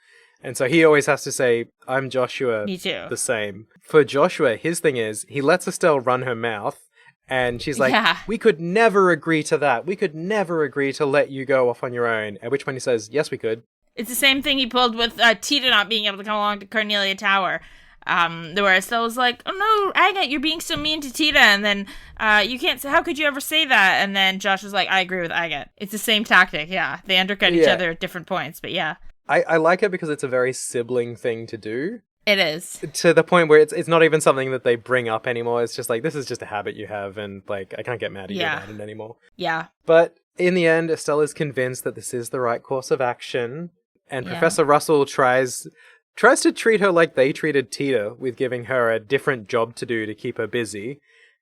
And so he always has to say, I'm Joshua. Me too. The same. For Joshua, his thing is, he lets Estelle run her mouth, and she's like, we could never agree to that. We could never agree to let you go off on your own. At which point he says, yes, we could. It's the same thing he pulled with Tita not being able to come along to Carnelia Tower. Where Estelle was like, oh no, Agate, you're being so mean to Tita, and then you can't say, how could you ever say that? And then Josh was like, I agree with Agate. It's the same tactic, They undercut each other at different points, but I like it because it's a very sibling thing to do. It is. To the point where it's not even something that they bring up anymore. It's just like, this is just a habit you have, and like, I can't get mad at you about it anymore. Yeah. But in the end, Estelle is convinced that this is the right course of action, and Professor Russell tries to treat her like they treated Tita, with giving her a different job to do to keep her busy.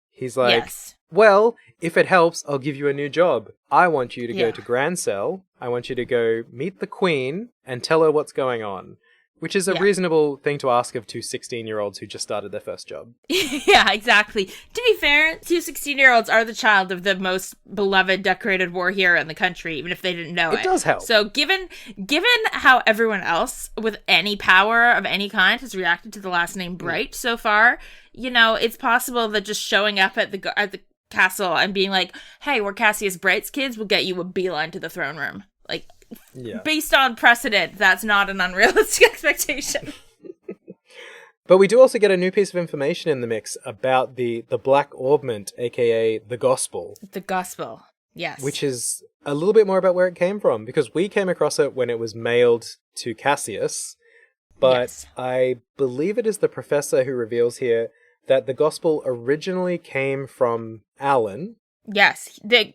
He's like, well, if it helps, I'll give you a new job. I want you to go Yeah. to Grand Cell. I want you to go meet the Queen and tell her what's going on. Which is a Yeah. reasonable thing to ask of two 16-year-olds who just started their first job. Yeah, exactly. To be fair, two 16-year-olds are the child of the most beloved decorated war hero in the country, even if they didn't know it. It does help. So given how everyone else with any power of any kind has reacted to the last name Bright so far, it's possible that just showing up at the castle and being like, hey, we're Cassius Bright's kids, will get you a beeline to the throne room. Like, Yeah. based on precedent, that's not an unrealistic expectation. But we do also get a new piece of information in the mix about the Black Orbment, aka the Gospel. The gospel, yes. Which is a little bit more about where it came from, because we came across it when it was mailed to Cassius, but Yes. I believe it is the professor who reveals here that the Gospel originally came from Alan. Yes, the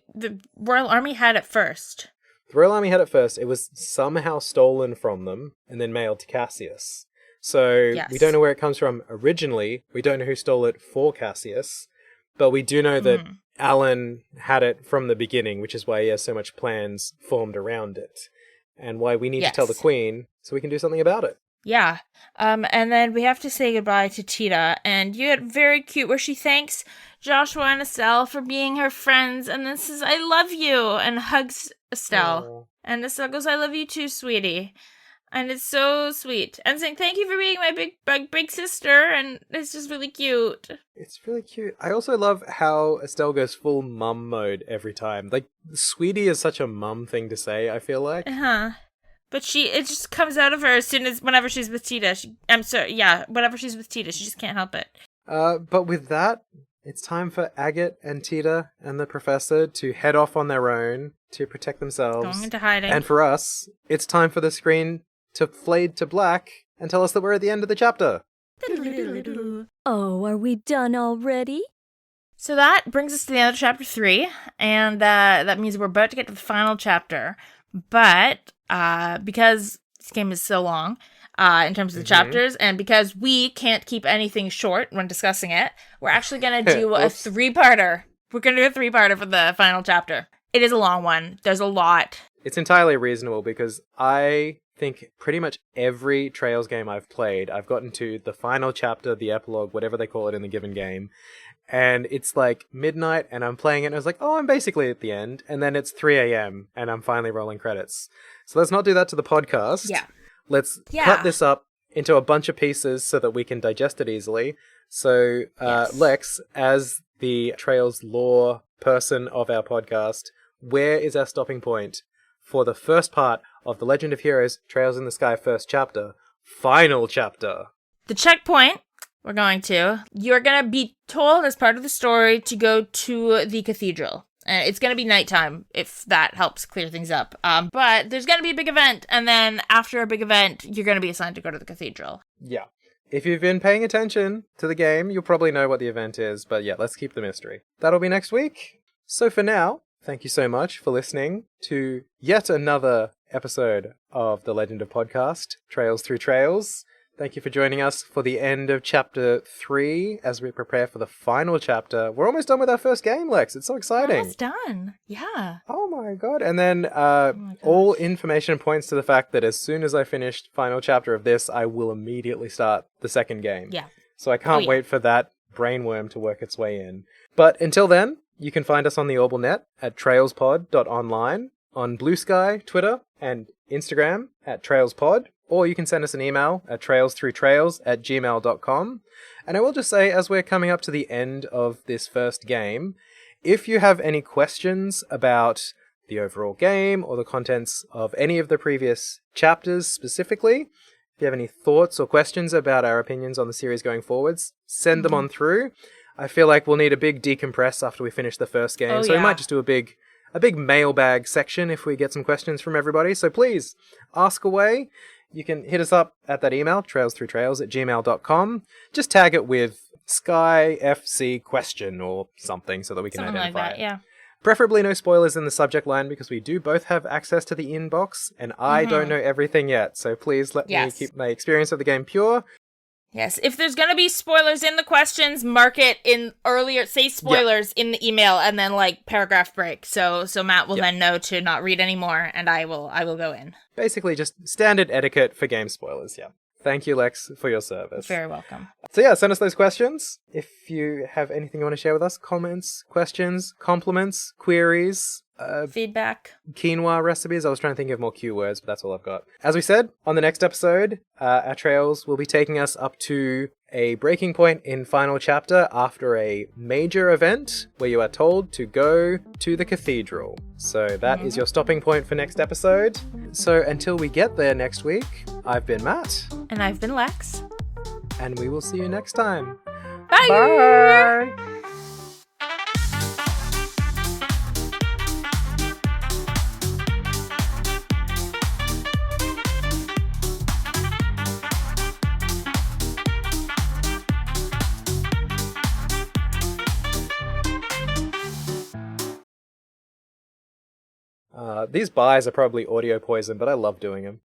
Royal Army had it first. The Royal Army had it first. It was somehow stolen from them and then mailed to Cassius. So Yes. we don't know where it comes from originally. We don't know who stole it for Cassius. But we do know that Alan had it from the beginning, which is why he has so much plans formed around it. And why we need to tell the Yes. Queen so we can do something about it. Yeah. And then we have to say goodbye to Tita. And you had very cute where she thanks Joshua and Estelle for being her friends. And then says, I love you. And hugs Estelle. Aw. And Estelle goes, I love you too, sweetie. And it's so sweet. And saying, thank you for being my big sister. And it's just really cute. It's really cute. I also love how Estelle goes full mum mode every time. Like, sweetie is such a mum thing to say, I feel like. Uh-huh. But it just comes out of her whenever she's with Tita. Whenever she's with Tita, she just can't help it. But with that, it's time for Agate and Tita and the Professor to head off on their own to protect themselves. Going into hiding. And for us, it's time for the screen to fade to black and tell us that we're at the end of the chapter. Oh, are we done already? So that brings us to the end of chapter 3, and that means we're about to get to the final chapter. But because this game is so long in terms of the chapters, and because we can't keep anything short when discussing it, we're actually going to do a Oops. 3-parter. We're going to do a 3-parter for the final chapter. It is a long one. There's a lot. It's entirely reasonable because I think pretty much every Trails game I've played, I've gotten to the final chapter, the epilogue, whatever they call it in the given game. And it's like midnight and I'm playing it and I was like, oh, I'm basically at the end. And then it's 3 a.m. and I'm finally rolling credits. So let's not do that to the podcast. Yeah. Let's Yeah. cut this up into a bunch of pieces so that we can digest it easily. So, Yes. Lex, as the Trails lore person of our podcast, where is our stopping point for the first part of The Legend of Heroes, Trails in the Sky first chapter, final chapter? The checkpoint, you're going to be told as part of the story to go to the cathedral. It's going to be nighttime, if that helps clear things up. But there's going to be a big event, and then after a big event, you're going to be assigned to go to the cathedral. Yeah. If you've been paying attention to the game, you'll probably know what the event is, but yeah, let's keep the mystery. That'll be next week. So for now, thank you so much for listening to yet another episode of The Legend of Podcast, Trails Through Trails. Thank you for joining us for the end of Chapter 3 as we prepare for the final chapter. We're almost done with our first game, Lex. It's so exciting. Almost done. Yeah. Oh my god. And then my all gosh. information points to the fact that as soon as I finish final chapter of this, I will immediately start the second game. Yeah. So I can't yeah. wait for that brainworm to work its way in. But until then, you can find us on the OrbleNet at trailspod.online, on Blue Sky, Twitter, and Instagram at trailspod, or you can send us an email at trailsthroughtrails@gmail.com. And I will just say, as we're coming up to the end of this first game, if you have any questions about the overall game or the contents of any of the previous chapters specifically, if you have any thoughts or questions about our opinions on the series going forwards, send them on through. I feel like we'll need a big decompress after we finish the first game, Oh, so we yeah. might just do a big mailbag section if we get some questions from everybody. So please, ask away. You can hit us up at that email, trailsthroughtrails@gmail.com. Just tag it with Sky FC question or something so that we can Something like identify that, it. yeah. Preferably no spoilers in the subject line because we do both have access to the inbox and I don't know everything yet. So please let me Yes. keep my experience of the game pure. Yes, if there's gonna be spoilers in the questions, mark it in earlier, say spoilers in the email, and then like paragraph break. So Matt will then know to not read anymore, and I will go in. Basically just standard etiquette for game spoilers, yeah. Thank you, Lex, for your service. Very welcome. So yeah, send us those questions. If you have anything you want to share with us, comments, questions, compliments, queries, feedback, quinoa recipes. I was trying to think of more Q words, but that's all I've got. As we said, on the next episode, our trails will be taking us up to a breaking point in final chapter after a major event where you are told to go to the cathedral. So that is your stopping point for next episode. So until we get there next week, I've been Matt. And I've been Lex. And we will see you next time. Bye! Bye! These buys are probably audio poison, but I love doing them.